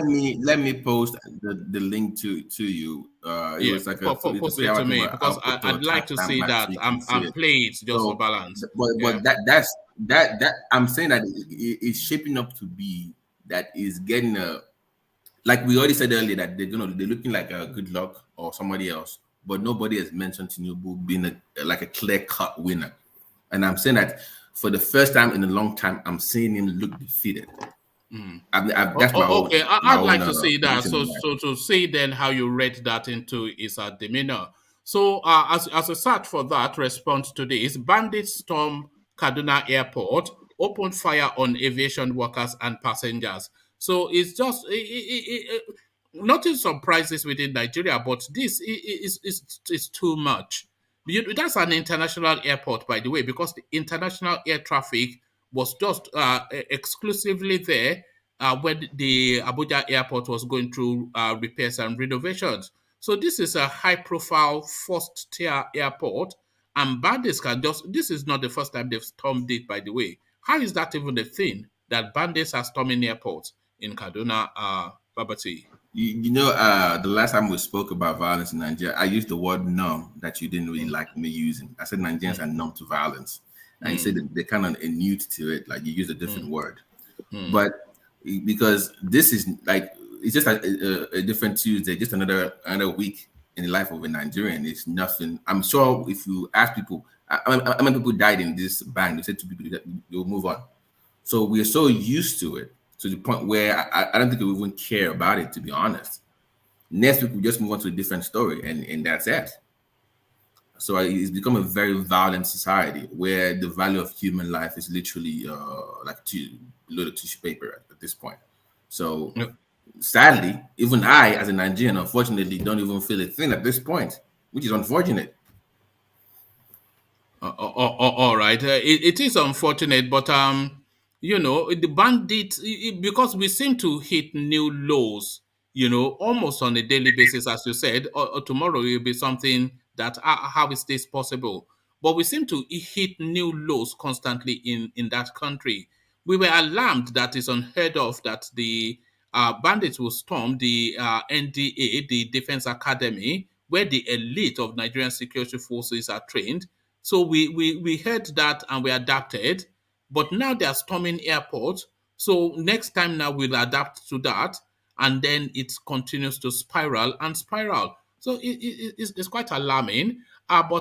me post the link to you. It was like post it to me because I'd like to see that. I'm playing it just for balance. But that I'm saying that it's shaping up to be that is getting a, like we already said earlier, that they're looking like a Good Luck or somebody else, but nobody has mentioned Tinubu being like a clear-cut winner. And I'm saying that for the first time in a long time, I'm seeing him look defeated. That's my own. Okay, I'd like to see that. So to see then how you rate that into his demeanor. So as a search for that response to this, bandits storm Kaduna Airport, opened fire on aviation workers and passengers. So it's just nothing surprises within Nigeria, but this is too much. That's an international airport, by the way, because the international air traffic was just exclusively there when the Abuja airport was going through repairs and renovations. So this is a high-profile first-tier airport, and bandits can just. This is not the first time they've stormed it, by the way. How is that even a thing that bandits are storming airports in Kaduna, Babati? The last time we spoke about violence in Nigeria, I used the word numb that you didn't really like me using. I said Nigerians are numb to violence. And you said that they're kind of immune to it, like you use a different word. But because this is like, it's just a different Tuesday, just another week in the life of a Nigerian. It's nothing. I'm sure if you ask people, how many people died in this band, you said to people that you'll move on. So we're so used to it, to the point where I don't think we even care about it, to be honest. Next week, we just move on to a different story, and that's it. So it's become a very violent society where the value of human life is literally like a load of tissue paper at this point. So sadly, even I, as a Nigerian, unfortunately, don't even feel a thing at this point, which is unfortunate. All right, it is unfortunate, but the bandits, because we seem to hit new lows, almost on a daily basis, as you said, or tomorrow will be something that how is this possible? But we seem to hit new lows constantly in that country. We were alarmed that it's unheard of that the bandits will storm the NDA, the Defense Academy, where the elite of Nigerian security forces are trained. So we heard that and we adapted, but now they are storming airports. So next time now we'll adapt to that, and then it continues to spiral and spiral. So it's quite alarming. Babati,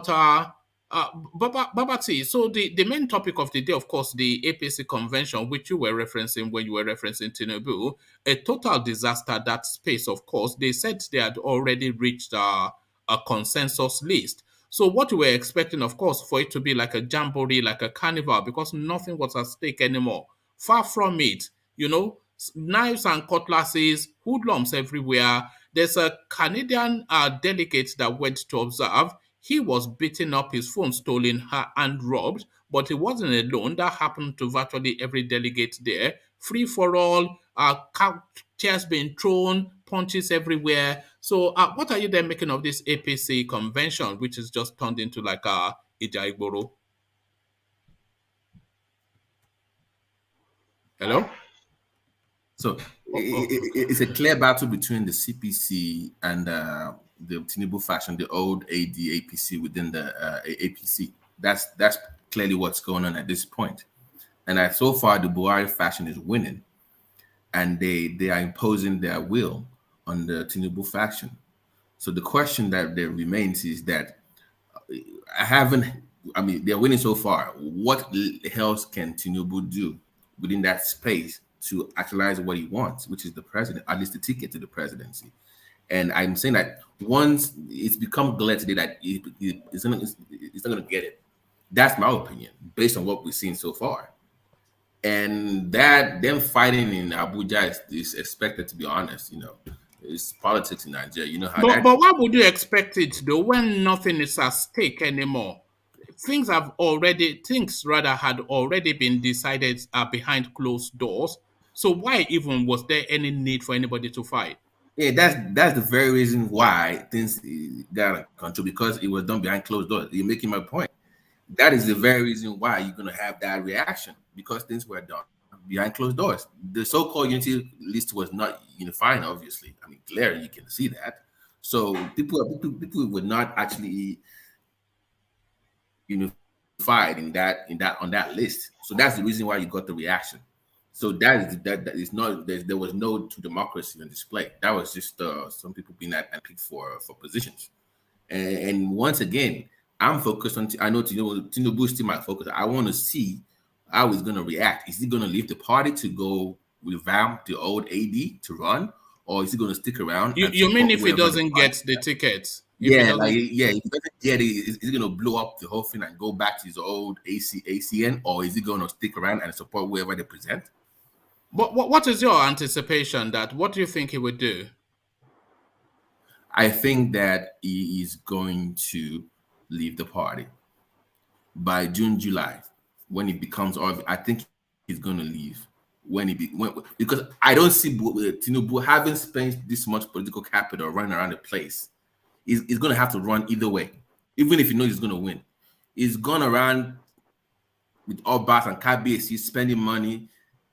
so the main topic of the day, of course, the APC convention, which you were referencing when you were referencing Tinubu, a total disaster. That space, of course, they said they had already reached a consensus list. So what we were expecting, of course, for it to be like a jamboree, like a carnival, because nothing was at stake anymore. Far from it, knives and cutlasses, hoodlums everywhere. There's a Canadian delegate that went to observe. He was beaten up, his phone stolen and robbed, but he wasn't alone. That happened to virtually every delegate there. Free for all, chairs being thrown, punches everywhere. So, what are you then making of this APC convention, which is just turned into like a Ijaigboro? Hello? So it's a clear battle between the CPC and the Tinubu faction, the old AD APC within the APC. That's clearly what's going on at this point. And so far, the Buhari faction is winning, and they are imposing their will on the Tinubu faction. So the question that there remains is that they're winning so far. What else can Tinubu do within that space to actualize what he wants, which is the president, at least the ticket to the presidency? And I'm saying that once it's become clear today that it's not going to get it. That's my opinion, based on what we've seen so far. And that them fighting in Abuja is expected, to be honest. It's politics in Nigeria. You know how But why would you expect it though when nothing is at stake anymore? Things had already been decided behind closed doors. So why even was there any need for anybody to fight? Yeah, that's the very reason why things got out of control, because it was done behind closed doors. You're making my point. That is the very reason why you're going to have that reaction, because things were done behind closed doors. The so-called unity list was not unifying, obviously. I mean, clearly you can see that. So people were not actually unified on that list. So that's the reason why you got the reaction. So that is not there was no true democracy on display. That was just some people being at pick for positions. And once again, I'm focused on. I know Tinubu is still my focus. I want to see how he's going to react. Is he going to leave the party to go revamp the old AD to run, or is he going to stick around? You mean if he doesn't get the tickets? If he doesn't get it, is he going to blow up the whole thing and go back to his old ACN, or is he going to stick around and support whoever they present? What is your anticipation? What do you think he would do? I think that he is going to leave the party by June, July, when it becomes obvious. I think he's going to leave because I don't see Tinubu having spent this much political capital running around the place. He's going to have to run either way, even if he knows he's going to win. He's gone around with Obas and KBC spending money.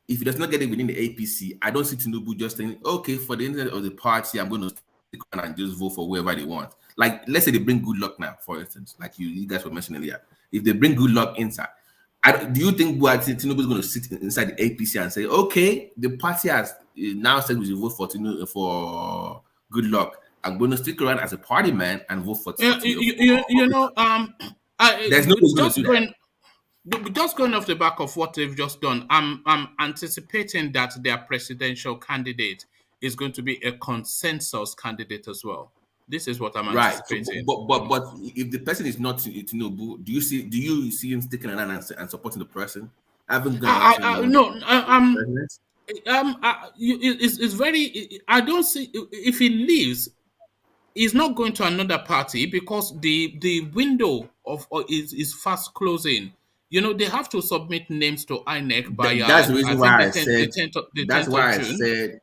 If he does not get it within the APC, I don't see Tinubu just saying, okay, for the interest of the party, I'm going to stick on and just vote for whoever they want. Like, let's say they bring Good Luck now, for instance, like you guys were mentioning earlier. If they bring Good Luck inside, do you think Tinubu is going to sit inside the APC and say, okay, the party has now said we should vote for Good Luck. I'm going to stick around as a party man and vote for Tinubu. There's no way going to do that. Just going off the back of what they've just done, I'm anticipating that their presidential candidate is going to be a consensus candidate as well. This is what I'm anticipating. So, but if the person is not Tinubu, do you see him sticking around and supporting the person? It's very. I don't see if he leaves. He's not going to another party because the window is fast closing. They have to submit names to INEC by that's the reason why I said. That's why I said.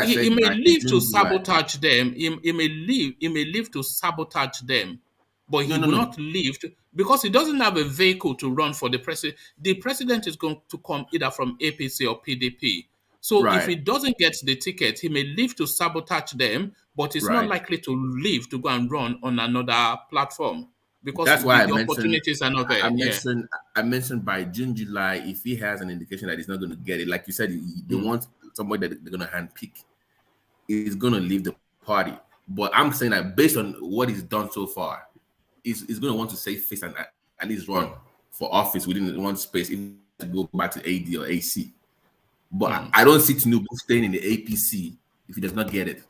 He may leave to sabotage them. He may leave to sabotage them, but he will not leave because he doesn't have a vehicle to run for the president. The president is going to come either from APC or PDP. So if he doesn't get the ticket, he may leave to sabotage them, but he's not likely to leave to go and run on another platform because that's why the opportunities are not there. I mentioned by June, July, if he has an indication that he's not going to get it, like you said, they want somebody that they're going to handpick, he's going to leave the party. But I'm saying that based on what he's done so far, he's going to want to save face and at least run for office within one space, even to go back to AD or AC. But I don't see Tinubu staying in the APC if he does not get it.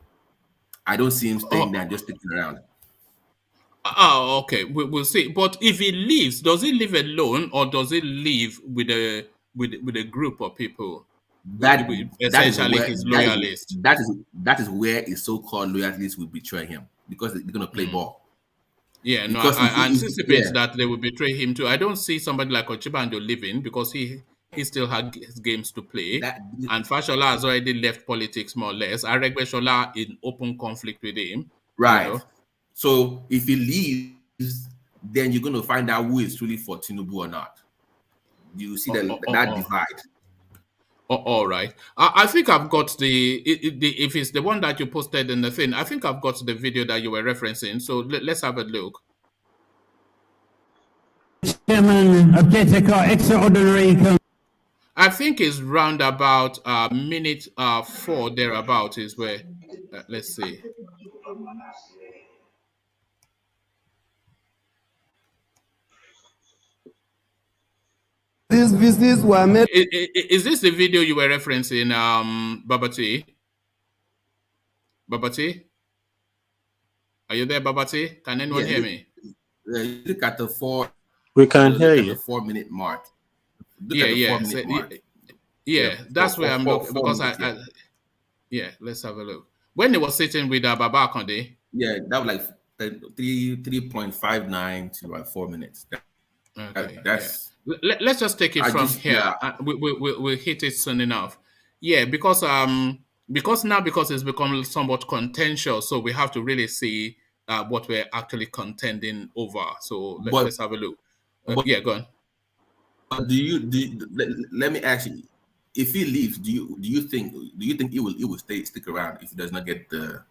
I don't see him staying there and just sticking around. Oh, okay. We'll see. But if he leaves, does he leave alone or does he leave with a group of people? essentially his loyalists. That is where his so-called loyalists will betray him because they're going to play ball. Yeah, no, I anticipate that they will betray him too. I don't see somebody like Ochibando leaving because he still had his games to play. And Fashola has already left politics more or less. Aregbesola in open conflict with him. Right. You know? So if he leaves, then you're going to find out who is truly for Tinubu or not. You see that divide. All right. I think I've got if it's the one that you posted in the thing, I think I've got the video that you were referencing. So let's have a look. Chairman of extraordinary. I think it's round about minute 4 thereabout is where. Let's see. This business were made. Is this the video you were referencing, Babati? Babati? Are you there, Babati? Can anyone hear me? Look at the 4. We can hear you. The 4-minute mark. That's where I'm looking because let's have a look. When he was sitting with Baba Konde. Yeah, that was like 3.59 to like 4 minutes. That's. Let's just take it from here. We'll hit it soon enough. Yeah, because it's become somewhat contentious, so we have to really see what we're actually contending over. So let's have a look. Go on. Let me ask you, if he leaves, do you think he will stick around if he does not get the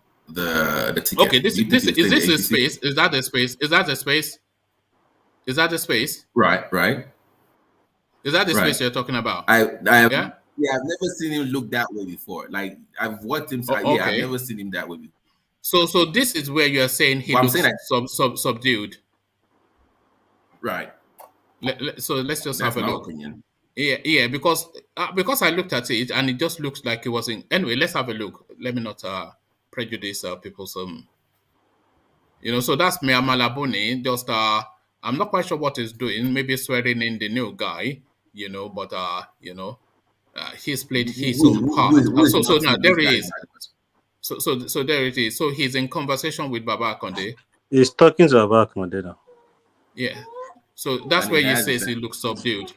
ticket? Okay, is this a space? Is that a space? Is that the space? Is that the space? Right. Is that the space you're talking about? I've never seen him look that way before. Like I've watched him. Okay. I've never seen him that way before. So this is where you're saying he looks subdued. Right. So let's just That's have a look. Opinion. Yeah, because I looked at it and it just looks like it wasn't. Anyway, let's have a look. Let me not prejudice people. So that's Mia Malabuni. Just I'm not quite sure what he's doing. Maybe swearing in the new guy. But he's played his own part. So now there he is. So there it is. So he's in conversation with Baba Konde. He's talking to Baba Konde now. Yeah. So that's where you say he looks subdued.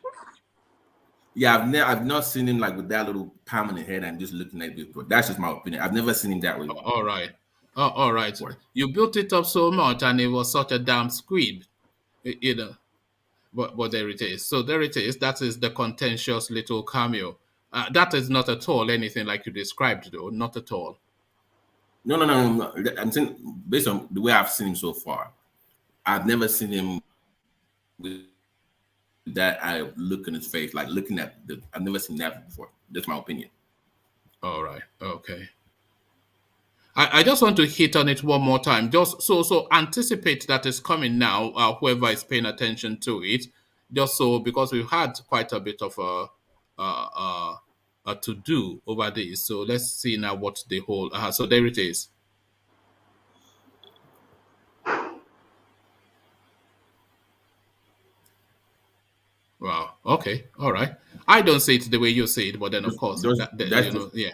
Yeah, I've not seen him like with that little palm on the head and just looking at it. But that's just my opinion. I've never seen him that way. All right. All right. You built it up so much and it was such a damn squib. But there it is. So there it is. That is the contentious little cameo. That is not at all anything like you described, though. Not at all. No. I'm saying based on the way I've seen him so far, I've never seen him with that I look in his face, like looking at I've never seen that before. That's my opinion. All right. Okay. I just want to hit on it one more time. Just so anticipate that is coming now. Whoever is paying attention to it, just so because we've had quite a bit of a to do over this. So let's see now what the whole. So there it is. Wow. Okay. All right. I don't say it the way you say it, but then of course, yeah.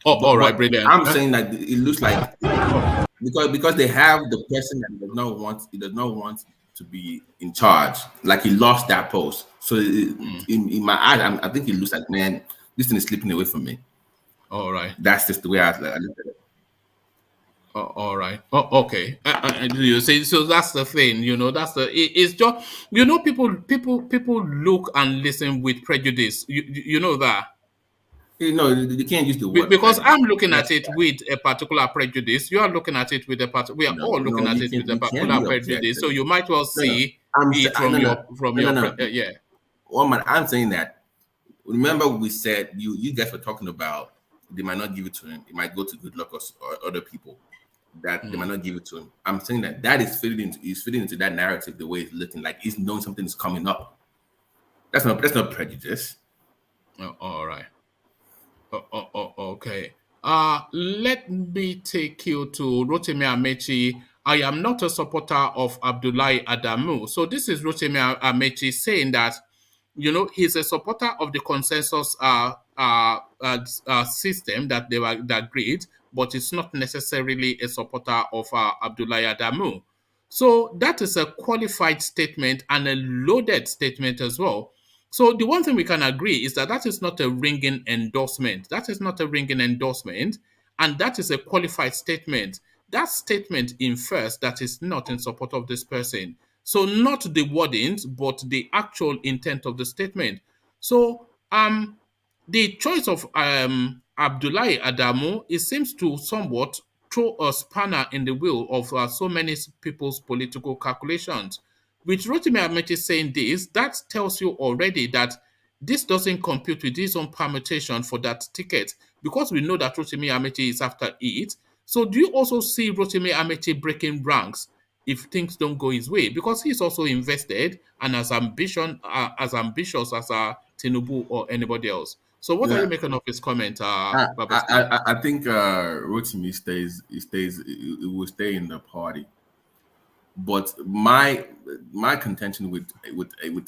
Oh, all right, brilliant. I'm saying that it looks like because they have the person that does not want to be in charge. Like he lost that post. So in my eyes, I think it looks like, man, this thing is slipping away from me. All right. That's just the way I look at it. All right. Oh, okay. You see, so that's the thing. That's it's just people look and listen with prejudice. You know that. No, you can't use the word because I'm looking at it with a particular prejudice. You are looking at it with a particular. We are all looking at it with a particular prejudice. So you might well see it from your. Yeah. One man, I'm saying that. Remember, we said you guys were talking about they might not give it to him. It might go to Good Luck or other people. That they might not give it to him. I'm saying that is fitting into that narrative the way it's looking like he's knowing something is coming up. That's not prejudice. Oh, all right. Okay. Let me take you to Rotimi Amechi. I am not a supporter of Abdullahi Adamu. So this is Rotimi Amechi saying that, he's a supporter of the consensus system that they were agreed, but it's not necessarily a supporter of Abdullahi Adamu. So that is a qualified statement and a loaded statement as well. So the one thing we can agree is that that is not a ringing endorsement. That is not a ringing endorsement, and that is a qualified statement. That statement infers that it's not in support of this person. So not the wordings, but the actual intent of the statement. So the choice of Abdullahi Adamu, it seems to somewhat throw a spanner in the wheel of so many people's political calculations. With Rotimi Amechi saying this, that tells you already that this doesn't compute with his own permutation for that ticket, because we know that Rotimi Amechi is after it. So do you also see Rotimi Amechi breaking ranks if things don't go his way? Because he's also invested and as ambitious as Tinubu or anybody else. So what are you making of his comment, I think Rotimi it will stay in the party. But my contention with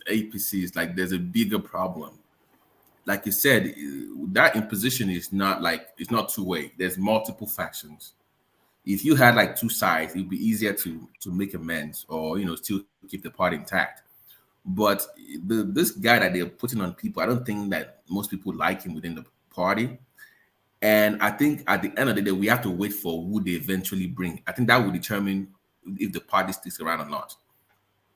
APC is like there's a bigger problem. Like you said, that imposition is not it's not two-way. There's multiple factions. If you had like two sides, it'd be easier to make amends or still keep the party intact. But this guy that they're putting on people, I don't think that most people like him within the party. And I think at the end of the day, we have to wait for who they eventually bring. I think that will determine if the party sticks around or not.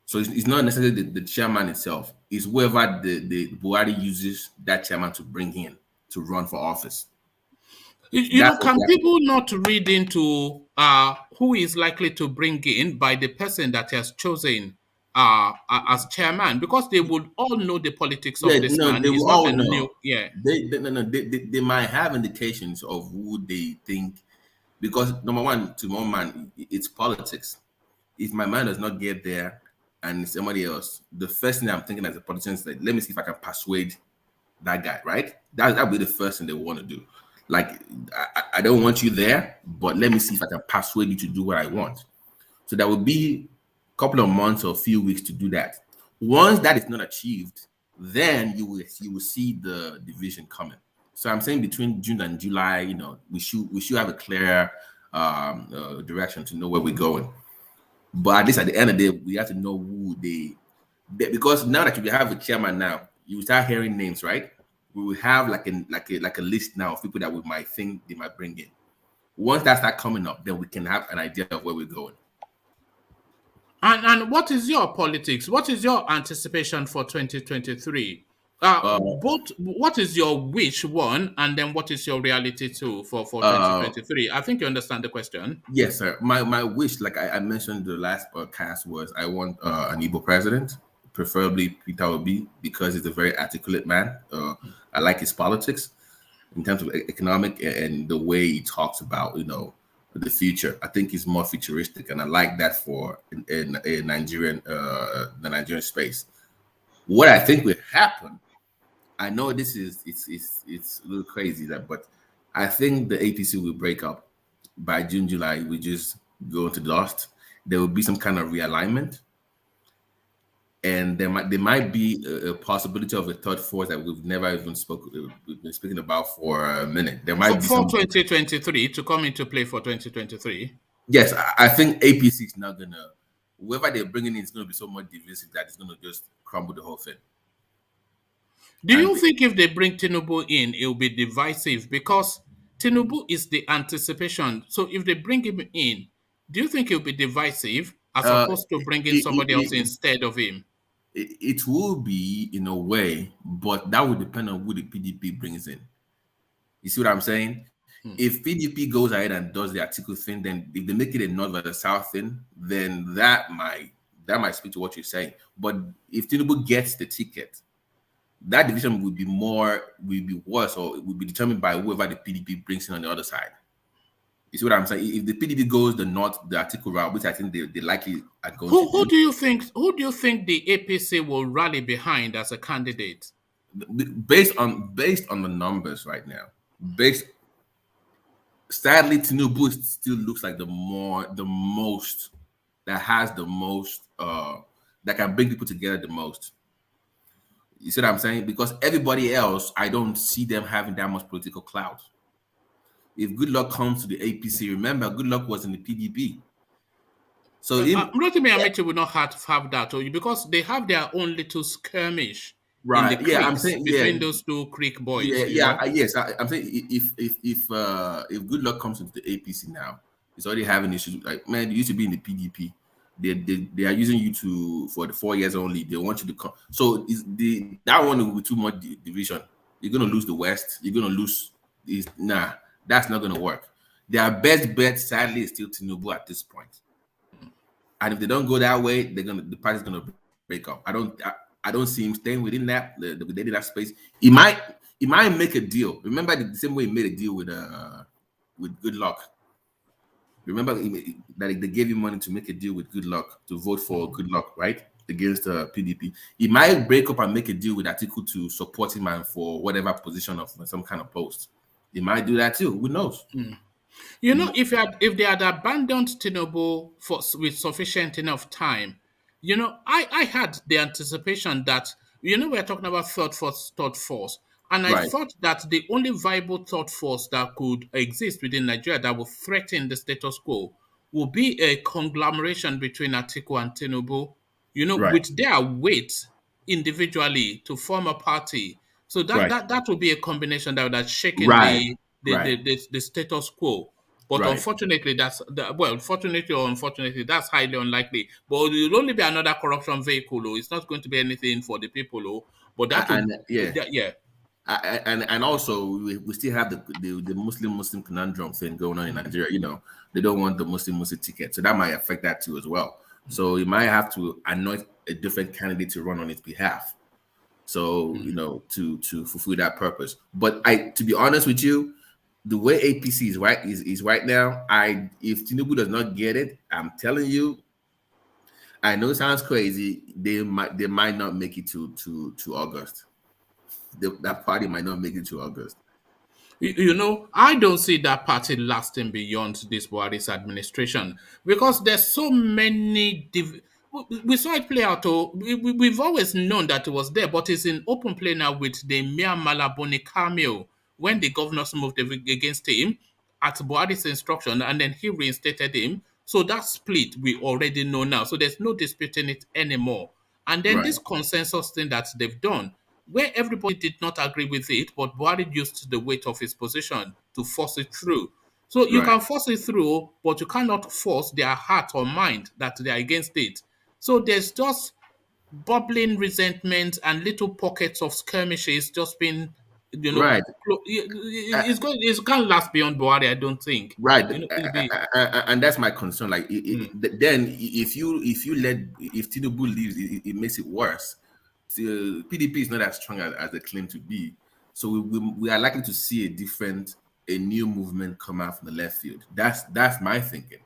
So it's not necessarily the chairman itself. It's whoever the Buhari uses that chairman to bring in to run for office. Can people not read into who is likely to bring in by the person that he has chosen as chairman? Because they would all know the politics of this man. They will all know. Yeah. They might have indications of who they think. Because number one, to one man, it's politics. If my man does not get there and it's somebody else, the first thing I'm thinking as a politician is like, let me see if I can persuade that guy, right? That'll be the first thing they want to do. Like, I don't want you there, but let me see if I can persuade you to do what I want. So that would be a couple of months or a few weeks to do that. Once that is not achieved, then you will see the division coming. So I'm saying between June and July, we should have a clear direction to know where we're going. But at least at the end of the day, we have to know who because now that you have a chairman now, you start hearing names, right? We will have like a list now of people that we might think they might bring in. Once that starts coming up, then we can have an idea of where we're going. And what is your politics? What is your anticipation for 2023? Both, what is your wish one, and then what is your reality two for 2023? I think you understand the question. Yes, sir. My wish, like I mentioned the last podcast, was I want an Igbo president, preferably Peter Obi, because he's a very articulate man. I like his politics in terms of economic and the way he talks about the future. I think he's more futuristic, and I like that for in Nigerian the Nigerian space. What I think will happen, I know it's a little crazy but I think the APC will break up by June, July. We just go into dust. There will be some kind of realignment, and there might be a possibility of a third force that we've never even we've been speaking about for a minute. There might be for 2023 to come into play for 2023. Yes, I think APC is not gonna. Whoever they're bringing in is going to be so much divisive that it's going to just crumble the whole thing. Do you think if they bring Tinubu in, it will be divisive? Because Tinubu is the anticipation. So if they bring him in, do you think it will be divisive as opposed to bringing somebody else instead of him? It will be in a way, but that would depend on who the PDP brings in. You see what I'm saying? If PDP goes ahead and does the article thing, then if they make it a north versus south thing, then that might speak to what you're saying. But if Tinubu gets the ticket, that division will be worse, or it will be determined by whoever the PDP brings in on the other side. You see what I'm saying? If the PDP goes the north, the article route, which I think they likely are going to. Who do you think the APC will rally behind as a candidate? Based on the numbers right now, sadly, Tinubu still looks like the most that has the most that can bring people together the most. You see what I'm saying? Because everybody else, I don't see them having that much political clout. If Good Luck comes to the APC, remember, Good Luck was in the PDP. So ROTIMI and AMAECHI will not have that, because they have their own little skirmish in the right? I'm creeks saying between those two creek boys. Yes. I'm saying if Good Luck comes into the APC now, it's already having issues. Like, man, you used to be in the PDP. They are using you for the 4 years only. They want you to come. So that one will be too much division. You're gonna lose the West. You're gonna lose. That's not gonna work. Their best bet, sadly, is still Tinubu at this point. And if they don't go that way, the party's gonna break up. I don't see him staying within that space. He might make a deal. Remember the same way he made a deal with Good Luck. Remember that they gave him money to make a deal with Good Luck, to vote for Good Luck, right? Against PDP. He might break up and make a deal with Atiku to support him and for whatever position of some kind of post. He might do that too. Who knows? If they had abandoned Tinubu with sufficient enough time, I had the anticipation that, we're talking about third force. And I thought that the only viable third force that could exist within Nigeria that would threaten the status quo would be a conglomeration between Atiku and Tinubu, with their weight individually to form a party. So that would be a combination that would have shaken the status quo. But unfortunately, fortunately or unfortunately, that's highly unlikely. But it will only be another corruption vehicle. It's not going to be anything for the people. But that and also we still have the Muslim conundrum thing going on in Nigeria. They don't want the Muslim ticket, so that might affect that too as well. So you might have to anoint a different candidate to run on its behalf. So to fulfill that purpose. But to be honest with you, the way APC is right now, if Tinubu does not get it, I'm telling you, I know it sounds crazy. They might not make it to August. That party might not make it to August. I don't see that party lasting beyond this BUHARI'S administration, because there's so many. We saw it play out. We've always known that it was there, but it's in open play now with the Mia Malaboni cameo when the governors moved against him at BUHARI'S instruction, and then he reinstated him. So that split we already know now. So there's no disputing it anymore. And then this consensus thing that they've done, where everybody did not agree with it, but Buhari used the weight of his position to force it through. So you can force it through, but you cannot force their heart or mind that they are against it. So there's just bubbling resentment and little pockets of skirmishes just being, it can't last beyond Buhari, I don't think. And that's my concern. Like, then if Tinubu leaves, it makes it worse. The PDP is not as strong as they claim to be, so we are likely to see a new movement come out from the left field. That's my thinking.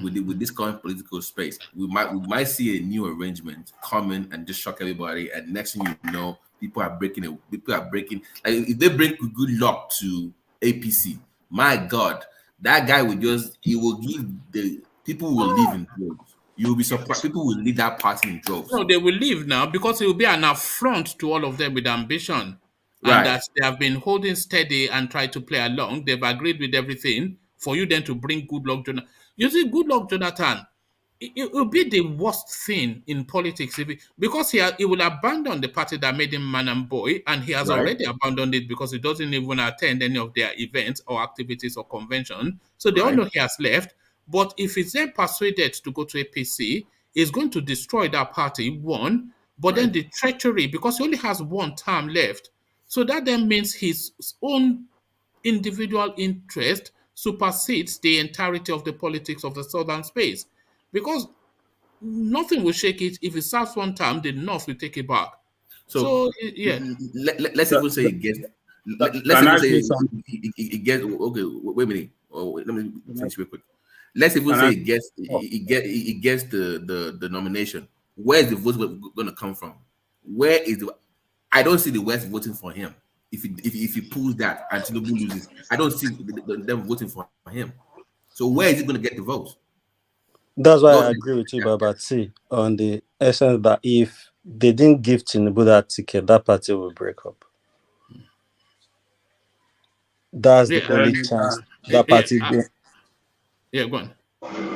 With this current political space, we might see a new arrangement coming and just shock everybody. And next thing you know, people are breaking. Like, if they bring Good Luck to APC, my God, that guy will give the people will leave in droves. You will be surprised. People will leave that party in droves. No, they will leave now because it will be an affront to all of them with ambition. And that they have been holding steady and try to play along. They've agreed with everything. For you then to bring Good Luck Jonathan. You see, Good Luck Jonathan, it will be the worst thing in politics because he will abandon the party that made him man and boy, and he has already abandoned it because he doesn't even attend any of their events or activities or convention. So they all know he has left. But if he's then persuaded to go to APC, he's going to destroy that party, one, but then the treachery, because he only has one term left. So that then means his own individual interest supersedes the entirety of the politics of the southern space. Because nothing will shake it. If it serves one term, the North will take it back. So let's even say it gets. Let's even say it gets. Okay, wait a minute. Let me finish real quick. Let's even say it gets the nomination. Where is the vote going to come from? Where is I don't see the West voting for him. If he pulls that and Tinubu loses, I don't see them voting for him. So where is he going to get the votes? That's why I agree with you, Babati, on the essence that if they didn't give Tinubu that ticket, that party will break up. That's the only chance that party. Yeah, go on.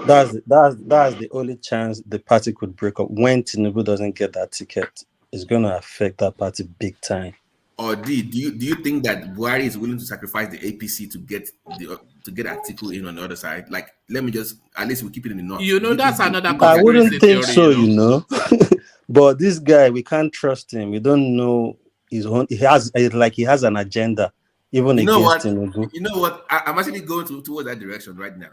That's the only chance the party could break up. When Tinubu doesn't get that ticket, it's going to affect that party big time. Or do you think that Buhari is willing to sacrifice the APC to get Atiku in on the other side? Like, let me just, at least we keep it in the north. You know, that's another I wouldn't think theory, so, you know. But this guy, we can't trust him. We don't know his own. He has an agenda, even against Tinubu. You know what? I'm actually going towards that direction right now.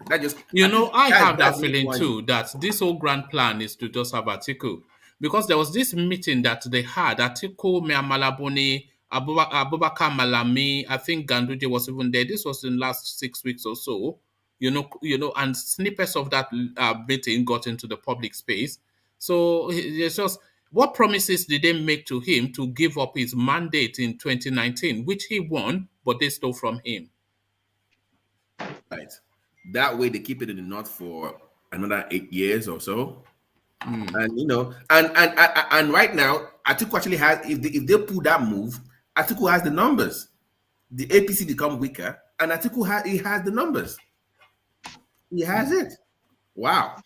I have that feeling too, that this whole grand plan is to just have Atiku. Because there was this meeting that they had, Atiku, Malabuni, Abubakar Malami, I think Ganduje was even there. This was in the last 6 weeks or so. And snippets of that meeting got into the public space. So it's just, what promises did they make to him to give up his mandate in 2019, which he won, but they stole from him? Right. That way they keep it in the north for another 8 years or so. And and right now, Atiku actually has, if they pull that move, Atiku has the numbers. The APC become weaker, and Atiku has the numbers. He has it. Wow.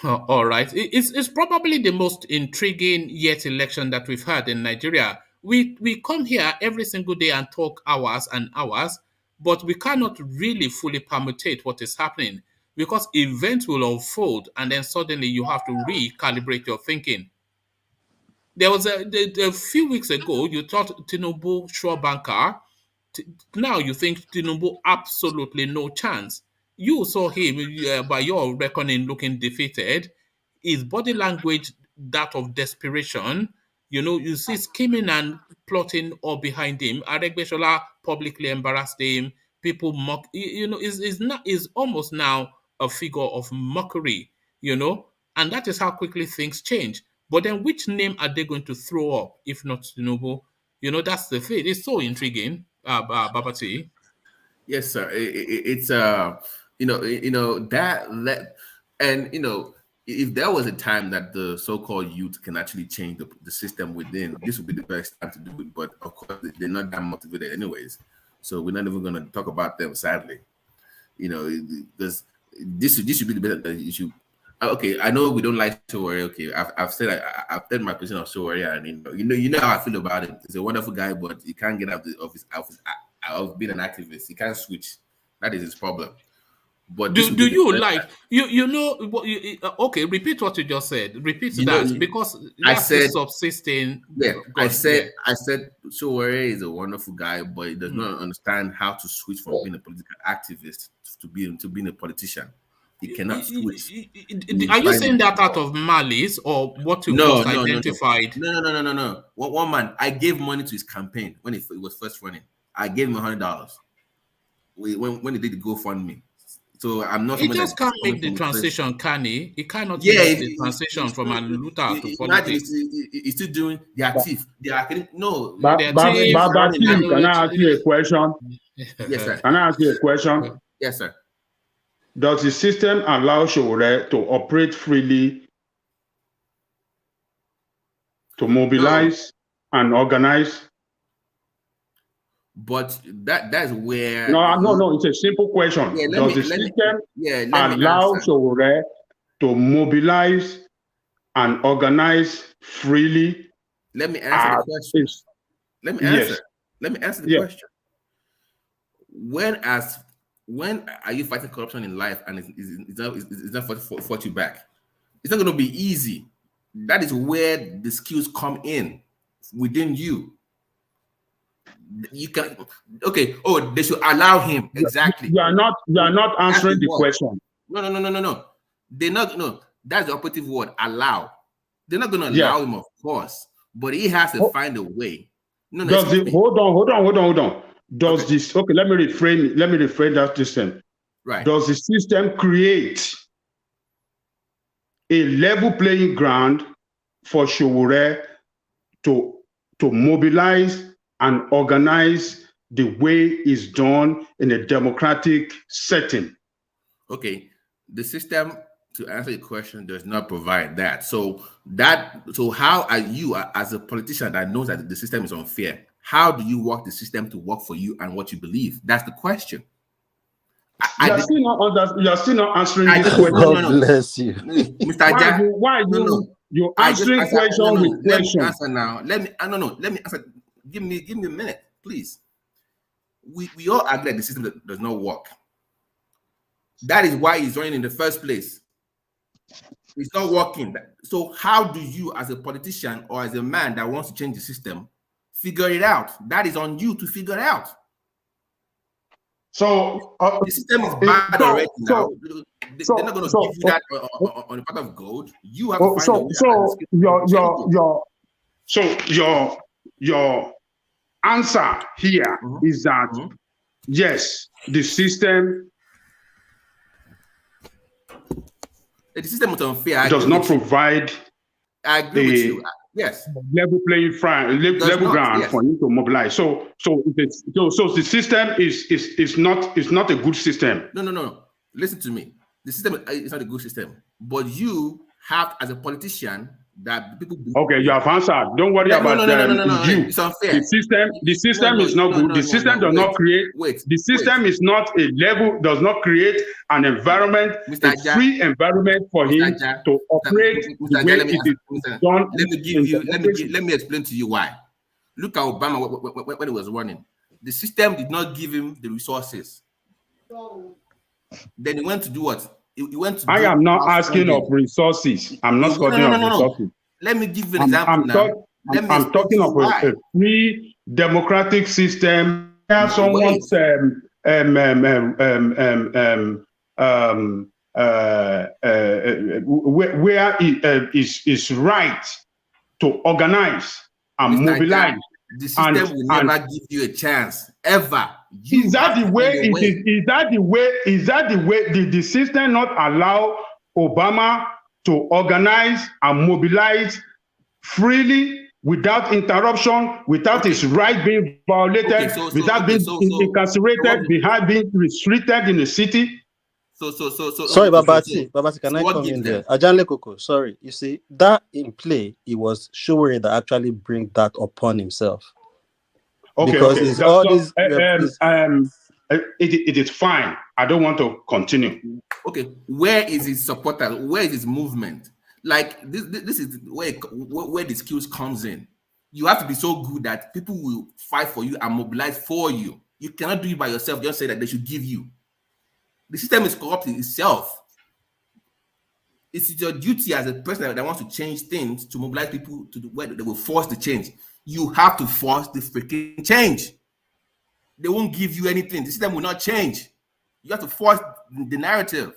All right. It's probably the most intriguing yet election that we've had in Nigeria. We come here every single day and talk hours and hours, but we cannot really fully permutate what is happening because events will unfold and then suddenly you have to recalibrate your thinking. There was a few weeks ago, you thought Tinubu sure banker. Now you think Tinubu absolutely no chance. You saw him, by your reckoning, looking defeated. His body language, that of desperation. You see scheming and plotting all behind him. Aregbesola publicly embarrassed him. People mock. Is almost now a figure of mockery. And that is how quickly things change. But then, which name are they going to throw up if not Tinubu? That's the thing. It's so intriguing. Babati. Yes, sir. It's if there was a time that the so-called youth can actually change the system within, this would be the best time to do it. But of course, they're not that motivated anyways, so we're not even going to talk about them. Sadly, because this should be the better issue. Okay, I know we don't like Sowore. Okay, I've said my position on Sowore, and you know how I feel about him. He's a wonderful guy, but he can't get out of being an activist. He can't switch. That is his problem. But do you like okay? Repeat what you just said. Repeat because that's the subsisting. Yeah, I said Sowore is a wonderful guy, but he does not understand how to switch from being a political activist to being a politician. He cannot switch. Are you saying that out of malice or what you just identified? No. One man, I gave money to his campaign when he was first running. I gave him $100 when he did the GoFundMe. So I'm not. He just can't make the transition, can he? He cannot make the transition from a looter to politics. He's still doing their thief. They are no. Baba Tim, can I ask you a question? Yes, sir. Can I ask you a question? Yes, sir. Does the system allow Sowore to operate freely, to mobilize and organize? But that's where no, it's a simple question. Does the system allow Sowore to mobilize and organize freely? Let me answer the question. Let me answer the question. When are you fighting corruption in life and it's not fought you back? It's not going to be easy. That is where the skills come in within you. You can they should allow him. Exactly. You are not answering the question. No. They're not. No, that's the operative word. Allow. They're not going to allow him, of course, but he has to find a way. Hold on. Does this? Okay, let me reframe that system. Right. Does the system create a level playing ground for Sowore to mobilize and organize the way it's done in a democratic setting? Okay, the system to answer your question, does not provide that. So how are you, as a politician that knows that the system is unfair, how do you work the system to work for you and what you believe? That's the question. You're still not answering this question. God bless you, Mr. Aja. Why you answering question with question? Let me answer now. Let me answer. Give me a minute, please. We all agree that the system does not work. That is why it's running in the first place. It's not working. So how do you, as a politician or as a man that wants to change the system, figure it out? That is on you to figure it out. So the system is bad already now. They're not going to give you that on a pot of gold. You have to find a way. Your answer here is that yes, the system is unfair. Does not provide. I agree with you. Yes. Level playing level ground for you to mobilize. So the system is not a good system. No. Listen to me. The system is not a good system, but you have, as a politician, that people. Okay, you have answered. Don't worry about you. It's unfair. The system is not good. The system does not create. The system is not a level. Does not create an environment, a free environment for him to operate the way it is done. Let me explain to you why. Look at Obama when he was running. The system did not give him the resources. Then he went to do what? I am not asking of resources. I'm not talking of resources. Let me give you an example I'm talking of a free democratic system where someone's where it is right to organize and mobilize. The system will never give you a chance ever. Is that the way it is? Is that the way? Did the system not allow Obama to organize and mobilize freely, without interruption, without his right being violated, without being incarcerated, without being restricted in the city? Sorry, Babati, can I come in there? Ajanle Koko, sorry. You see, that in play, it was Showore that actually bring that upon himself. Because it's all this. It is fine. I don't want to continue. Okay, where is his supporter? Where is his movement? Like this is where the skills comes in. You have to be so good that people will fight for you and mobilize for you. You cannot do it by yourself. Just say that they should give you. The system is corrupting itself. It's your duty as a person that wants to change things to mobilize people to the where they will force the change. You have to force the freaking change. They won't give you anything. The system will not change. You have to force the narrative.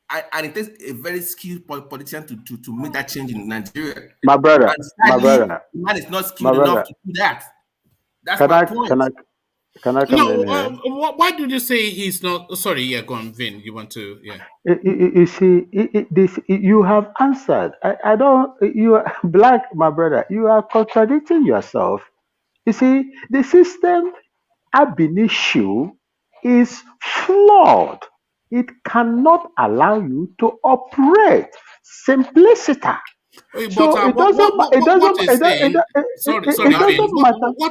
And it takes a very skilled politician to make that change in Nigeria. My brother, the man is not skilled enough to do that. That's my point. Can I come in here? Why did you say he's not? Sorry, yeah, go on, Vin. You want to, yeah. You see, this you have answered. I don't. You are black, my brother. You are contradicting yourself. You see, the system ab initio is flawed. It cannot allow you to operate. Simplicity. What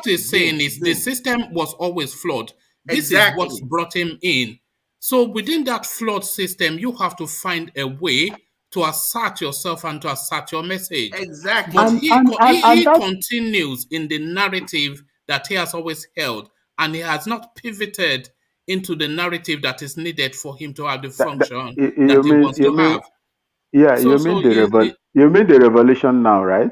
he's saying is the system was always flawed. This is what's brought him in. So within that flawed system, you have to find a way to assert yourself and to assert your message. Exactly. But he continues in the narrative that he has always held, and he has not pivoted into the narrative that is needed for him to have the function that he wants to have. Yeah, you mean the revolution now, right?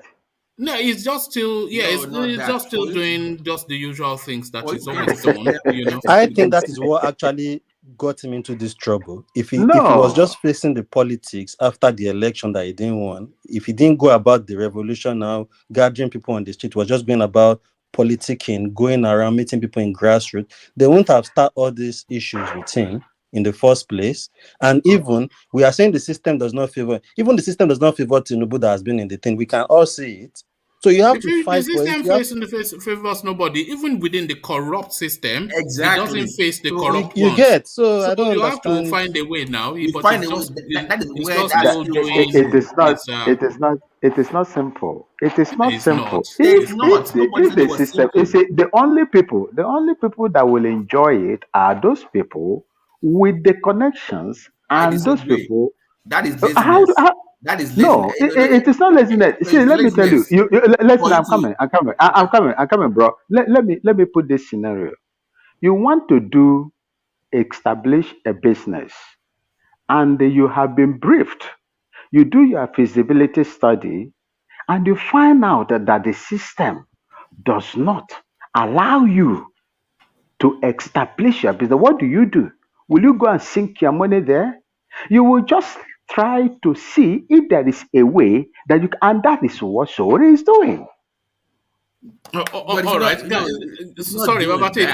No, it's just still doing just the usual things that he's always done. You know, I think that is what actually got him into this trouble. If he was just facing the politics after the election that he didn't want, if he didn't go about the revolution now, gathering people on the street, was just going about politicking, going around meeting people in grassroots, they wouldn't have started all these issues with him in the first place. And even we are saying the system does not favor Tinubu that has been in the thing. We can all see it. So you have to The fight for it. system favors nobody. Even within the corrupt system, it doesn't face the corrupt You ones. get. So I don't you have to understand. find a way now. You But find it's a way. just That is it's where just that still skill doing. comes in. It is not simple. It is not It's not. simple. It's not. Nobody If said the it was system, simple. the only people that will enjoy it are those people with the connections I and those disagree. people. That is How, laziness. how That is no, laziness. it is not laziness. It's See, let me tell you. laziness. Listen, For you I'm coming, bro. Let me put this scenario. You want to establish a business, and you have been briefed. You do your feasibility study, and you find out that the system does not allow you to establish your business. What do? Will you go and sink your money there? You will just try to see if there is a way that you can, and that is what Sori is doing. All right. Sorry, Babati.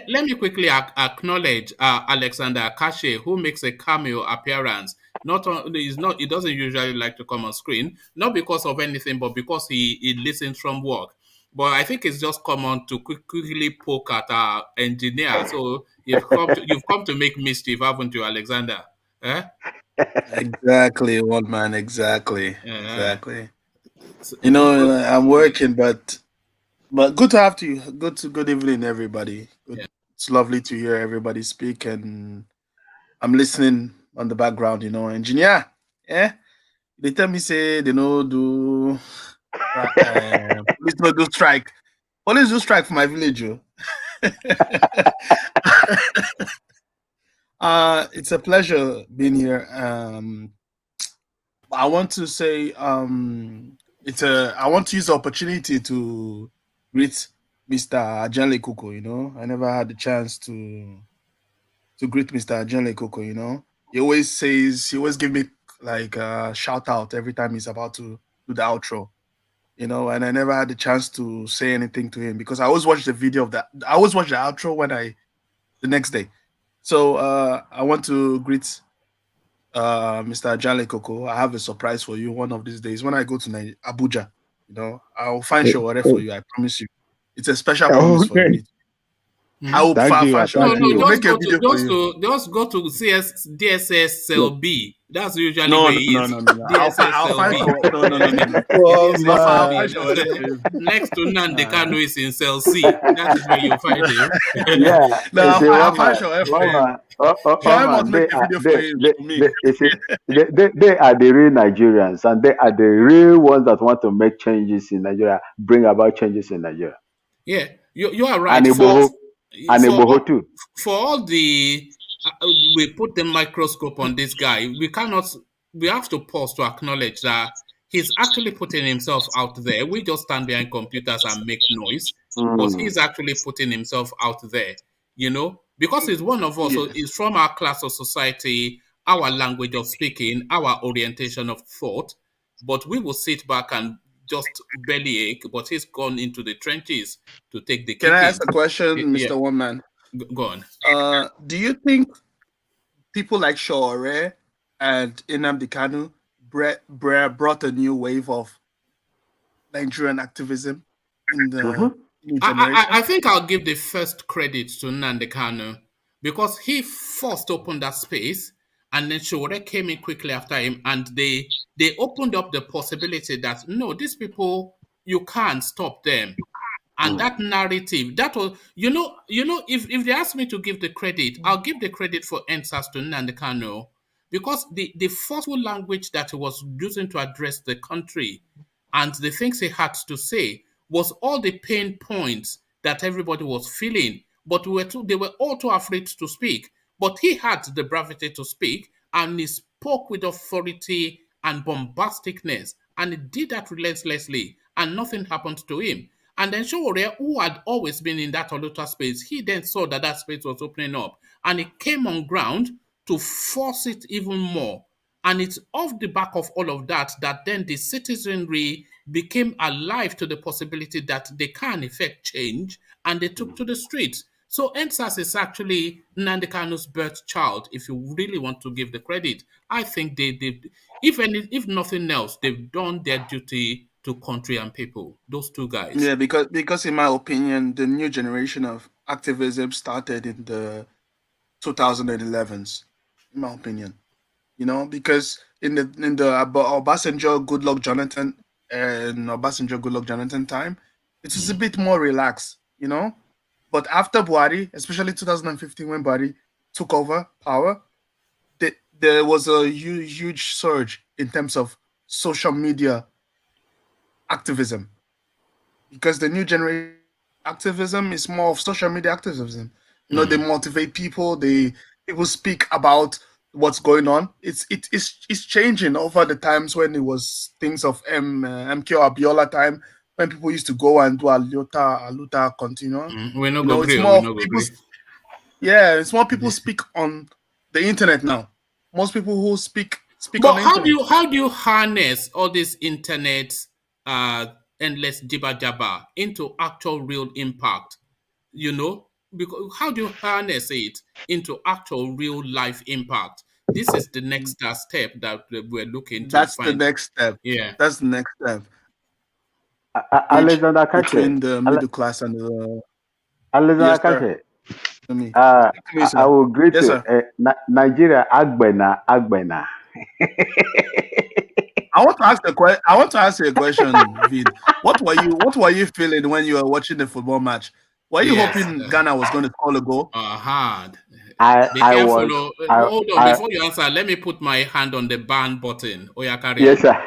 Let me quickly acknowledge Alexander Kashe, who makes a cameo appearance. He doesn't usually like to come on screen, not because of anything, but because he listens from work. But I think it's just common to quickly poke at our engineer. So you've come to make mischief, haven't you, Alexander? Eh? Exactly, old man. Exactly. So, I'm working, but good to have you. Good evening, everybody. It's lovely to hear everybody speak, and I'm listening on the background. Engineer, they tell me say they no do police no do strike. Police do strike for my village, yo. It's a pleasure being here. I want to say I want to use the opportunity to greet Mr. Ajanle Koko. I never had the chance to greet Mr. Ajanle Koko. He always give me like a shout out every time he's about to do the outro. And I never had the chance to say anything to him because I always watch the video of that. I always watch the outro the next day. So I want to greet Mr. Ajanle Koko. I have a surprise for you one of these days. When I go to Abuja, I'll find Shaware for you. I promise you. It's a special promise for you. I will find Shaware. Just go to DSS cell B. That's usually no, where he is. DSS I'll cell B. Next to Nandekano is in cell C. That is where you find him. I'll find Shaware for him. They are the real Nigerians, and they are the real ones that want to make changes in Nigeria, bring about changes in Nigeria. Yeah, you are right. For all the we put the microscope on this guy, we have to pause to acknowledge that he's actually putting himself out there. We just stand behind computers and make noise, but he's actually putting himself out there, because he's one of us. So he's from our class of society, our language of speaking, our orientation of thought, but we will sit back and just bellyache, but he's gone into the trenches to take the Can I ask a question, Mr. One Man? Go on. Do you think people like Shaware and Nnamdi Kanu brought a new wave of Nigerian activism in the new generation? I think I'll give the first credit to Nnamdi Kanu because he first opened that space, and then Shaware came in quickly after him, and they opened up the possibility that no, these people, you can't stop them. And that narrative, that was, if they ask me to give the credit, I'll give the credit for NSAS to Nnamdi Kanu because the forceful language that he was using to address the country and the things he had to say was all the pain points that everybody was feeling, but they were all too afraid to speak. But he had the bravery to speak, and he spoke with authority and bombasticness, and he did that relentlessly, and nothing happened to him. And then Shaware, who had always been in that Oluta space, he then saw that space was opening up, and he came on ground to force it even more. And it's off the back of all of that then the citizenry became alive to the possibility that they can effect change, and they took to the streets. So NSAS is actually Nnamdi Kanu's birth child, if you really want to give the credit. I think if nothing else, they've done their duty to country and people. Those two guys. Yeah, because in my opinion, the new generation of activism started in the 2011s. In my opinion, because in the Obasanjo, Goodluck Jonathan, and Obasanjo, Goodluck Jonathan time, it was a bit more relaxed, But after Buhari, especially 2015, when Buhari took over power, there was a huge surge in terms of social media activism, because the new generation activism is more of social media activism. They motivate people. People speak about what's going on. It's changing over the times when it was things of MK Abiola time, when people used to go and do aluta continue. We're not going it's to more people. Yeah, it's more people speak on the internet now. Most people who speak but on the internet. How do you harness all this internet endless jibba into actual real impact? Because how do you harness it into actual real life impact? This is the next step that we're looking to That's find. the next step. Yeah, that's the next step. Alexander Kache. Between the middle class and the Alexander Kache. I will greet you. Nigeria Agbena. I want to ask you a question, Vid. What were you feeling when you were watching the football match? Were you hoping Ghana was going to score a goal? Hard. Be I careful. was. Hold on, before you answer, let me put my hand on the ban button. Carry yes, sir.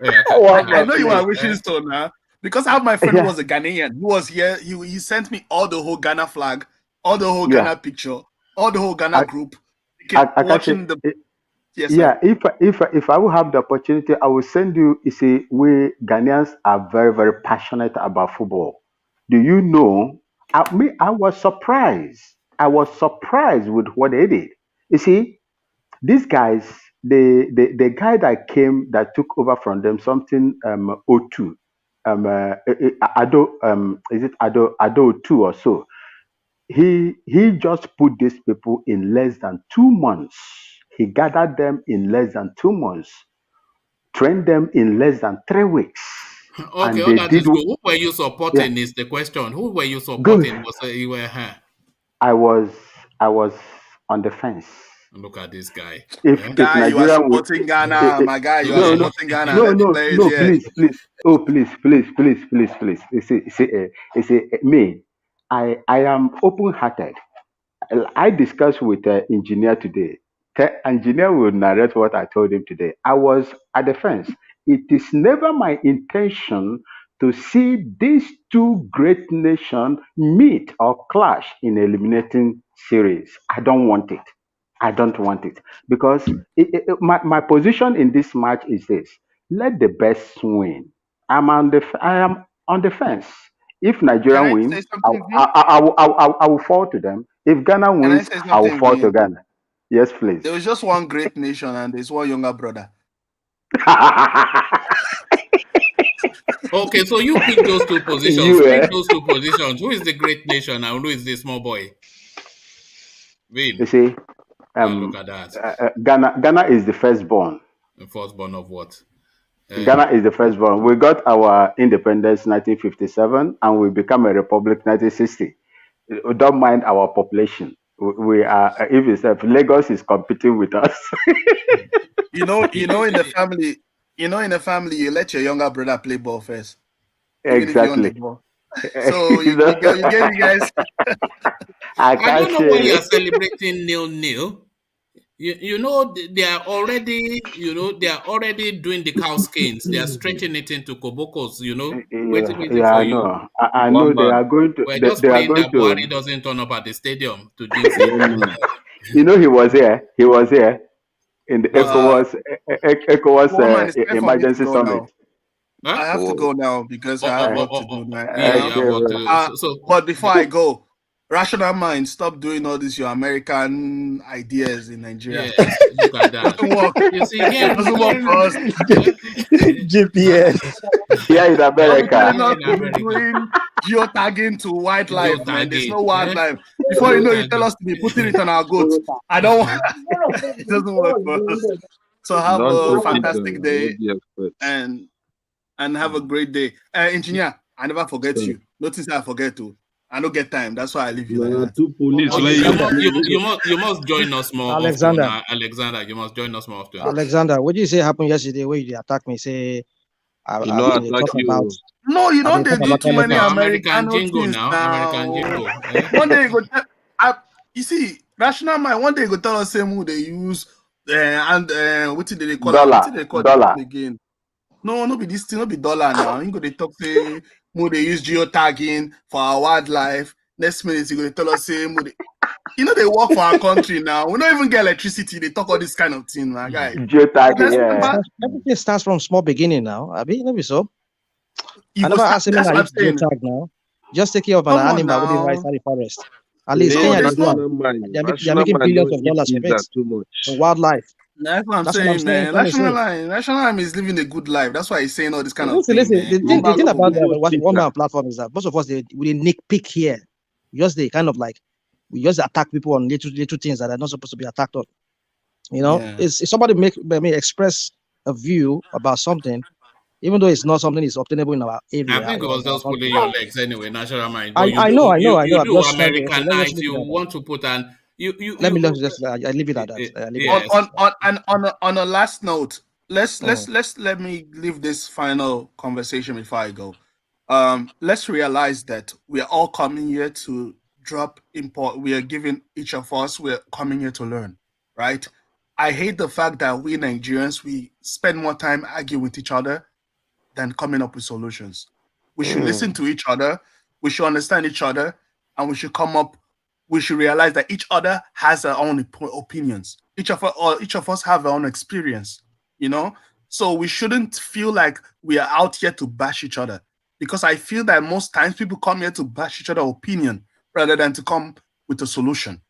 I know you are wishing so now, because I have my friend who was a Ghanaian. He was here. He sent me all the whole Ghana flag, all the whole Ghana picture, all the whole Ghana group. Watching the. Yes, yeah, if I will have the opportunity, I will send you. You see, we Ghanaians are very, very passionate about football. Do you know? I was surprised. I was surprised with what they did. You see, these guys, the guy that took over from them, something 02, Ado, is it Ado 2 or so? He just put these people in less than 2 months. He gathered them in less than 2 months, trained them in less than 3 weeks. Okay, all that is good. Who were you supporting is the question. Who were you supporting? You were her? I was on the fence. Look at this guy. If Nigeria you are supporting Ghana, my guy, you are supporting Ghana. No, please. Oh, please. You see, me, I am open-hearted. I discussed with the engineer today. The engineer will narrate what I told him today. I was at the fence. It is never my intention to see these two great nations meet or clash in eliminating series. I don't want it because my position in this match is this: let the best win. I am on the fence. If Nigeria wins, I will fall to them. If Ghana wins, I will fall to Ghana. Yes, please. There was just one great nation and there's one younger brother. Okay, so you pick those two positions. Pick those two positions. Who is the great nation and who is the small boy? Win. You see, look at that. Ghana is the firstborn. The firstborn of what? Ghana is the firstborn. We got our independence 1957 and we become a republic 1960. We don't mind our population. We are, if Lagos is competing with us. in the family, you let your younger brother play ball first. Exactly. So you get you guys. I don't know why you are celebrating 0-0. You know they are already doing the cow skins. They are stretching it into kobokos. Waiting for you. I know they are going to. We're just praying that Buhari doesn't turn up at the stadium to jinx it. He was here. In the ECOWAS emergency summit. Huh? I have to go now because I have work to do now. But before I go, rational mind, stop doing all these your American ideas in Nigeria. Yes, look at that. Doesn't work. You see, here it doesn't work for us. GPS. Here in America. Doing geotagging to wildlife, man. There's no wildlife. Before you know, you tell us to be putting it on our goats. I don't want. It doesn't work for us. So have Don't a open fantastic them. day Don't be afraid. and have a great day. Engineer, I never forget Sorry. you. Notice I forget to. I don't get time. That's why I leave you like that. Two police. You must join us more Alexander. often, Alexander. You must join us more often. Alexander, what did you say happened yesterday where you attacked me? Say, You know, I talk about. No, you don't. They do too many American jingle things now. American jingle. One day you go. You see, rational mind. One day you go tell us same who they use and what did they call it? What did they call it again? No be this thing. No be dollar now. You go they talk say who they use geotagging for our wildlife. Next minute you go tell us say who they. You know they work for our country now. We don't even get electricity. They talk all this kind of thing, my guy. Everything starts from small beginning now. I mean, maybe so. I never asked him to use geotag now. Just take care of an animal with the right side of the forest. At least Kenya is doing. They're making billions of dollars for it. For wildlife. That's what I'm saying, man. National Line is living a good life. That's why he's saying all this kind of thing. Listen, the thing about the one man platform is that most of us we nitpick here. Just they kind of like we just attack people on little things that are not supposed to be attacked on. You know, if somebody express a view about something, even though it's not something that's obtainable in our area. I think it was just pulling your legs anyway, National Mind. I know. You do Americanize. You want to put an Let me just I leave it at that. On a last note, let me leave this final conversation before I go. Let's realize that we are all coming here to drop import. We are giving each of us. We're coming here to learn, right? I hate the fact that we Nigerians we spend more time arguing with each other than coming up with solutions. We should listen to each other. We should understand each other, and we should come up. We should realize that each other has their own opinions. Each of us have our own experience. You know, so we shouldn't feel like we are out here to bash each other. Because I feel that most times people come here to bash each other's opinion rather than to come with a solution.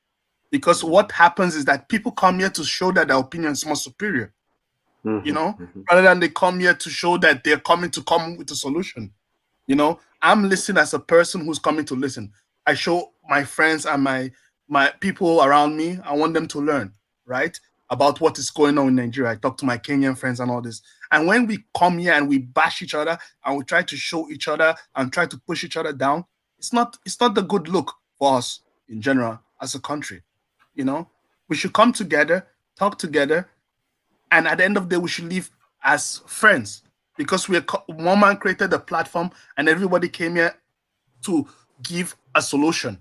Because what happens is that people come here to show that their opinion is more superior, you know, rather than they come here to show that they're coming to come with a solution. You know, I'm listening as a person who's coming to listen. I show my friends and my people around me, I want them to learn, right, about what is going on in Nigeria. I talk to my Kenyan friends and all this. And when we come here and we bash each other and we try to show each other and try to push each other down, it's not the good look for us in general as a country. You know, we should come together, talk together, and at the end of the day, we should live as friends because one man created a platform and everybody came here to give a solution.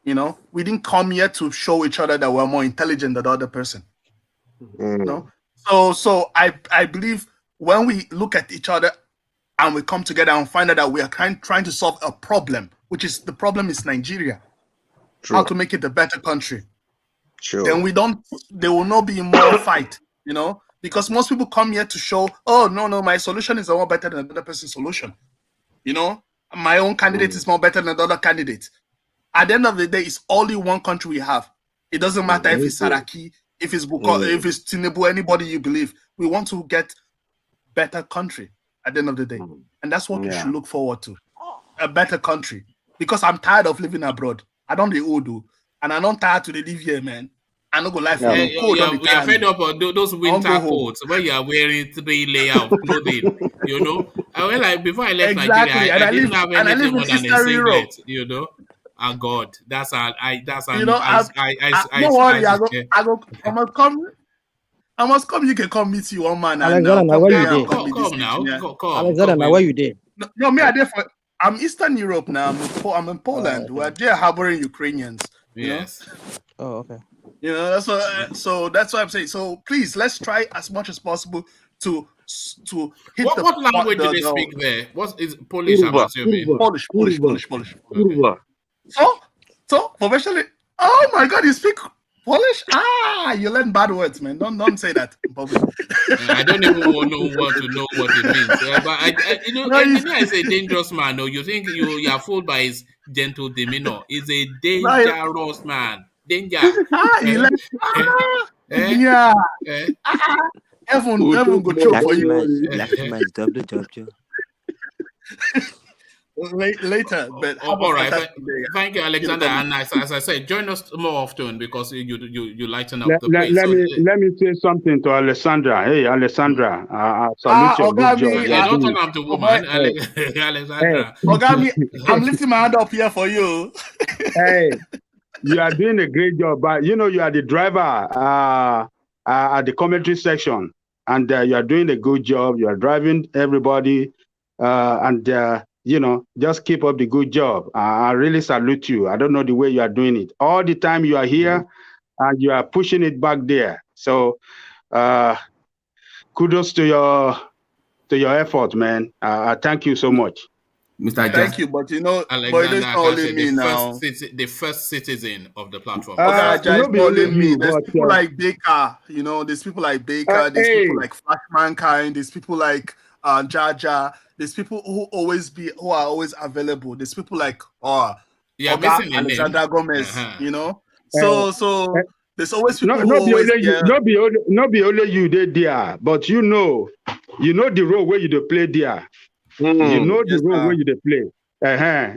You know, we didn't come here to show each other that we're more intelligent than the other person. You know, so I believe when we look at each other and we come together and find out that we are trying to solve a problem, which is the problem is Nigeria. True. How to make it a better country. Sure. Then there will not be more fight, you know, because most people come here to show, oh, no, my solution is more better than another person's solution. You know, my own candidate is more better than the other candidate. At the end of the day, it's only one country we have. It doesn't matter if it's Saraki, if it's Buko, if it's Tinubu, anybody you believe. We want to get better country at the end of the day. And that's what we should look forward to. A better country. Because I'm tired of living abroad. I don't the Odo, and I'm not tired to live here, man. I don't go life. We are fed up of those winter coats where you are wearing 3 layers of clothing. You know, like before I left Nigeria, I didn't have anything more than a singlet. You know, and God, that's don't worry, I must come. You can come meet you one man. Alexander, now where you did? Come now. Alexander, now where you did? No, me I there for. I'm Eastern Europe now. I'm in Poland. We're there harboring Ukrainians. Yes. Oh, okay. You know, that's what, so that's what I'm saying. So please, let's try as much as possible to hit what language do they speak there? What is Polish? I'm assuming. Polish. So professionally, oh my God, you speak Polish? You learn bad words, man. Don't say that in public. I don't even want to know what it means. But engineer is a dangerous man. No, you think you are fooled by his gentle demeanor. He's a dangerous man. Danger. Yeah. Everyone go choke for you. Black man is double job. later. But all right. Thank you, Alexander. And as I said, join us more often because you lighten up the place. Let me say something to Alessandra. Hey, Alessandra, I salute your good job. Yeah, don't turn up the woman, Alexandra. Ogami, I'm lifting my hand up here for you. Hey, you are doing a great job, but you are the driver at the commentary section, and you are doing a good job. You are driving everybody, and just keep up the good job. I really salute you. I don't know the way you are doing it. All the time you are here, and you are pushing it back there. So, kudos to your effort, man. Thank you so much. Mr. Thank you, but Alexander, it's not only me now. The first citizen of the platform. It's not only me. There's people like Baker, there's people like Baker, there's people like Flash Mankind, there's people like Jaja, there's people who are always available. There's people like Alexander Gomez, So there's always people who always not be only you there, but the role where you play there. You know the role where you play.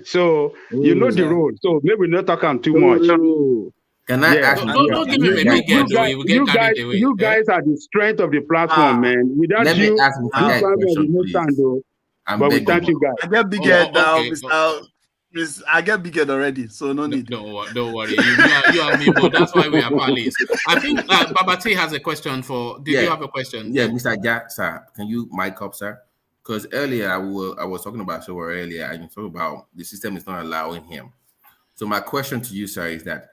So you know the role. So maybe not talking too much. Can I ask? Don't give him a big head. You guys are the strength of the platform, man. Without let you, me ask this but we thank you guys. I get big head now, Mr. I get big head already, so no need. Don't worry. You and me, but that's why we are pals. I think Babati has a question for. Did you have a question? Yeah, Mr. Jack, sir. Can you mic up, sir? Because earlier I was talking about earlier, and you talked about the system is not allowing him. So my question to you, sir, is that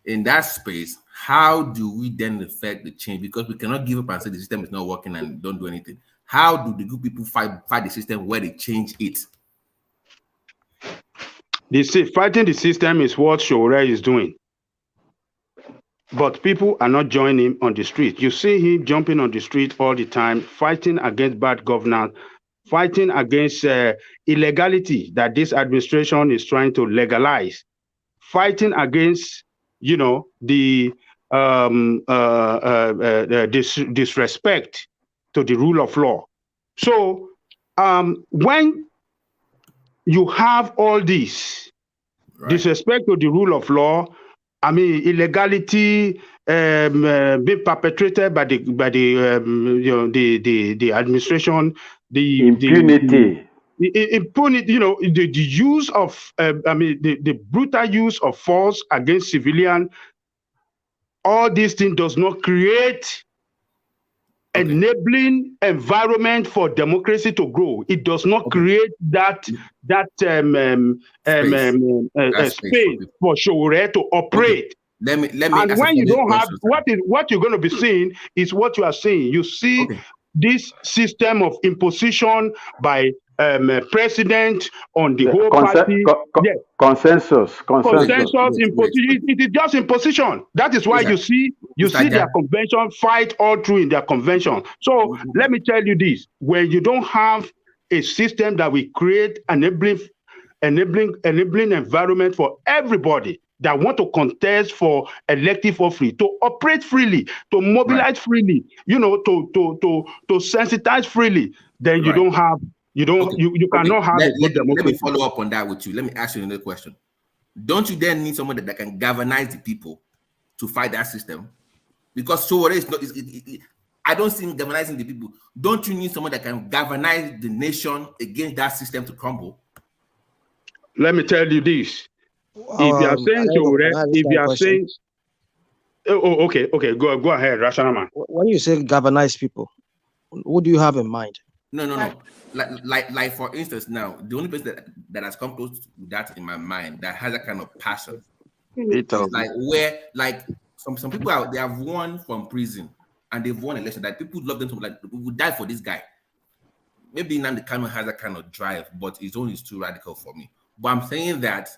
in that space, how do we then affect the change? Because we cannot give up and say the system is not working and don't do anything. How do the good people fight the system where they change it? Fighting the system is what Showore is doing. But people are not joining him on the street. You see him jumping on the street all the time, fighting against bad governance, fighting against illegality that this administration is trying to legalize, fighting against, the disrespect to the rule of law. So when you have all this disrespect to the rule of law, illegality being perpetrated by the administration, the impunity, the use of the brutal use of force against civilian. All these things does not create enabling environment for democracy to grow. It does not create that space for Showore to operate. Let me and when you don't have what you're going to be seeing is what you are seeing. You see this system of imposition by president on the whole party. Consensus. Imposition. It is just imposition. That is why you see their convention fight all through in their convention. So let me tell you this: when you don't have a system that will create enabling environment for everybody that want to contest for elective or free, to operate freely, to mobilize freely, to sensitize freely, then you don't have. You cannot have a good democracy. Let me follow up on that with you. Let me ask you another question. Don't you then need someone that can galvanize the people to fight that system? Because Showore is not. I don't see him galvanizing the people. Don't you need someone that can galvanize the nation against that system to crumble? Let me tell you this: if you are saying Showore, if you are saying, okay, go ahead, Rashanaman. When you say galvanize people, what do you have in mind? No. Like for instance, now the only person that has come close to that in my mind that has a kind of passion is like where some people out they have won from prison and they've won election that people love them so like we would die for this guy. Maybe Nnamdi Kanu has a kind of drive, but his own is too radical for me. But I'm saying that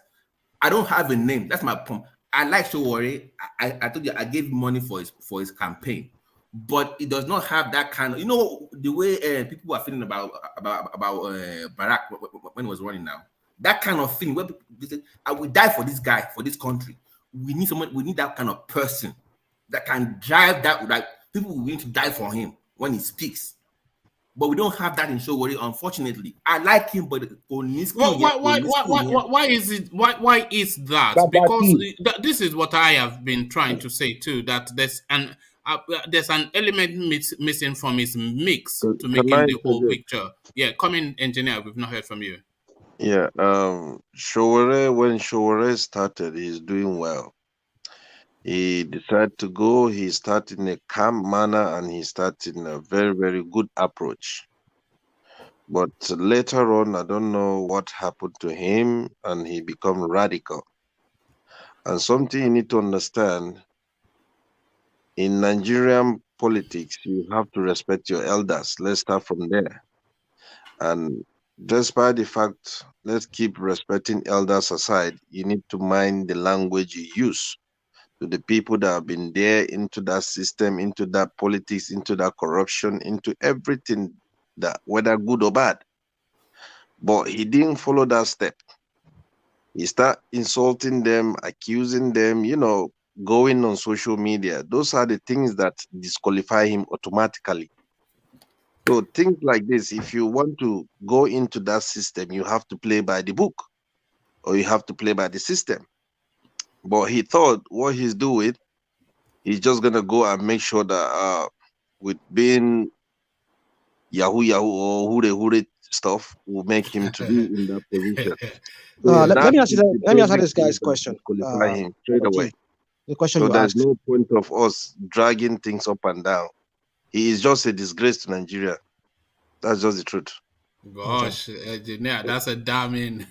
I don't have a name. That's my point. I like Showore. I told you I gave money for his campaign. But it does not have that kind of, the way people are feeling about Barack when he was running now. That kind of thing where they say, I will die for this guy, for this country. We need that kind of person that can drive that. Like people will need to die for him when he speaks. But we don't have that in Showore, unfortunately. I like him, but why is it? Why is that? Because this is what I have been trying to say too. That there's an element missing from his mix to making the whole picture. Yeah, come in, engineer. We've not heard from you. Yeah, Showore, when Showore started, he's doing well. He decided to go, he started in a calm manner and he started in a very, very good approach. But later on, I don't know what happened to him and he became radical. And something you need to understand, in Nigerian politics, you have to respect your elders. Let's start from there. And despite the fact, let's keep respecting elders aside, you need to mind the language you use to the people that have been there into that system, into that politics, into that corruption, into everything, that whether good or bad. But he didn't follow that step. He started insulting them, accusing them, going on social media. Those are the things that disqualify him automatically. So things like this, if you want to go into that system, you have to play by the book or you have to play by the system. But he thought what he's doing, he's just going to go and make sure that with being Yahoo or Hure stuff will make him to be in that position. So let me answer this guy's question. Qualify him straight away. The question so you there's asked. no point of us dragging things up and down. He is just a disgrace to Nigeria. That's just the truth. Gosh, engineer, that's a damning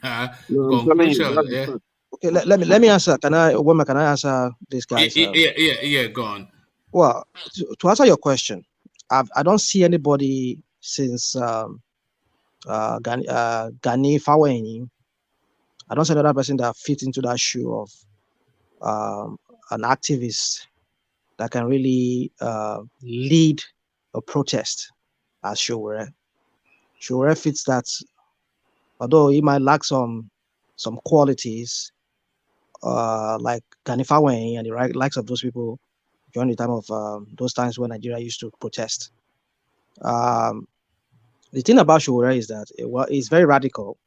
conclusion. Yeah. Okay, let me answer. Can I answer this guy's? Yeah, go on. Well, to answer your question, I don't see anybody since Gani Faweni. I don't see another person that fits into that shoe of an activist that can really lead a protest as Showore. Showore fits that, although he might lack some qualities like Gani Faweni and the likes of those people during the time of those times when Nigeria used to protest. The thing about Showore is that he's very radical,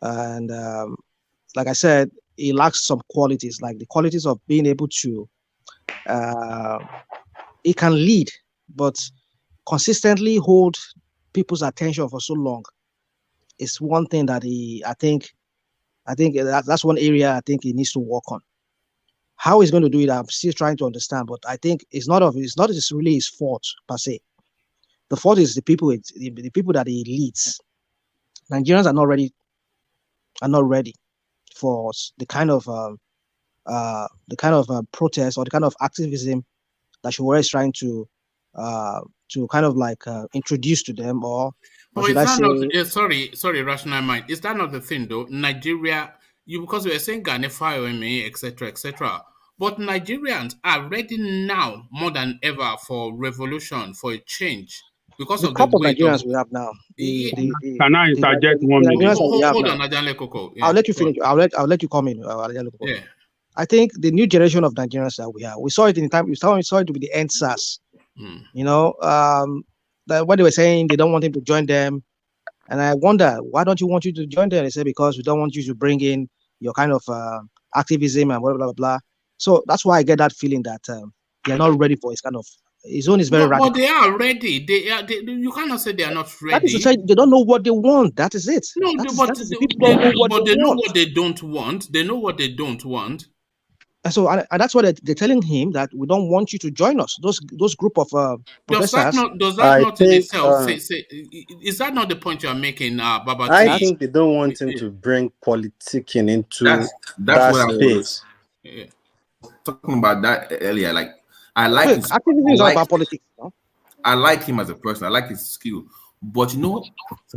and like I said, he lacks some qualities, like the qualities of being able to. He can lead, but consistently hold people's attention for so long is one thing that I think that's one area I think he needs to work on. How he's going to do it, I'm still trying to understand, but I think it's not really his fault per se. The fault is the people that he leads. Nigerians are not ready for the kind of protest or the kind of activism that Showore is trying to kind of like introduce to them, or is that not, sorry, rational mind. Is that not the thing though? Nigeria, because we are saying Ghana, etc. But Nigerians are ready now more than ever for revolution, for a change. Because the of crop the of weight Nigerians we have now. Can I interject 1 minute? Hold on, Ajale Koko. I'll let you finish. I'll let you come in. Yeah. I think the new generation of Nigerians that we have, we saw it in time. We saw it to be the NSAS. That what they were saying, they don't want him to join them, and I wonder why don't you want you to join them? They say because we don't want you to bring in your kind of activism and blah blah blah blah. So that's why I get that feeling that they're not ready for his kind of. His own is very radical. But they are ready. You cannot say they are not ready. That is to say, they don't know what they want. That is it. No, but they know what they don't want. They know what they don't want. And so, and that's why they're telling him that we don't want you to join us. Those group of protesters. Does that not in itself say? Is that not the point you are making, Baba? I think they don't want him to bring politicking into that's that what space. I was talking about that earlier. Like I like his, activism is all about politics. No? I like him as a person. I like his skill. But some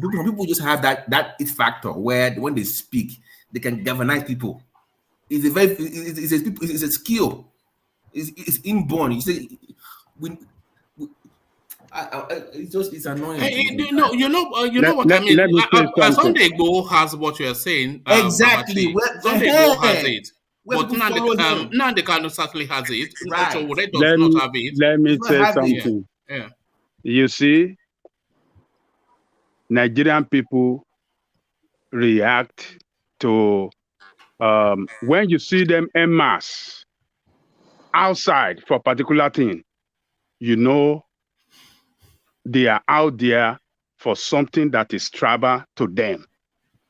people just have that it factor where when they speak, they can galvanize people. It's a skill. It's inborn. You say it's annoying. You know what I mean. Sunday Igboho has what you are saying. Exactly. Sunday Igboho has it. But Nnamdi Kanu certainly has it. Right. Does not have it. Let me say something. Yeah. You see, Nigerian people react to when you see them en masse outside for a particular thing, you know they are out there for something that is tribal to them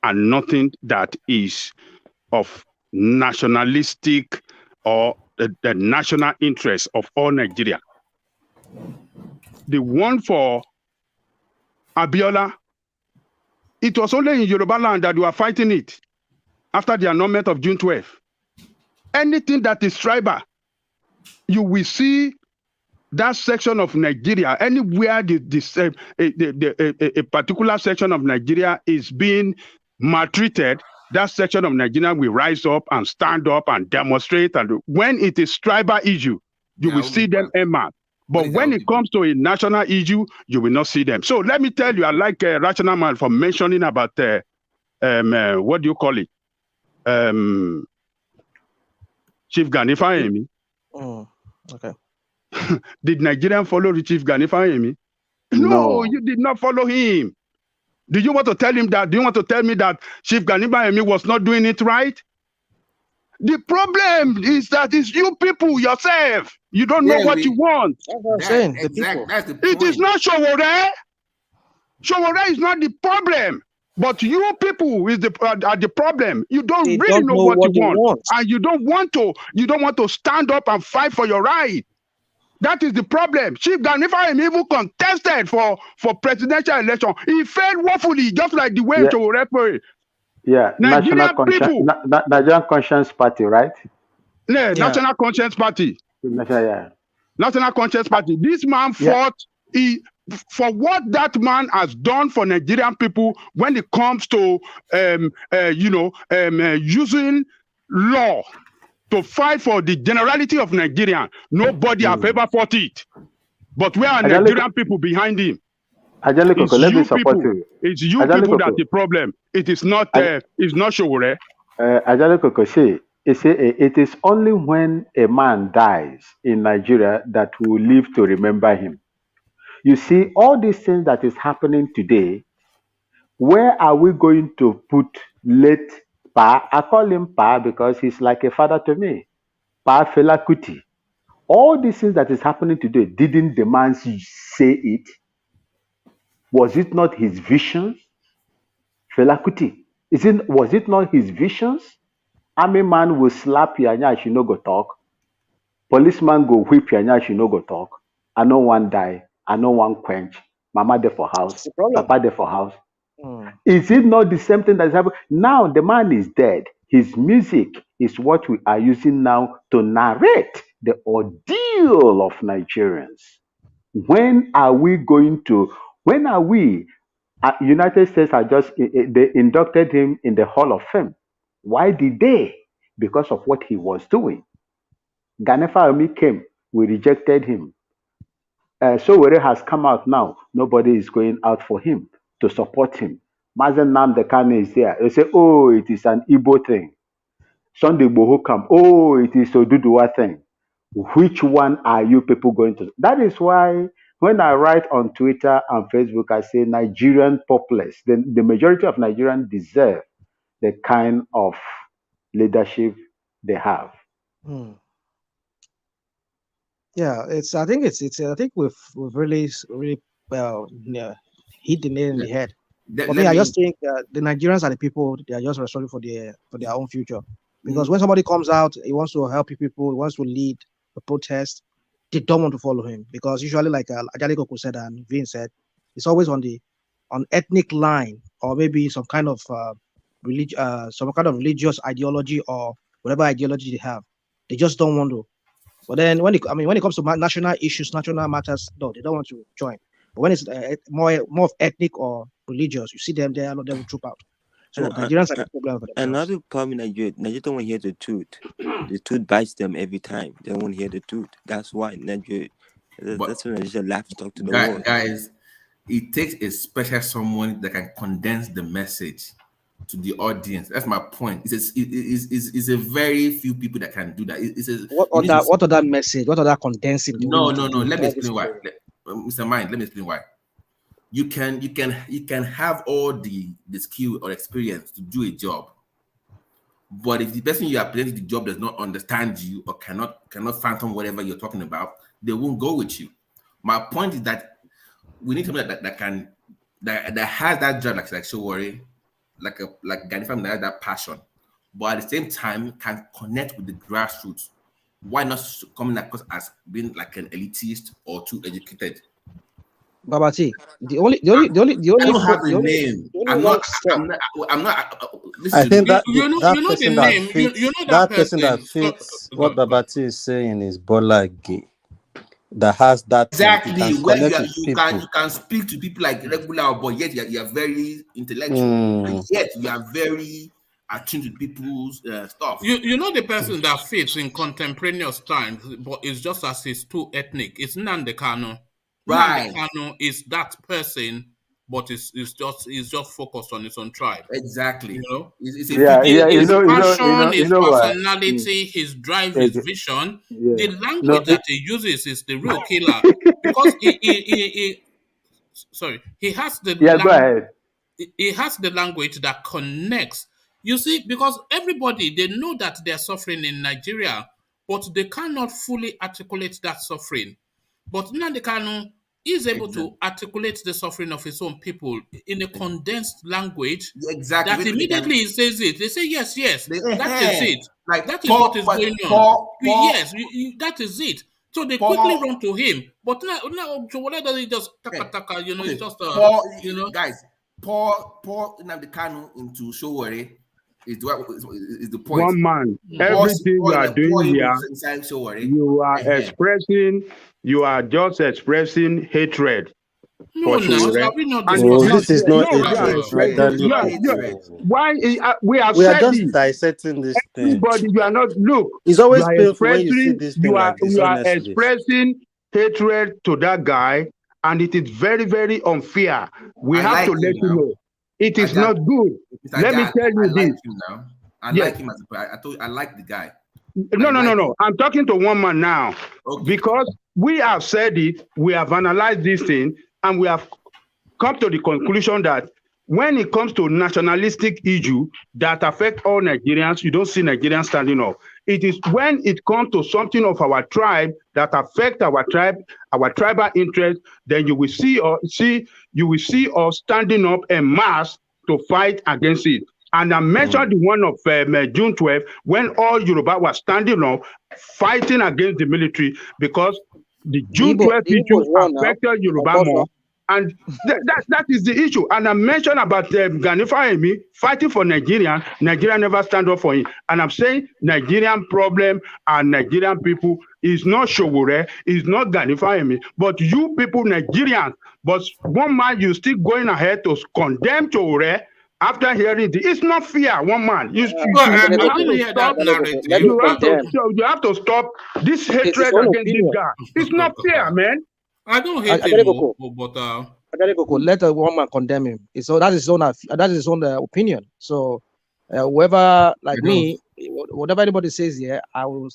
and nothing that is of nationalistic or the national interest of all Nigeria. The one for Abiola, it was only in Yoruba land that you are fighting it after the annulment of June 12th. Anything that is tribal, you will see that section of Nigeria, anywhere a particular section of Nigeria is being maltreated, that section of Nigeria will rise up and stand up and demonstrate. And when it is tribal issue, you will see them emerge. But when it comes to a national issue, you will not see them. So let me tell you, I like Rational Man for mentioning about what do you call it? Chief Gani Fahimi. Okay. Did Nigerian follow the Chief Gani Fahimi? No, you did not follow him. Do you want to tell him that? Do you want to tell me that Chief Gani Fahimi was not doing it right? The problem is that it's you people yourself. You don't know what you want. That's what I'm saying. The people. That's the point. It is not Showore. Showore is not the problem. But you people are the problem. You don't really know what you want. And you don't want to stand up and fight for your right. That is the problem. Chief Gani Fahimi even contested for presidential election. He failed woefully, just like the way Showore failed. Yeah, Nigerian Conscience Party, right? Yeah, National Conscience Party. National Conscience Party. This man fought for what that man has done for Nigerian people when it comes to using law to fight for the generality of Nigerian. Nobody have ever fought it. But where are Nigerian people behind him? It's let me support you. It's you people that's the problem. It is not it's not Showore. It is only when a man dies in Nigeria that we will live to remember him. You see, all these things that is happening today, where are we going to put late Pa? I call him Pa because he's like a father to me. Pa Fela Kuti. All these things that is happening today, didn't the man say it? Was it not his visions? Fela Kuti. Was it not his visions? Army man will slap you and you no go talk. Policeman go whip you and you no go talk. I know one die. I know one quench. Mama there for house. Papa there for house. Is it not the same thing that is happening? Now the man is dead. His music is what we are using now to narrate the ordeal of Nigerians. When are we United States are they inducted him in the Hall of Fame. Why did they? Because of what he was doing. Gani Fahimi came, we rejected him. Showore has come out now. Nobody is going out for him to support him. Mazen Nnamdi Kanu is there. They say, oh, it is an Igbo thing. Sunday Igboho come. Oh, it is Oduduwa thing. Which one are you people going to? That is why when I write on Twitter and Facebook, I say Nigerian populace, the majority of Nigerians deserve the kind of leadership they have. Yeah, I think we've really hit the nail in the head. For me, I just think the Nigerians are the people. They are just responsible for their own future. Because when somebody comes out, he wants to help people, he wants to lead a protest, they don't want to follow him. Because usually, like Ajali Koko said and Vin said, it's always on ethnic line or maybe some kind of religious ideology or whatever ideology they have. They just don't want to. But then when it comes to national issues, national matters, no, they don't want to join. But when it's more of ethnic or religious, you see them there, a lot of them will troop out. So Nigerians are the problem. Another problem in Nigeria don't want to hear the truth. The truth bites them every time. They don't want to hear the truth. That's why Nigeria. That's when Nigeria laughs talk to the world. Guys, it takes a special someone that can condense the message to the audience. That's my point. It's a very few people that can do that. What other message? What other condensing? No. Let me explain why. Mr. Mind, let me explain why. you can have all the skill or experience to do a job, but if the person you are presenting the job does not understand you or cannot fathom whatever you're talking about, they won't go with you. My point is that we need somebody that has that drive, like Showore, like Ganifam, that has that passion, but at the same time can connect with the grassroots. Why not coming across as being like an elitist or too educated? BAND1T, the only I don't have a name. I'm not. I think that you know the name. You know that person that fits what BAND1T is saying is Bola Gay. That has that exactly where you can speak to people like regular, but yet you are very intellectual, and yet you are very attuned to people's stuff. You know the person that fits in contemporaneous times, but it's just as he's too ethnic. It's Nnamdi Kanu. Right. Nnamdi Kanu is that person, but it's just focused on his own tribe. Exactly. You know, his passion, his personality, his drive, his vision. The language that he uses is the real killer because he has the go ahead. He has the language that connects. You see, because everybody, they know that they're suffering in Nigeria, but they cannot fully articulate that suffering. But Nnamdi Kanu is able to articulate the suffering of his own people in a condensed language. Exactly. That immediately he says it. They say, yes, that is it. Like that is what is going on. Yes, that is it. So they quickly run to him. But now why does he just taka, you know, it's just you know, guys, pour Nnamdi Kanu into Showore is the point. One man, everything you are doing here, you are expressing, you are just expressing hatred. This is not hatred. Why we are just dissecting this thing. Everybody, you are not. Look, it's always painful when you see this thing like this. You are expressing hatred to that guy, and it is very, very unfair. We have to let you know. It is not good. Let me tell you this. I like him as I like the guy. No. I'm talking to one man now. Okay. Because we have said it, we have analyzed this thing, and we have come to the conclusion that when it comes to nationalistic issue that affect all Nigerians, you don't see Nigerians standing up. It is when it comes to something of our tribe that affect our tribe, our tribal interest, then you will see us standing up en masse to fight against it. And I mentioned the one of June 12th when all Yoruba was standing up fighting against the military because the June 12th issue affected Yoruba more. And that is the issue. And I mentioned about Ganifam fighting for Nigeria. Nigeria never stand up for him. And I'm saying Nigerian problem and Nigerian people is not Showore, is not Ganifam, but you people, Nigerians. But one man, you still going ahead to condemn Showore after hearing this. It's not fair, one man. You have to stop this hatred against this guy. It's not fair, man. I don't hate him, but let a woman condemn him. So that is his own opinion. So whoever like me, whatever anybody says here, I will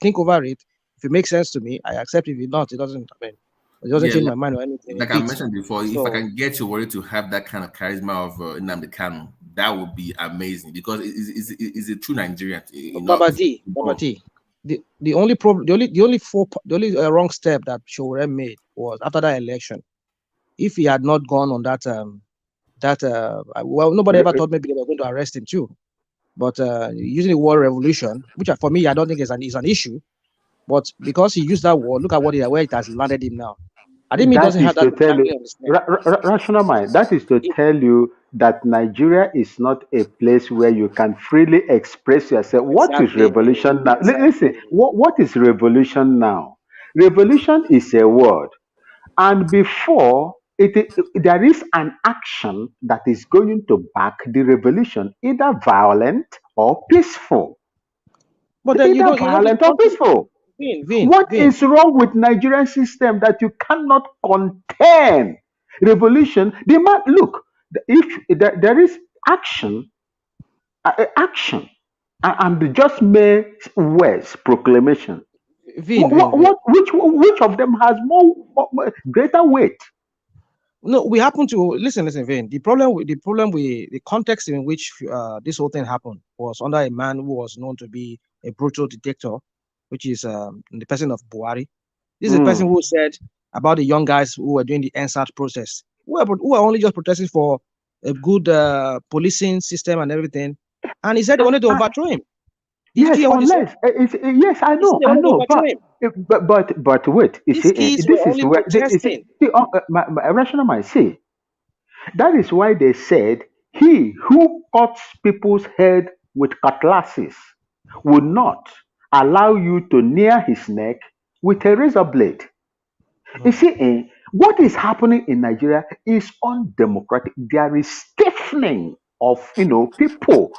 think over it. If it makes sense to me, I accept. If it not, it doesn't. I mean, it doesn't change my mind or anything. Like I mentioned before, if I can get Showore to have that kind of charisma of Nnamdi Kanu, that would be amazing because it's a true Nigerian. BAND1T. The only problem, the only wrong step that Showore made was after that election. If he had not gone on well, nobody ever thought maybe they were going to arrest him too. But using the word revolution, which for me I don't think is an issue, but because he used that word, look at where it has landed him now. I think he doesn't have that. Rational mind. That is to tell you that Nigeria is not a place where you can freely express yourself. What is revolution now? Listen, what is revolution now? Revolution is a word. And before, there is an action that is going to back the revolution, either violent or peaceful. But then either violent or peaceful. What is wrong with Nigerian system that you cannot contain revolution? Look, if there is action, and just mere words, proclamation. Which of them has more greater weight? No, we happen to listen, Vin. The problem with the context in which this whole thing happened was under a man who was known to be a brutal dictator, which is the person of Buhari. This is the person who said about the young guys who were doing the NSAT process, who are only just protesting for a good policing system and everything, and he said they wanted to overthrow him. Yes, unless yes, I know, but wait, you see, this is where my rational mind say that is why they said he who cuts people's head with cutlasses will not allow you to near his neck with a razor blade. You see, what is happening in Nigeria is undemocratic. There is stiffening of people,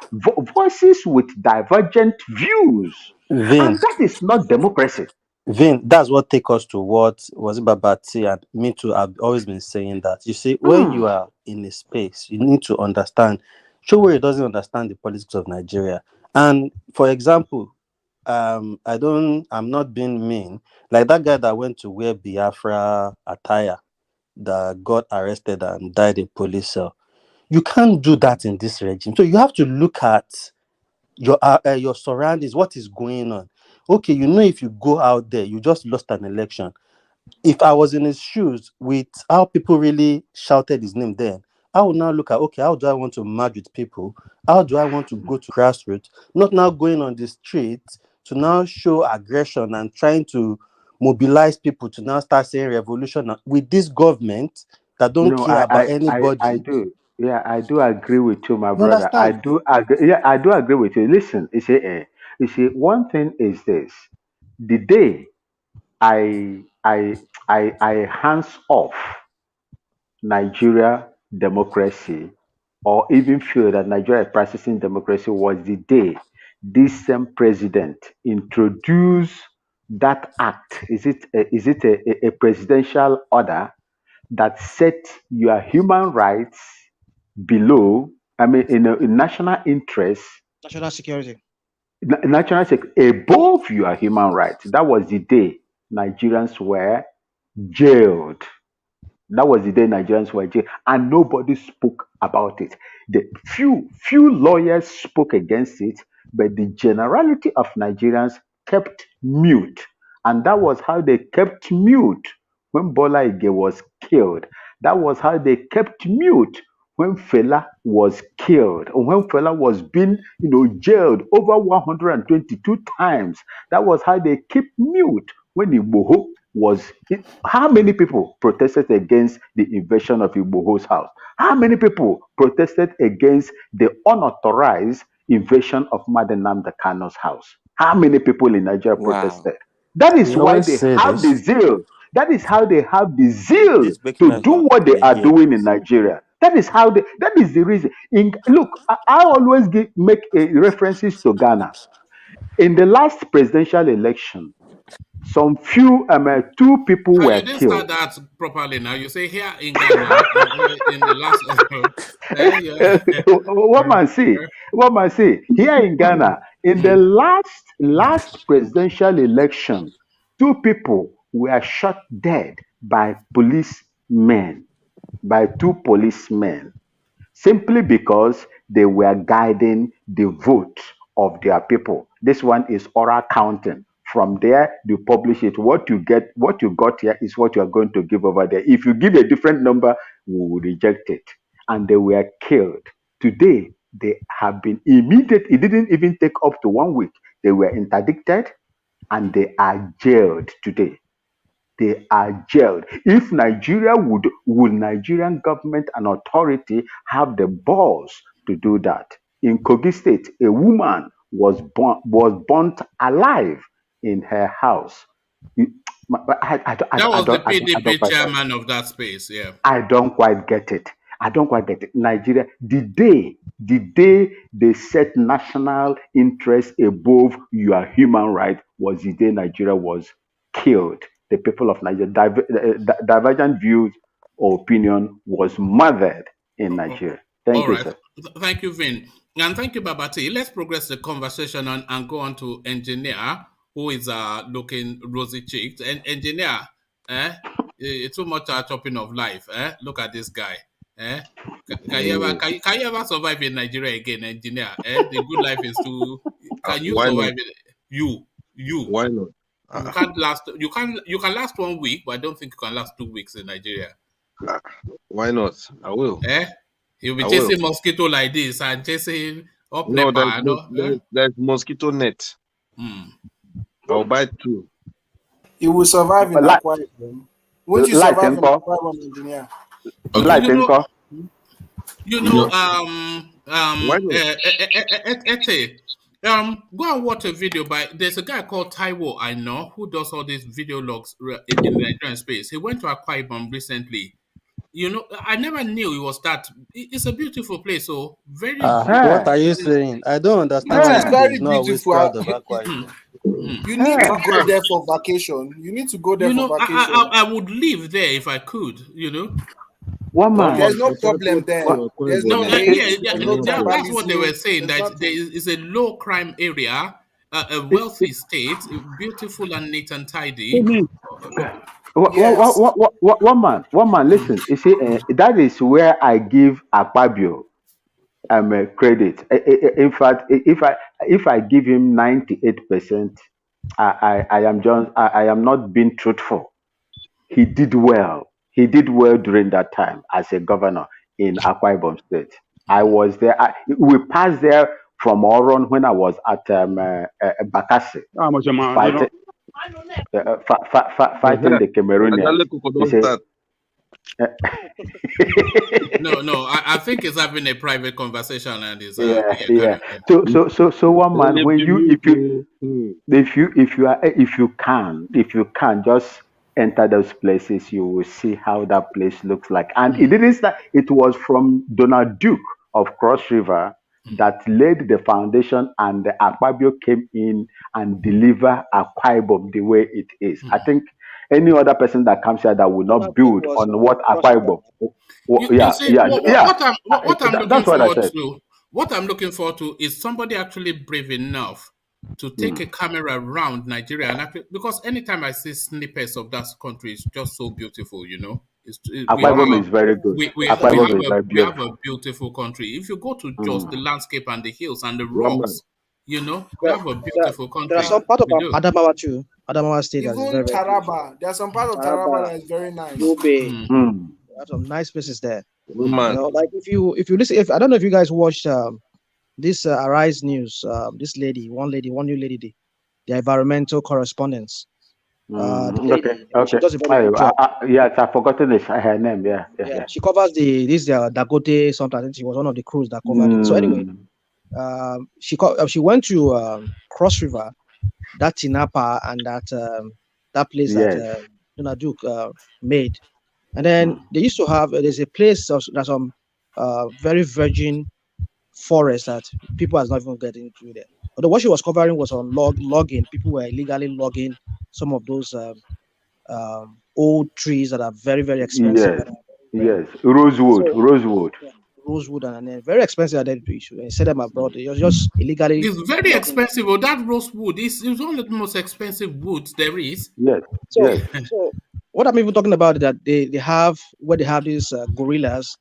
voices with divergent views, Vin, and that is not democracy. Vin, that's what take us to what was it Babati and me too. I've always been saying that. You see, when you are in a space, you need to understand. Showore doesn't understand the politics of Nigeria. And for example, I'm not being mean. Like that guy that went to wear Biafra attire that got arrested and died in police cell. You can't do that in this regime. So you have to look at your surroundings, what is going on. Okay, if you go out there, you just lost an election. If I was in his shoes with how people really shouted his name then, I would now look at, okay, how do I want to merge with people? How do I want to go to grassroots? Not now going on the street to now show aggression and trying to mobilize people to now start saying revolution with this government that don't care about anybody. I do. Yeah, I do agree with you, my You brother. I understand? do agree. Yeah, I do agree with you. Listen, you see, one thing is this: the day I hands off Nigeria democracy, or even feel that Nigeria is practicing democracy, was the day this same president introduced that act. Is it a presidential order that set your human rights below? I mean, in national interest, National security. national security above your human rights. That was the day Nigerians were jailed. That was the day Nigerians were jailed, and nobody spoke about it. The few lawyers spoke against it, but the generality of Nigerians kept mute, and that was how they kept mute when Bola Ige was killed. That was how they kept mute when Fela was killed, or when Fela was being, jailed over 122 times. That was how they kept mute when Igboho was. How many people protested against the invasion of Igboho's house? How many people protested against the unauthorized invasion of Madam Nnamdi Kano's house? How many people in Nigeria protested? That is why they have the zeal. That is how they have the zeal to do what they are doing in Nigeria. That is the reason. Look, I always make references to Ghana. In the last presidential election, some few, two people were you didn't killed. start that properly now. You say here in Ghana, in the last. What man say? Here in Ghana, in the last presidential election, two people were shot dead by policemen, by two policemen, simply because they were guiding the vote of their people. This one is oral counting. From there, you publish it. What you got here is what you are going to give over there. If you give a different number, we will reject it. And they were killed. Today, they have been immediate. It didn't even take up to 1 week. They were interdicted and they are jailed today. They are jailed. If Nigeria would Nigerian government and authority have the balls to do that? In Kogi State, a woman was burnt alive in her house. That was the PDP chairman of that space. Yeah. I don't quite get it. Nigeria, the day they set national interest above your human right was the day Nigeria was killed. The people of Nigeria, divergent views or opinion was murdered in Nigeria. Thank you, sir. Thank you, Vin. And thank you, Babati. Let's progress the conversation and go on to Engineer, who is looking rosy cheeked. And Engineer, too much chopping of life. Look at this guy. Can you ever survive in Nigeria again, engineer? The good life is too. Can you survive it? You. Why not? You can't last. You can last 1 week, but I don't think you can last 2 weeks in Nigeria. Why not? I will. You'll be chasing mosquito like this and chasing up No, Nepal. there's mosquito net. I'll buy 2. You will survive in Akwa Ibom. Won't you survive in Akwa Ibom, engineer? Go and watch a video by. There's a guy called Taiwo I know who does all these video logs in the Nigerian space. He went to Akwa Ibom recently. I never knew it was that. It's a beautiful place. So very. What are you saying? I don't understand. It's very beautiful. You need to go there for vacation. You need to go there for vacation. I would live there if I could. One man. There's no problem there. There's that's what they were saying. That there is a low crime area, a wealthy state, beautiful and neat and tidy. One man. Listen, you see, that is where I give Akpabio credit. In fact, if I give him 98%, I am not being truthful. He did well. He did well during that time as a governor in Akwa Ibom State. I was there. We passed there from Oron when I was at Bakassi, fighting the Cameroonians. No. I think it's having a private conversation and it's So one man, when if you can just enter those places, you will see how that place looks like. And it didn't start. It was from Donald Duke of Cross River that laid the foundation, and the Akpabio came in and deliver Akwa Ibom the way it is. I think any other person that comes here that will not build on what Akwa Ibom. What I'm looking forward to is somebody actually brave enough to take a camera around Nigeria, and because anytime I see snippets of that country, it's just so beautiful, Akwa Ibom is very good. We have a beautiful country. If you go to just the landscape and the hills and the rocks, we have a beautiful country. There are some part of Adamawa too. Adamawa State is very Taraba. There are some part of Taraba that is very nice. There are some nice places there. Like if you listen, I don't know if you guys watched this Arise News, this one new lady, the environmental correspondence. Okay. Yes, I've forgotten her name. Yeah. She covers this Dagote something. I think she was one of the crews that covered it. So anyway, she went to Cross River, that Tinapa and that place that Donald Duke made, and then they used to have. There's a place that's some very virgin forest that people are not even getting through there. Although what she was covering was on logging. People were illegally logging some of those old trees that are very, very expensive. Yes. Rosewood, and then very expensive. They set them abroad. It was just illegally. It's very expensive. That rosewood is one of the most expensive woods there is. Yes. So what I'm even talking about is that they have these gorillas,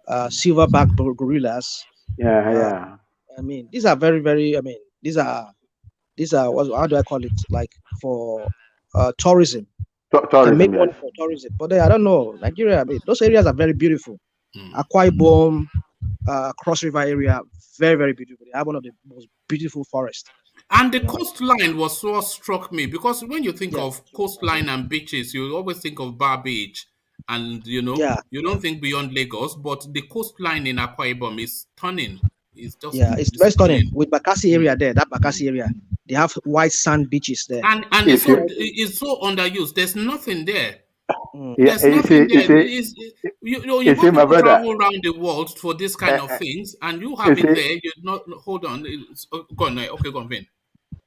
silverback gorillas. Yeah. I mean, these are very, very. I mean, these are how do I call it? Like for tourism. Tourism, make money for tourism. But I don't know. Nigeria, I mean, those areas are very beautiful. Akwa Ibom, Cross River area, very, very beautiful. They have one of the most beautiful forests. And the coastline was what struck me, because when you think of coastline and beaches, you always think of Bar Beach. And you don't think beyond Lagos, but the coastline in Akwa Ibom is stunning. It's very stunning. With Bakassi area there, that Bakassi area, they have white sand beaches there. And it's so underused. There's nothing there. There's nothing there. You want to travel around the world for this kind of things, and you have it there. You're not. Hold on. Go on. Okay, go on, Vin.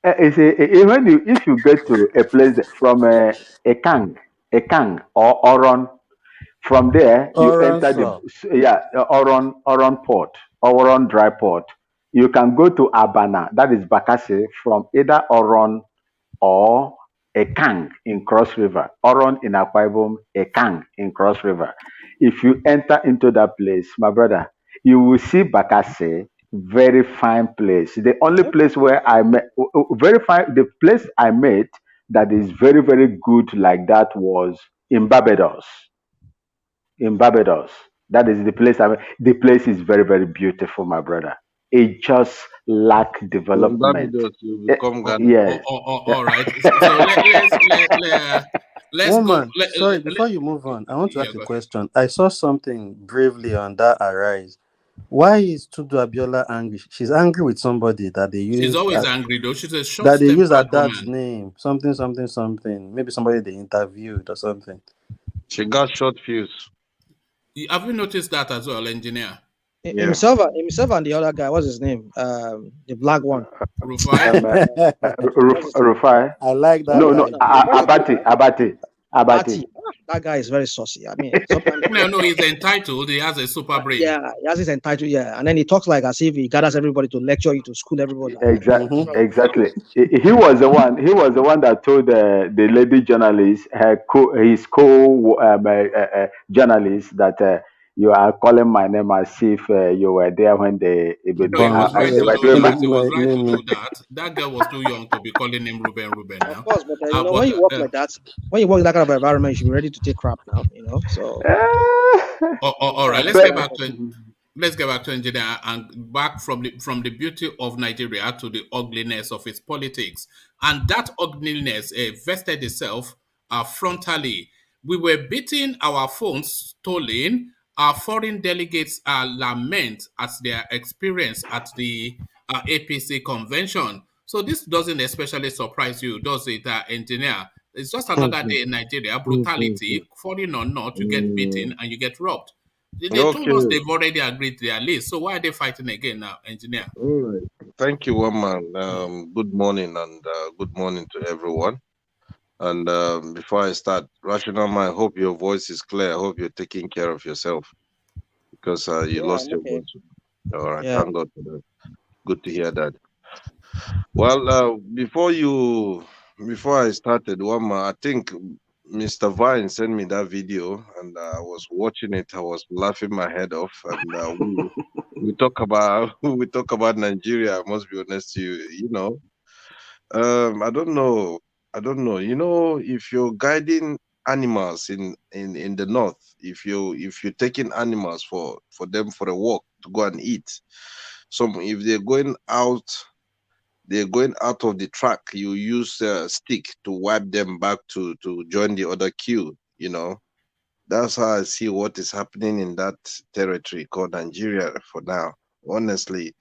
If you get to a place from Ekang or Oron, from there you enter Oron Port, Oron Dry Port. You can go to Abana, that is Bakassi, from either Oron or a Kang in Cross River. Oron in Akwa Ibom, a Kang in Cross River. If you enter into that place, my brother, you will see Bakase, very fine place. The only place where I met, very fine, the place I met that is very, very good like that was in Barbados. In Barbados. That is the place I met. The place is very, very beautiful, my brother. It just lack In development. Barbados, you become Ghana. Yes. All right. So let's go. Woman, sorry, before you move on, I want to Yeah, ask a go ahead. question. I saw something bravely on that Arise. Why is Tudu Abiola angry? She's angry with somebody that they She's use always angry though. She's a that they use her short-tempered dad's woman. name. Something, something, something. Maybe somebody they interviewed or something. She got short fuse. Have you noticed that as well, engineer? Yeah. Himself and the other guy, what's his name? The black one. Rufai? Rufai. I like that No, guy. Abati. That guy is very saucy. I mean, sometimes No, he's entitled. He has a super brain. yeah, he has his entitled, yeah, and then he talks like as if he gathers everybody to lecture you, to school everybody. Exactly. He was the one. He was the one that told the lady journalist, his journalist, that you are calling my name as if you were there when they. No, he was right to do that. He was right to Name me. do that. That girl was too young to be calling him Ruben now. Of course, but when you work like that, when you work in that kind of environment, you should be ready to take crap now. So. All right, let's get back to engineer and back from the beauty of Nigeria to the ugliness of its politics, and that ugliness vested itself frontally. We were beating, our phones stolen. Our foreign delegates lament at their experience at the APC convention. So this doesn't especially surprise you, does it, engineer? It's just another day in Nigeria. Brutality, foreign or not, you get beaten and you get robbed. They told us they've already agreed to their list. So why are they fighting again now, engineer? All right. Thank you, one man. Good morning and good morning to everyone. And before I start, Rational Man, I hope your voice is clear. I hope you're taking care of yourself because you lost your voice. All right. Yeah. Thank God for that. Good to hear that. Well, before I started, one man, I think Mr. Vine sent me that video, and I was watching it. I was laughing my head off, and we talk about Nigeria. I must be honest to you. I don't know. If you're guiding animals in the north, if you're taking animals for them for a walk to go and eat, if they're going out of the track, you use a stick to wipe them back to join the other queue. That's how I see what is happening in that territory called Nigeria for now. Honestly,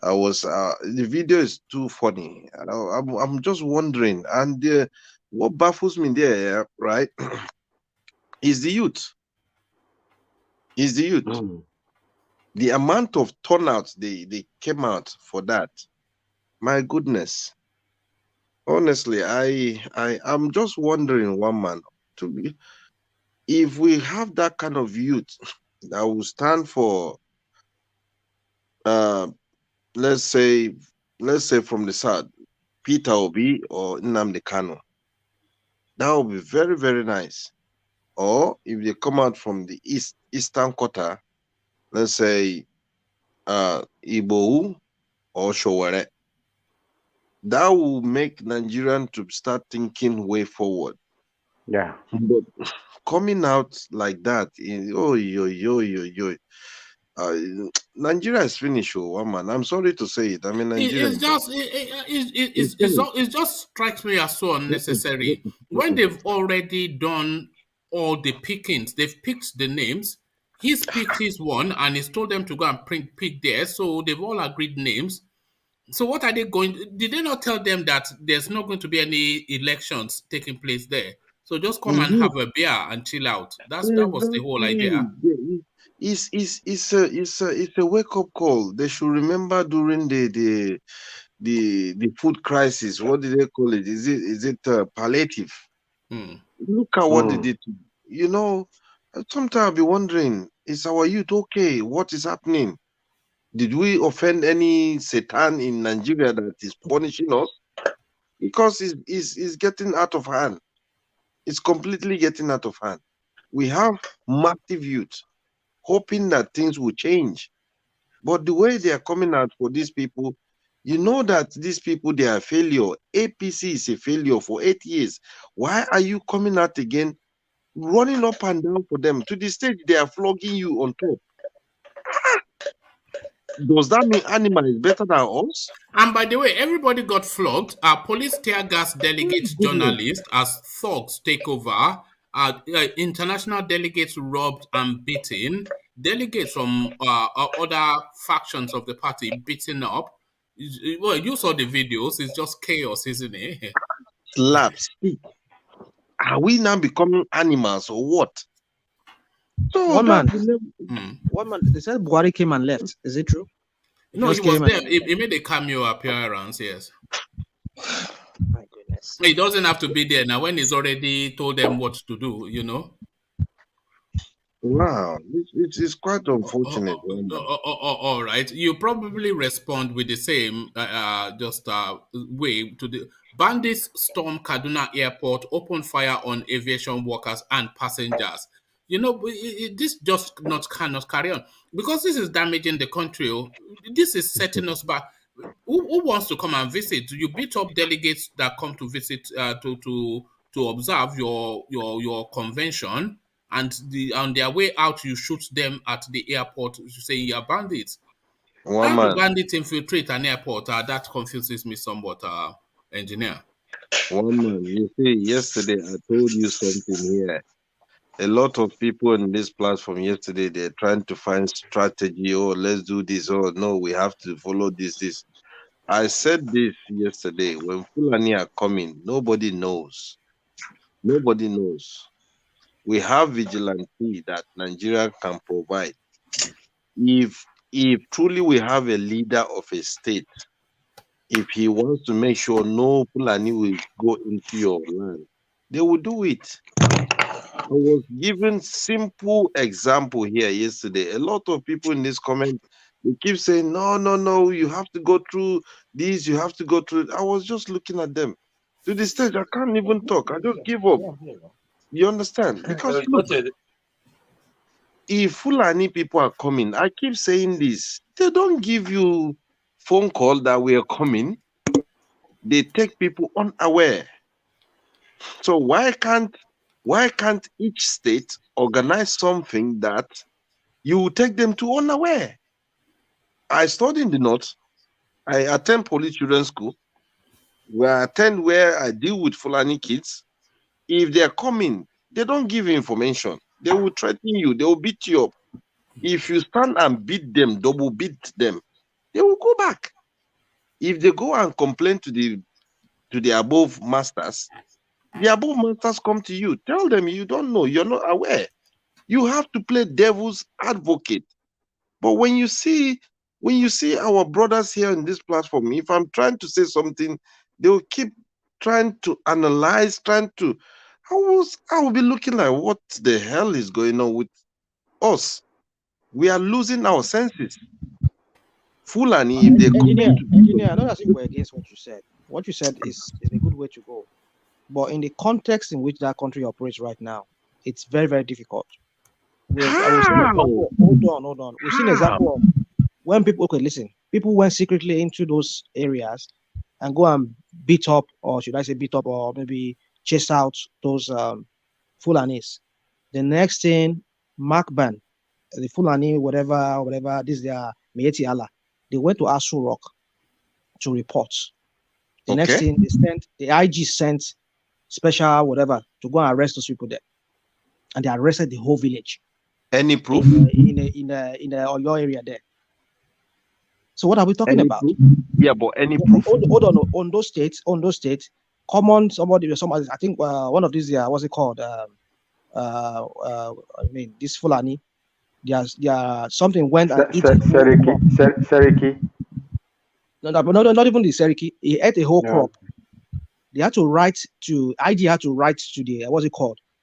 the video is too funny. I'm just wondering, and what baffles me there, right, is the youth. The amount of turnouts they came out for that. My goodness. Honestly, I'm just wondering, one man, if we have that kind of youth that will stand for let's say from the south, Peter Obi or Nnamdi Kanu, that would be very, very nice. Or if they come out from the eastern quarter, let's say Igbo or Showere, that will make Nigerian to start thinking way forward. Yeah. But coming out like that, Nigeria is finished, one man. I'm sorry to say it. I mean, Nigeria. It just strikes me as so unnecessary. When they've already done all the pickings, they've picked the names. He's picked his one and he's told them to go and pick theirs. So they've all agreed names. So what are they going? Did they not tell them that there's not going to be any elections taking place there? So just come and have a beer and chill out. That was the whole idea. It's a wake up call. They should remember during the food crisis. What did they call it? Is it palliative? Look at what they did. Sometimes I'll be wondering: is our youth okay? What is happening? Did we offend any Satan in Nigeria that is punishing us? because it's getting out of hand. It's completely getting out of hand. We have massive youth hoping that things will change. But the way they are coming out for these people, you know that these people, they are a failure. APC is a failure for 8 years. Why are you coming out again, running up and down for them? To the stage, they are flogging you on top. Does that mean animal is better than us? And by the way, everybody got flogged. Police tear gas delegates, journalists as thugs take over. International delegates robbed and beaten. Delegates from other factions of the party beaten up. Well, you saw the videos. It's just chaos, isn't it? Slaps. Are we now becoming animals or what? So one man, they said Buhari came and left. Is it true? No, he was there. He made a cameo appearance, yes. My goodness. He doesn't have to be there now when he's already told them what to do, you know. Wow, it's quite unfortunate. All right. You probably respond with the same way to the bandits storm Kaduna airport, open fire on aviation workers and passengers. You know, this just cannot carry on because this is damaging the country. This is setting us back. Who wants to come and visit? You beat up delegates that come to visit to observe your convention, and on their way out, you shoot them at the airport, saying you're bandits. How do bandits infiltrate an airport? That confuses me somewhat, engineer. One man, you see, yesterday I told you something here. A lot of people in this platform yesterday, they're trying to find strategy. Oh, let's do this. Oh, no, we have to follow this. I said this yesterday. When Fulani are coming, nobody knows. Nobody knows. We have vigilante that Nigeria can provide. If truly we have a leader of a state, if he wants to make sure no Fulani will go into your land, they will do it. I was given simple example here yesterday. A lot of people in this comment, they keep saying, no, you have to go through this, you have to go through it. I was just looking at them. To the stage, I can't even talk. I just give up. You understand? Because look, if Fulani people are coming, I keep saying this, they don't give you phone call that we are coming. They take people unaware. So why can't each state organize something that you will take them to unaware? I study in the north. I attend police children's school. Where I deal with Fulani kids. If they are coming, they don't give you information. They will threaten you. They will beat you up. If you stand and beat them, double beat them, they will go back. If they go and complain to the above masters, the above masters come to you. Tell them you don't know. You're not aware. You have to play devil's advocate. But when you see our brothers here in this platform, if I'm trying to say something, they will keep trying to analyze, I will be looking like, what the hell is going on with us? We are losing our senses. Fulani, if they engineer, I know that's we're against what you said. What you said is a good way to go. But in the context in which that country operates right now, it's very, very difficult. Hold on. We've seen an example of when people went secretly into those areas and go and beat up, or should I say beat up, or maybe chase out those Fulanis. The next thing, Makban, the Fulani, whatever, this is their Mayeti Allah. They went to Asu Rock to report. The next thing, the IG sent special whatever to go and arrest those people there. And they arrested the whole village. Any proof? In your area there. So what are we talking about? Proof? Yeah, but any proof? Hold on. On those states, somebody, I think one of these, what's it called? This Fulani, something went and ate Seriki. No, not even the Seriki. He ate a whole crop. They had to write to IG had to write to the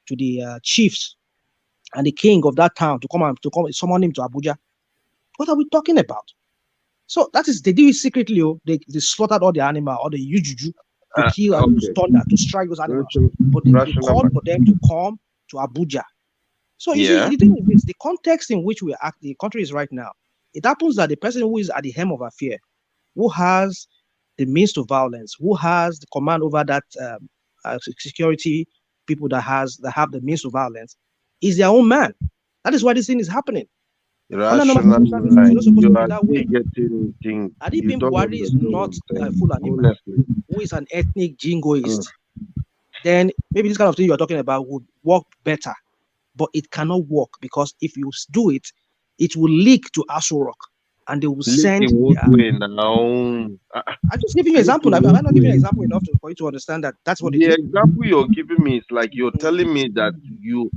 to the chiefs and the king of that town to come summon him to Abuja. What are we talking about? So that is, they do it secretly. They slaughtered all the animal, all the juju. to kill and use thunder to strike those animals. But they called for them to come to Abuja. So you see, the thing is this, the context in which the country is right now, it happens that the person who is at the helm of affair, who has the means to violence, who has the command over that security people that have the means to violence, is their own man. That is why this thing is happening. Rational mind. You are getting things. Adibim Buhari is not a Fulani man who is an ethnic jingoist. Then maybe this kind of thing you are talking about would work better, but it cannot work because if you do it, it will leak to Aso Rock, and they will send. I'm just giving you an example. I'm not giving you an example enough for you to understand that that's what it is. The example you're giving me is like you're telling me that you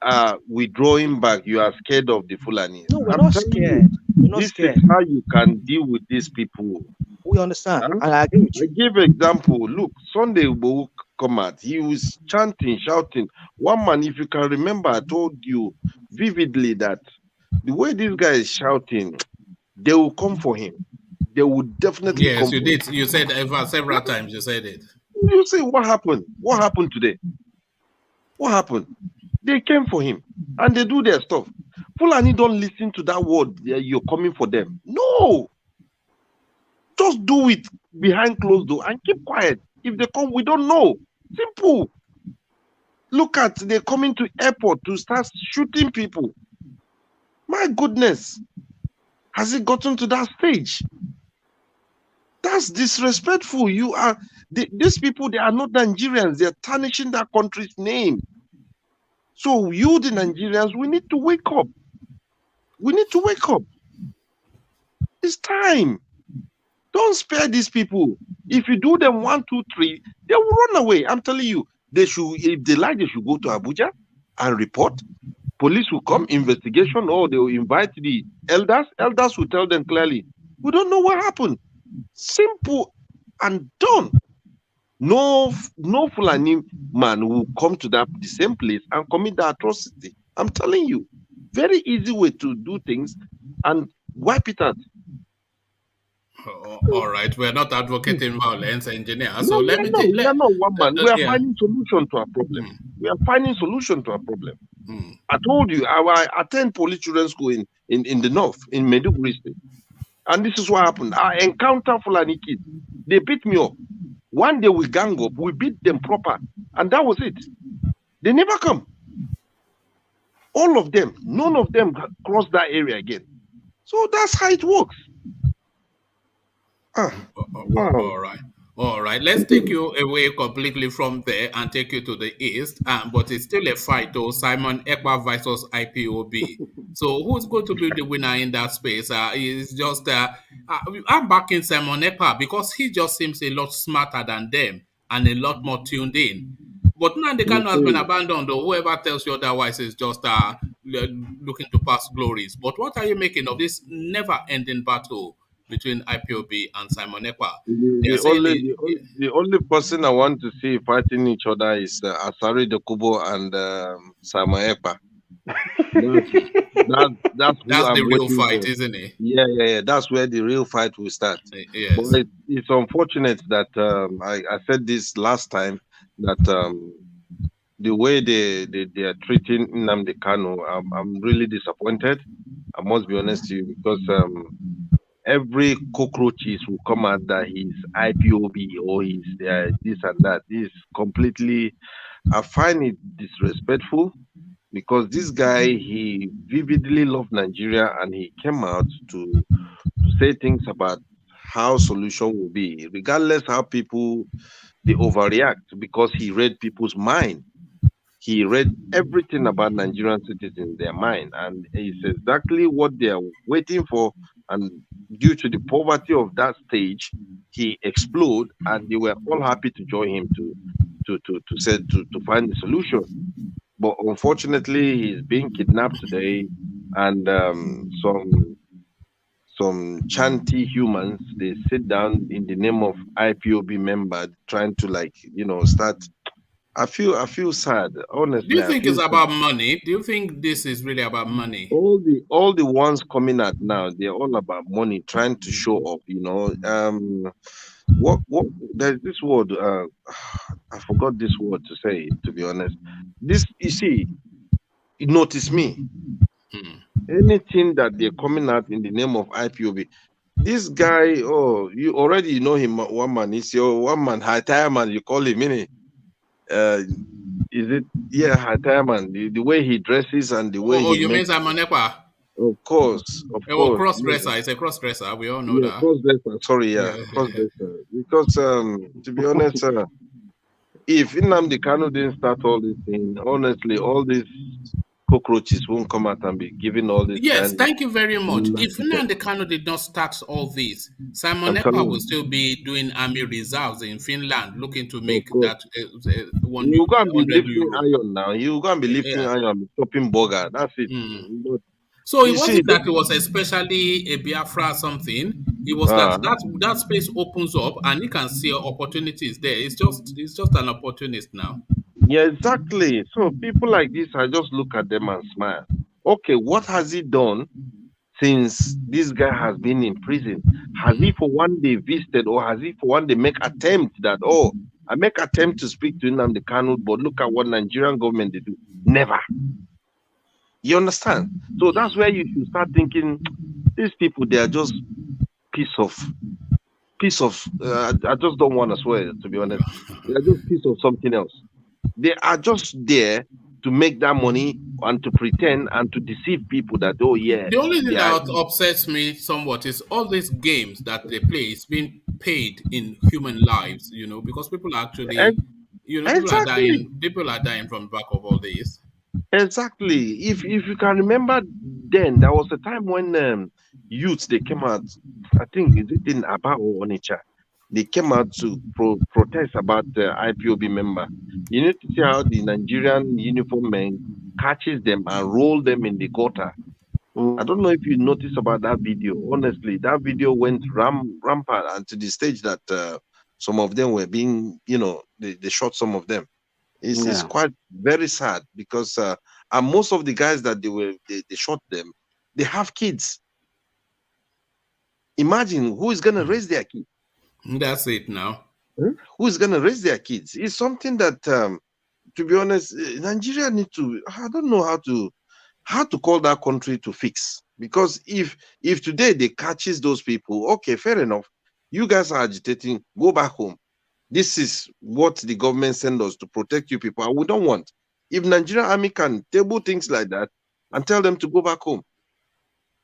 are withdrawing back. You are scared of the Fulani. No, we're not scared. We're not scared. This is how you can deal with these people. We understand, and I agree with you. I give an example. Look, Sunday Igboho come out. He was chanting, shouting. One man, if you can remember, I told you vividly that the way this guy is shouting, they will come for him. They will definitely come. Yes, you did. You said several times. You said it. You see what happened? What happened today? What happened? They came for him and they do their stuff. Fulani don't listen to that word. You're coming for them. No. Just do it behind closed door and keep quiet. If they come, we don't know. Simple. Look at they're coming to airport to start shooting people. My goodness. Has it gotten to that stage? That's disrespectful. You are these people, they are not Nigerians, they're tarnishing that country's name. So you, the Nigerians, we need to wake up. We need to wake up. It's time. Don't spare these people. If you do them 1, 2, 3, they will run away. I'm telling you, they should, if they like, they should go to Abuja and report. Police will come, investigation, or they will invite the elders. Elders will tell them clearly, we don't know what happened. Simple and done. No Fulani man will come to the same place and commit the atrocity. I'm telling you, very easy way to do things and wipe it out. All right, we're not advocating violence, engineer. So we are not one man. We are finding solution to our problem. We are finding solution to our problem. I told you, I attend police children's school in the north, in Maiduguri State. And this is what happened. I encounter Fulani kids. They beat me up. One day we gang up, we beat them proper. And that was it. They never come. All of them, none of them crossed that area again. So that's how it works. All right. Let's take you away completely from there and take you to the east. But it's still a fight, though. Simon Ekpa versus IPOB. So who's going to be the winner in that space? It's just I'm backing Simon Ekpa because he just seems a lot smarter than them and a lot more tuned in. But now the Kanu has been abandoned, though. Whoever tells you otherwise is just looking to past glories. But what are you making of this never-ending battle between IPOB and Simon Ekpa? The only person I want to see fighting each other is Asari Dokubo and Simon Ekpa. That's the real fight, isn't it? Yeah. That's where the real fight will start. Yes. But it's unfortunate that I said this last time that the way they are treating Nnamdi Kanu, I'm really disappointed. I must be honest to you because every cockroaches will come out that he's IPOB or he's this and that. This completely, I find it disrespectful because this guy, he vividly loved Nigeria and he came out to say things about how solution will be, regardless how people, they overreact because he read people's mind. He read everything about Nigerian citizens in their mind and it's exactly what they are waiting for. And due to the poverty of that stage, he exploded, and they were all happy to join him to find the solution. But unfortunately, he's being kidnapped today, and some chanty humans, they sit down in the name of IPOB member, trying to start. I feel sad, honestly. Do you think it's about money? Do you think this is really about money? All the ones coming out now, they're all about money, trying to show up. what there's this word, I forgot this word to say, to be honest. This, you see, notice me. Anything that they're coming out in the name of IPOB, this guy, oh, you already know him, one man. He's your one man, high tire man, you call him, innit? Is it, yeah, high tire man, the way he dresses and the way Oh, he you mean makes, Simon Ekpa? of course, Oh, yeah. cross-dresser. It's a cross-dresser. We all know Yeah, that. cross-dresser. Sorry, yeah, cross-dresser. Because to be honest, if Nnamdi Kanu didn't start all this thing, honestly, all these cockroaches won't come out and be giving all this Yes, kind of thank you very much. If nonsense. Nnamdi Kanu did not start all this, Simon I'm telling Ekpa will you, still be doing army reserves in Finland, looking to of make course. that one You go and be 100 lifting euro. iron now. You go and be lifting Yeah. iron and stopping burger. That's it. But So it you see, wasn't that it was especially a Biafra something. It was that space opens up and you can see opportunities there. It's just an opportunist now. yeah, exactly. So people like this, I just look at them and smile. Okay, what has he done since this guy has been in prison? Has he for one day visited, or has he for one day make attempt that, oh, I make attempt to speak to Nnamdi Kanu, but look at what Nigerian government they do? Never. You understand? So that's where you should start thinking, these people, they are just piece of I just don't want to swear, to be honest. They are just piece of something else. They are just there to make that money and to pretend and to deceive people that, oh yeah, The only thing they are. that upsets me somewhat is all these games that they play is being paid in human lives, because people are actually, Exactly. people are dying from the back of all this. Exactly. If you can remember, then there was a time when youths, they came out, I think is it in Aba or Onitsha, they came out to protest about the IPOB member. You need to see how the Nigerian uniform men catches them and roll them in the gutter. I don't know if you noticed about that video. Honestly, that video went rampant and to the stage that some of them were being, they shot some of them. It's quite very sad because and most of the guys that they shot them, they have kids. Imagine who is gonna raise their kids. That's it now. Who is gonna raise their kids? It's something that, to be honest, Nigeria need to. I don't know how to call that country to fix, because if today they catches those people, okay, fair enough. You guys are agitating. Go back home. This is what the government sent us to protect you people, and we don't want. If Nigerian army can table things like that and tell them to go back home,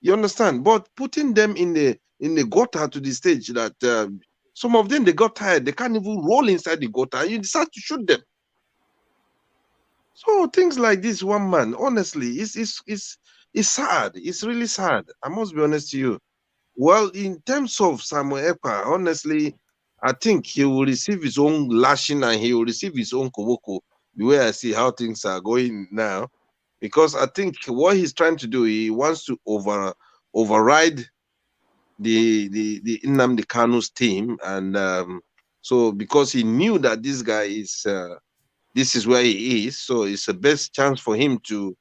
you understand? But putting them in the gutter to the stage that some of them, they got tired, they can't even roll inside the gutter, and you decide to shoot them. So things like this, one man, honestly, it's sad. It's really sad. I must be honest to you. Well, in terms of Samuel Ekpa, honestly, I think he will receive his own lashing and he will receive his own koboko, the way I see how things are going now. Because I think what he's trying to do, he wants to override the Nnamdi Kanu's team. And so because he knew that this guy is, this is where he is, so it's the best chance for him to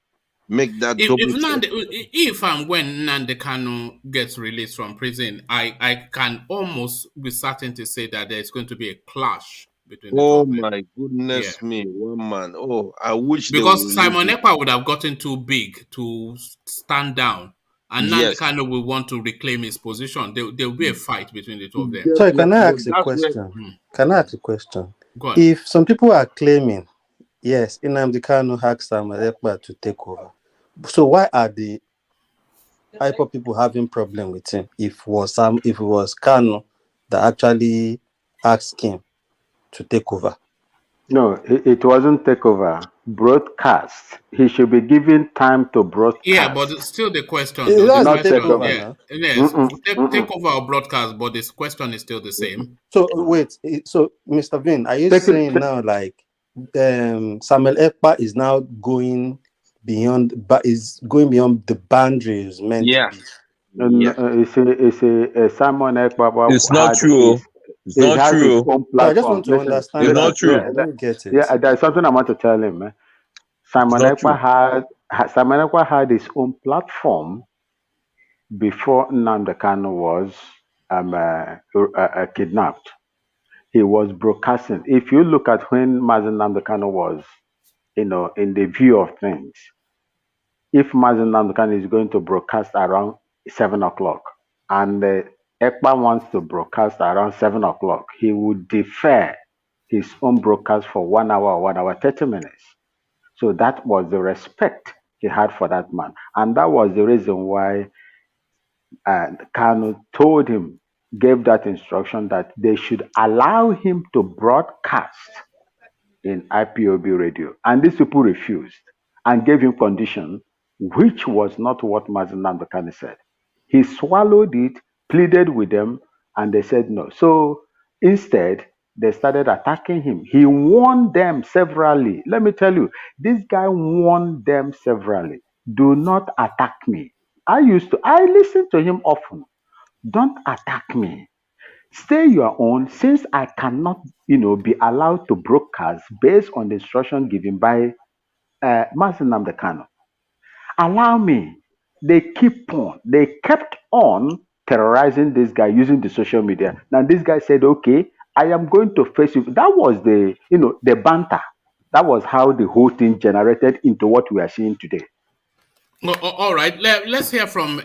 make that double step. If and when Nnamdi Kanu gets released from prison, I can almost with certainty say that there's going to be a clash between the two of them. My goodness me, one man. Oh, I wish because Simon Ekpa would have gotten too big to stand down, and Nnamdi Kanu will want to reclaim his position. There will be a fight between the two of them. Sorry, can I ask a question? Can I ask a question? Go on. If some people are claiming, yes, Nnamdi Kanu asked Samuel Ekpa to take over, so why are the Ipob people having problem with him? If it was Kanu that actually asked him to take over. No, it wasn't take over. Broadcast. He should be given time to broadcast. Yeah, but it's still the question. Not take over. Yeah. Yes, take over our broadcast, but this question is still the same. So wait, so Mr. Vin, are you saying now like Samuel Ekpa is now going beyond the boundaries meant to be? It's a Simon Ekpa. It's not true. It's not true. I just want to understand. It's not true. I don't get it. Yeah, there's something I want to tell him. Simon Ekpa had his own platform before Nnamdi Kanu was kidnapped. he was broadcasting. If you look at when Mazen Namdekano was, in the view of things, if Mazen Namdekano is going to broadcast around 7 o'clock and Ekpa wants to broadcast around 7 o'clock, he would defer his own broadcast for 1 hour or 1 hour 30 minutes. So that was the respect he had for that man. And that was the reason why Kanu told him, gave that instruction that they should allow him to broadcast in IPOB radio. And these people refused and gave him condition, which was not what Mazen Namdekane said. He swallowed it, pleaded with them, and they said no. So instead, they started attacking him. He warned them severally. Let me tell you, this guy warned them severally. Do not attack me. I listen to him often. Don't attack me. Stay your own, since I cannot, be allowed to broadcast based on the instruction given by Mazen Namdekano. Allow me. They kept on terrorizing this guy using the social media. Now this guy said, okay, I am going to face you. That was the banter. That was how the whole thing generated into what we are seeing today. All right. Let's hear from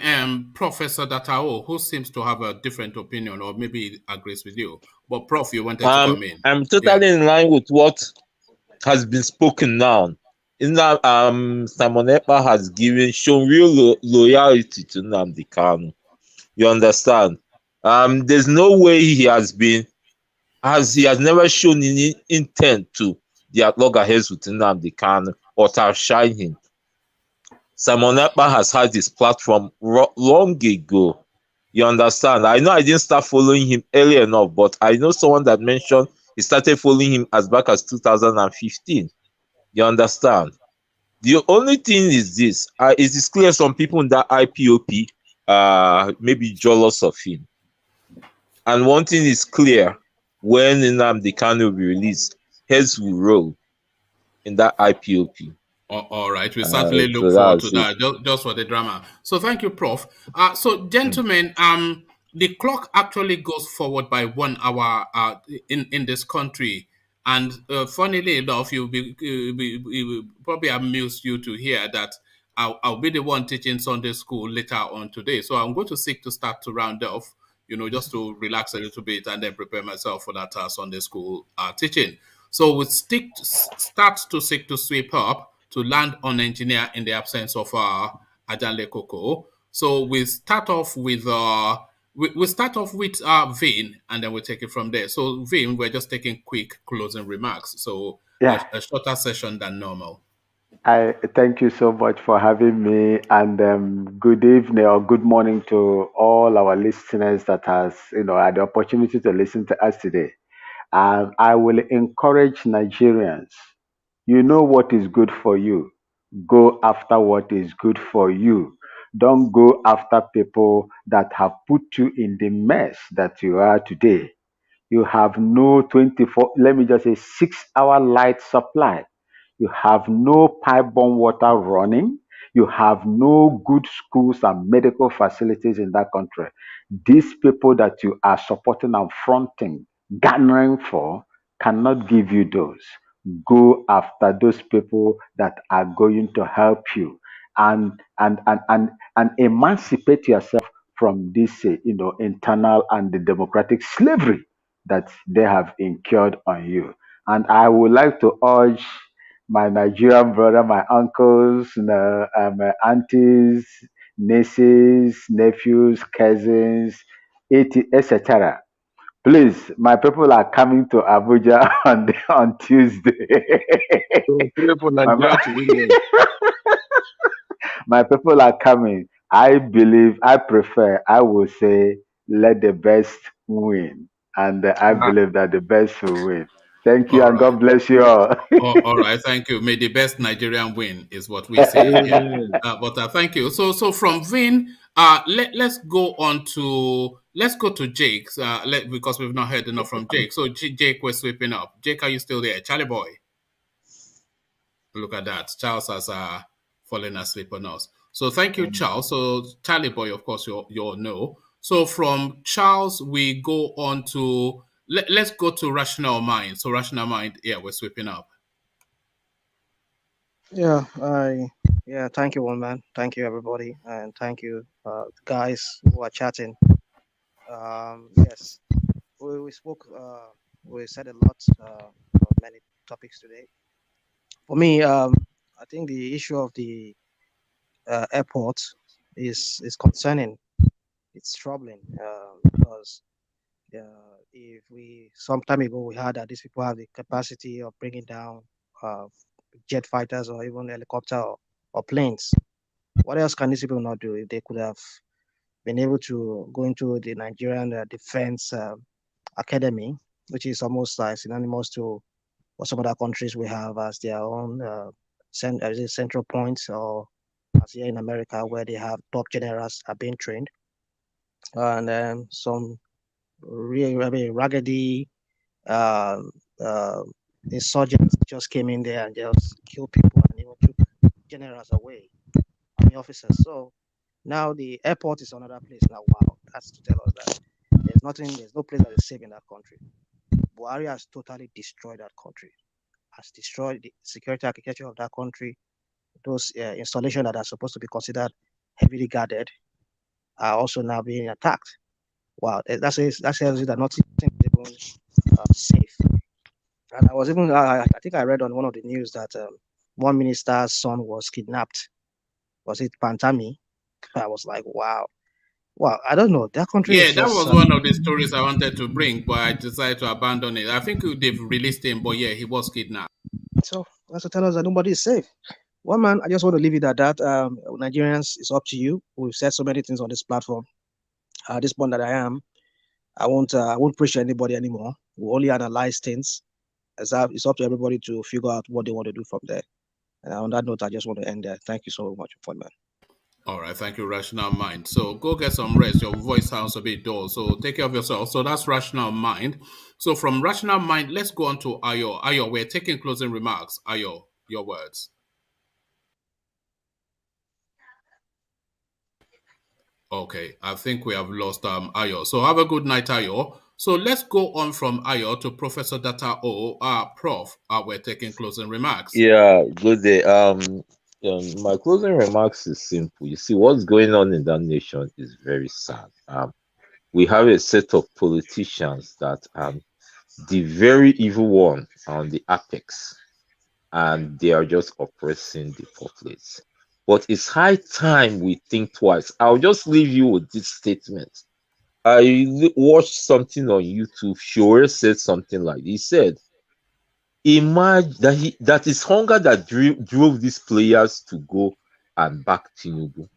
Professor Datao, who seems to have a different opinion, or maybe agrees with you. But Prof, you wanted to come in. I'm totally in line with what has been spoken now. In that, Simon Ekpa has shown real loyalty to Nnamdi Kanu. You understand? There's no way he has never shown any intent to dialogue ahead with Nnamdi Kanu or to outshine him. Simon Ekpa has had his platform long ago. You understand? I know I didn't start following him early enough, but I know someone that mentioned he started following him as back as 2015. You understand? The only thing is this. It is clear some people in that IPOP maybe jealous of him. And one thing is clear, when Nnamdi Kanu will be released, heads will roll in that IPOP. All right, we certainly look forward to that, just for the drama. So thank you, Prof. So gentlemen, the clock actually goes forward by 1 hour in this country. And funnily enough, it will probably amuse you to hear that I'll be the one teaching Sunday school later on today. So I'm going to seek to start to round off, just to relax a little bit and then prepare myself for that Sunday school teaching. So we start to seek to sweep up to land on engineer in the absence of Ajanle Koko. So we start off with Vin, and then we'll take it from there. So Vin, we're just taking quick closing remarks. So a shorter session than normal. I thank you so much for having me, and good evening or good morning to all our listeners that has had the opportunity to listen to us today. And I will encourage Nigerians. You know what is good for you. Go after what is good for you. Don't go after people that have put you in the mess that you are today. You have no 24, let me just say 6-hour light supply. You have no pipe-borne water running. You have no good schools and medical facilities in that country. These people that you are supporting and fronting, garnering for, cannot give you those. Go after those people that are going to help you and emancipate yourself from this internal and the democratic slavery that they have incurred on you. And I would like to urge my Nigerian brother, my uncles, my aunties, nieces, nephews, cousins, etc. Please, my people are coming to Abuja on Tuesday. My people are coming. I will say, let the best win. And I believe that the best will win. Thank you, and God bless you all. All right, thank you. May the best Nigerian win is what we say here. But thank you. So from Vin, let's go to Jake, because we've not heard enough from Jake. So Jake, we're sweeping up. Jake, are you still there? Charlie boy. Look at that. Charles has fallen asleep on us. So thank you, Charles. So Charlie boy, of course, you all know. So from Charles, we go on to let's go to Rational Mind. So Rational Mind, yeah, we're sweeping up. Yeah, thank you, one man. Thank you, everybody, and thank you, guys who are chatting. Yes, we spoke. We said a lot of many topics today. For me, I think the issue of the airport is concerning. It's troubling because if we some time ago we heard that these people have the capacity of bringing down jet fighters or even helicopter or planes. What else can these people not do if they could have been able to go into the Nigerian Defense Academy, which is almost synonymous to what some other countries we have as their own central points, or as here in America where they have top generals are being trained, and some really raggedy uh, uh, insurgents just came in there and just killed people and even took generals away, army officers. So now the airport is another place. Now, wow, that's to tell us that there's no place that is safe in that country. Buhari has totally destroyed that country, has destroyed the security architecture of that country. Those installations that are supposed to be considered heavily guarded are also now being attacked. Wow, that tells you that nothing is even safe. And I was even, I think I read on one of the news that one minister's son was kidnapped. Was it Pantami? I was like, wow. Well, I don't know. That country is Yeah, that just. was one of the stories I wanted to bring, but I decided to abandon it. I think they've released him, but yeah, he was kidnapped. So that's to tell us that nobody is safe. Well, man, I just want to leave it at that. Nigerians, it's up to you. We've said so many things on this platform. At this point that I am, I won't preach anybody anymore. We only analyze things. It's up to everybody to figure out what they want to do from there. And on that note, I just want to end there. Thank you so much for man. All right, thank you, Rational Mind. So go get some rest. Your voice sounds a bit dull, so take care of yourself. So that's Rational Mind. So from Rational Mind, let's go on to Ayo. Ayo, we're taking closing remarks. Ayo, your words. Okay, I think we have lost Ayo. So have a good night, Ayo. So let's go on from Ayo to Professor Data O. Prof, we're taking closing remarks. Yeah, good day. My closing remarks is simple. You see, what's going on in that nation is very sad. We have a set of politicians that the very evil one on the Apc'S, and they are just oppressing the populace. But it's high time we think twice. I'll just leave you with this statement. I watched something on YouTube. Shore said something like he said, imagine that is hunger that drove these players to go and back Tinubu.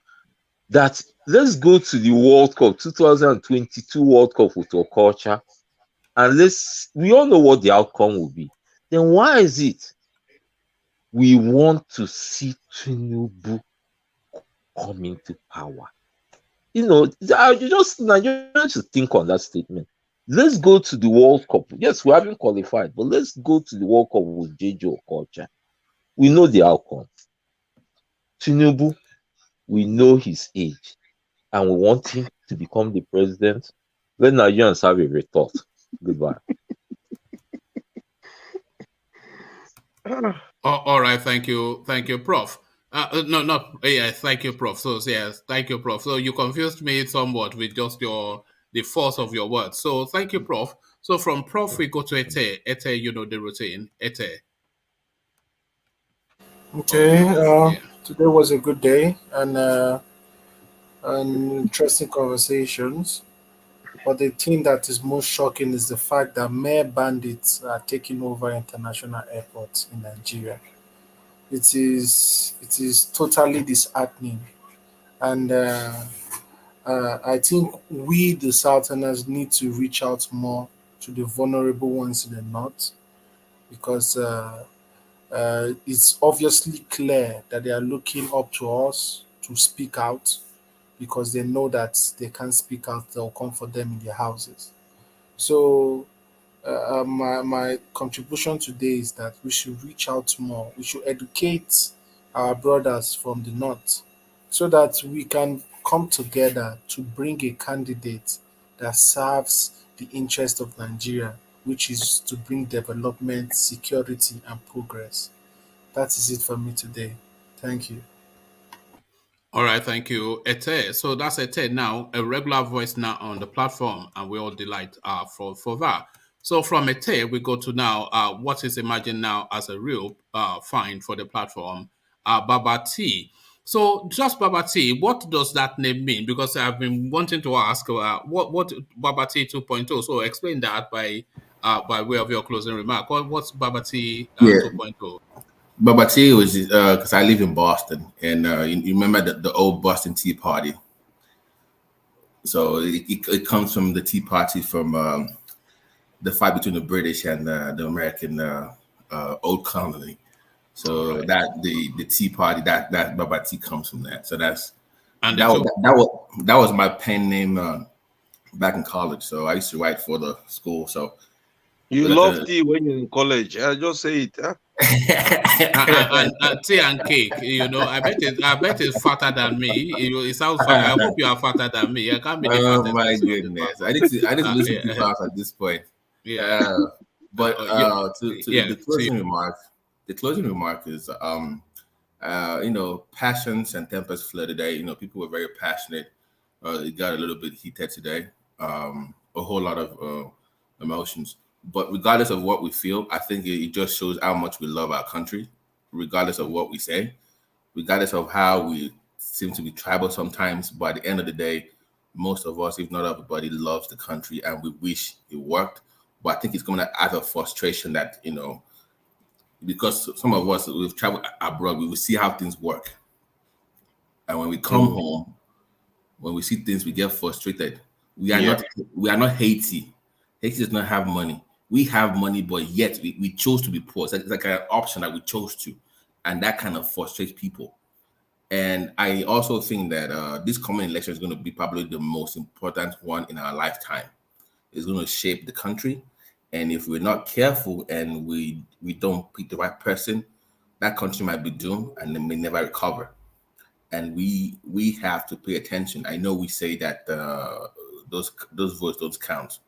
That let's go to the World Cup, 2022 World Cup with our culture, and we all know what the outcome will be. Then why is it we want to see Tinubu coming to power? You know, Nigerians should think on that statement. Let's go to the World Cup. Yes, we haven't qualified, but let's go to the World Cup with JJ Okocha. We know the outcome. Tinubu, we know his age, and we want him to become the president. Let Nigerians have a rethought. Goodbye. All right, thank you, Prof. Thank you, Prof. So yes, thank you, Prof. So you confused me somewhat with just the force of your words. So thank you, Prof. So from Prof we go to Ete. Ete, you know the routine. Ete. Okay. Today was a good day and interesting conversations. But the thing that is most shocking is the fact that mere bandits are taking over international airports in Nigeria. It is totally disheartening, and I think we, the Southerners, need to reach out more to the vulnerable ones in the north, because it's obviously clear that they are looking up to us to speak out, because they know that they can't speak out, they'll come for them in their houses. So my contribution today is that we should reach out more. We should educate our brothers from the north, so that we can come together to bring a candidate that serves the interest of Nigeria, which is to bring development, security, and progress. That is it for me today. Thank you. All right, thank you, Ete. So that's Ete now, a regular voice now on the platform, and we all delight for that. So from Ete, we go to now what is imagined now as a real find for the platform, Baba T. So just Baba T, what does that name mean? Because I've been wanting to ask what Baba T 2.0. So explain that by way of your closing remark. What's Baba T Yeah. 2.0? Baba Tea was because I live in Boston, and you remember the old Boston Tea Party. So it comes from the Tea Party from the fight between the British and the American old colony. So Right. that the Tea Party that Baba Tea comes from that. So that's And that was my pen name back in college. So I used to write for the school. So you love tea when you're in college. I just say it. Huh? and tea and cake, I bet it's fatter than me. It sounds fat. I hope you are fatter than me. I can't be the fattest. Oh my goodness! I need to listen to fast at this point. Yeah. But the closing you. remark, the closing remark is passions and tempers flare today. People were very passionate. It got a little bit heated today. A whole lot of emotions. But regardless of what we feel, I think it just shows how much we love our country, regardless of what we say, regardless of how we seem to be tribal sometimes. But at the end of the day, most of us, if not everybody, loves the country and we wish it worked. But I think it's coming out of frustration that, because some of us, we've traveled abroad, we will see how things work. And when we come home, when we see things, we get frustrated. We are not Haiti. Haiti does not have money. We have money, but yet we chose to be poor. It's like an option that we chose to. And that kind of frustrates people. And I also think that this coming election is going to be probably the most important one in our lifetime. It's going to shape the country. And if we're not careful and we don't pick the right person, that country might be doomed and they may never recover. And we have to pay attention. I know we say that those votes don't count,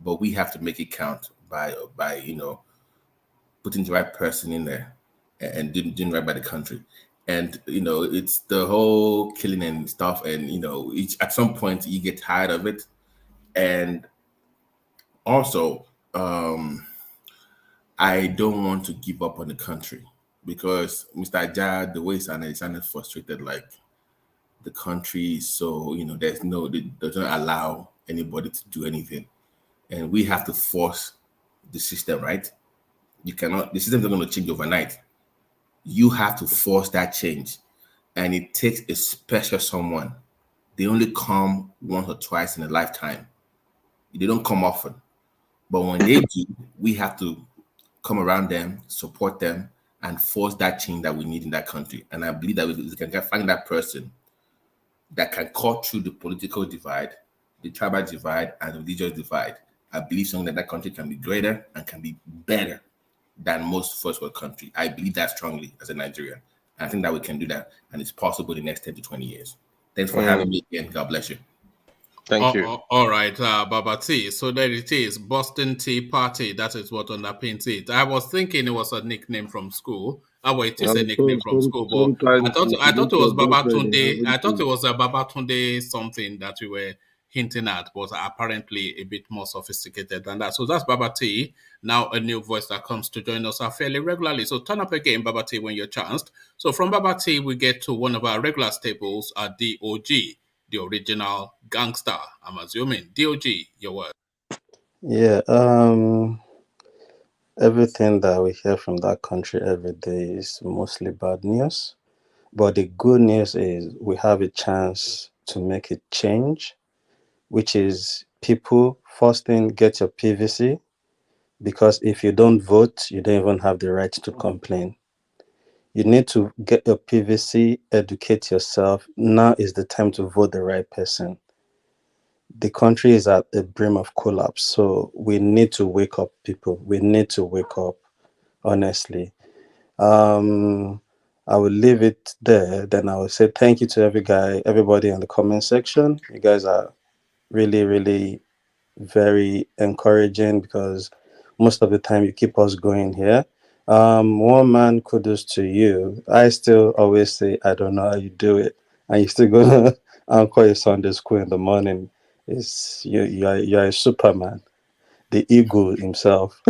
but we have to make it count by putting the right person in there and doing right by the country. And it's the whole killing and stuff. And at some point you get tired of it. And also, I don't want to give up on the country because Mr. Ajah, the way he sounded frustrated, like the country is so, it doesn't allow anybody to do anything. And we have to force the system, right? The system is not going to change overnight. You have to force that change. And it takes a special someone. They only come once or twice in a lifetime. They don't come often. But when they do, we have to come around them, support them, and force that change that we need in that country. And I believe that we can find that person that can cut through the political divide, the tribal divide, and the religious divide. I believe something that country can be greater and can be better than most first world countries. I believe that strongly as a Nigerian. And I think that we can do that, and it's possible in the next 10 to 20 years. Thanks for having me again. God bless you. Thank you. All right, Baba T. So there it is, Boston Tea Party. That is what underpins it. I was thinking it was a nickname from school. It is a nickname from school, but I thought it was Baba Tunde. I thought it was a Baba Tunde something that we were hinting at, but apparently a bit more sophisticated than that. So that's Baba T. Now a new voice that comes to join us fairly regularly. So turn up again, Baba T, when you're chanced. So from Baba T, we get to one of our regular staples, DOG. The original gangster, I'm assuming. DOG, your word. Yeah, everything that we hear from that country every day is mostly bad news. But the good news is we have a chance to make a change, which is people, first thing, get your PVC, because if you don't vote, you don't even have the right to complain. You need to get your PVC, educate yourself. Now is the time to vote the right person. The country is at the brim of collapse. So we need to wake up, people. We need to wake up, honestly. I will leave it there. Then I will say thank you to everybody in the comment section. You guys are really, really very encouraging because most of the time you keep us going here. One man, kudos to you. I still always say, I don't know how you do it. And you still go to anchor your Sunday school in the morning. You're a superman, the eagle himself.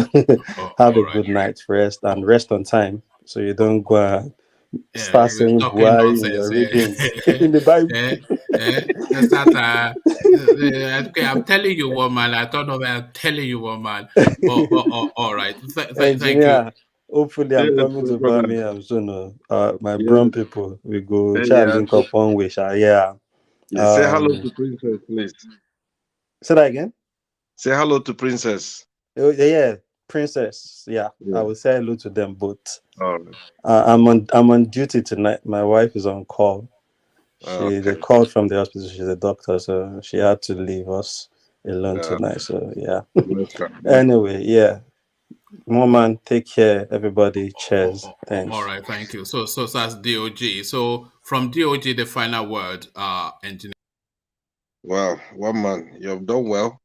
Have a good night's rest and rest on time so you don't go and start saying Talking Buhari in your nonsense. readings in the Bible. That's that. Okay, I'm telling you, woman. I don't know. I'm telling you, woman. All right. Thank you. Engineer, hopefully I'm Yes, coming my to brother. Birmingham soon. My brown Yes. people, we go try and Yeah. link up one way, sha. Yeah. Yeah. Say hello to Princess, please. Say that again. Say hello to Princess. Oh, yeah, Princess. Yeah, Yeah. I will say hello to them both. All right. I'm on duty tonight. My wife is on call. They called from the hospital. She's a doctor, so she had to leave us alone tonight. So yeah. Anyway, yeah. Woman, take care, everybody. Cheers. Thanks. All right, thank you. So that's DOG. So from DOG, the final word, engineer. Well, one man, you have done well.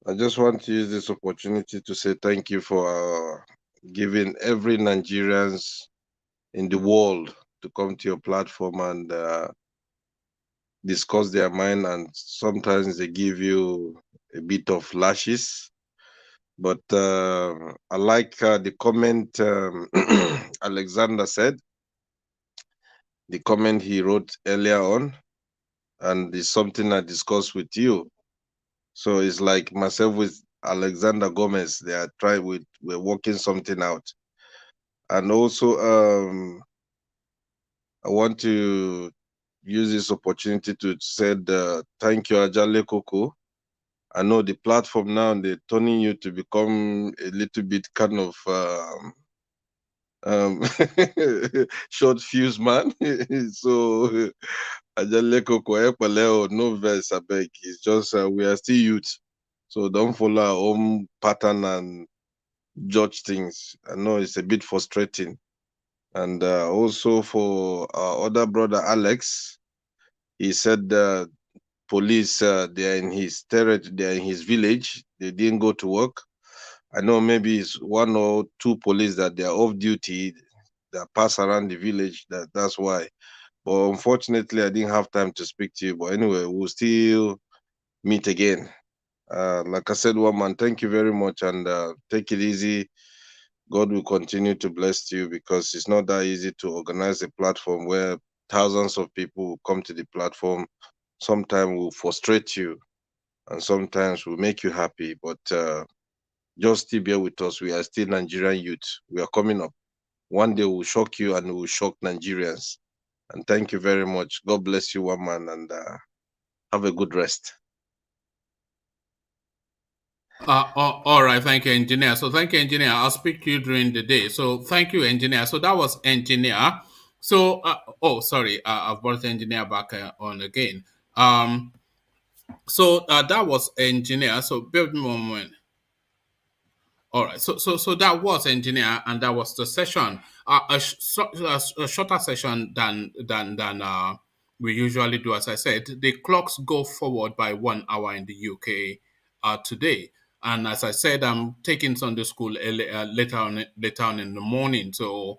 I just want to use this opportunity to say thank you for giving every Nigerians in the world to come to your platform and discuss their mind. And sometimes they give you a bit of lashes. But I like the comment Alexander said, the comment he wrote earlier on, and it's something I discussed with you. So it's like myself with Alexander Gomez, we're working something out. And also, I want to use this opportunity to say thank you, Ajale Koko. I know the platform now, they're turning you to become a little bit kind of short fuse man. So Ajale Koko, Ekpa, no verse, I beg. It's just we are still youth. So don't follow our own pattern and judge things. I know it's a bit frustrating. And also for our other brother Alex, he said police they are in his territory, they are in his village. They didn't go to work. I know maybe it's one or two police that they are off duty that pass around the village. That's why. But unfortunately, I didn't have time to speak to you. But anyway, we'll still meet again. Like I said, one man, thank you very much, and take it easy. God will continue to bless you because it's not that easy to organize a platform where thousands of people will come to the platform. Sometimes will frustrate you, and sometimes will make you happy. But just still bear with us. We are still Nigerian youth. We are coming up. One day we'll shock you and we'll shock Nigerians. And thank you very much. God bless you, one man, and have a good rest. All right, thank you, engineer. So thank you, engineer. I'll speak to you during the day. So thank you, engineer. So that was engineer. So sorry, I've brought the engineer back on again. So that was engineer. So bear with me one moment. All right. So that was engineer, and that was the session. A shorter session than we usually do. As I said, the clocks go forward by 1 hour in the UK today. And as I said, I'm taking Sunday school later on in the morning. So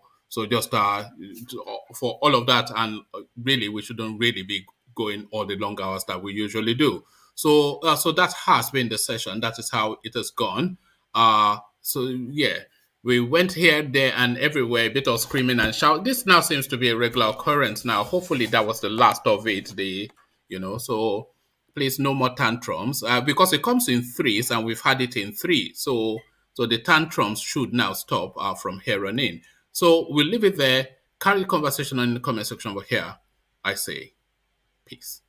just for all of that, and really we shouldn't really be going all the long hours that we usually do. So that has been the session. That is how it has gone. So yeah, we went here, there, and everywhere, a bit of screaming and shout. This now seems to be a regular occurrence now. Hopefully that was the last of it. So please no more tantrums because it comes in threes and we've had it in three. So the tantrums should now stop from here on in. So we'll leave it there. Carry the conversation on in the comment section over here. I say peace.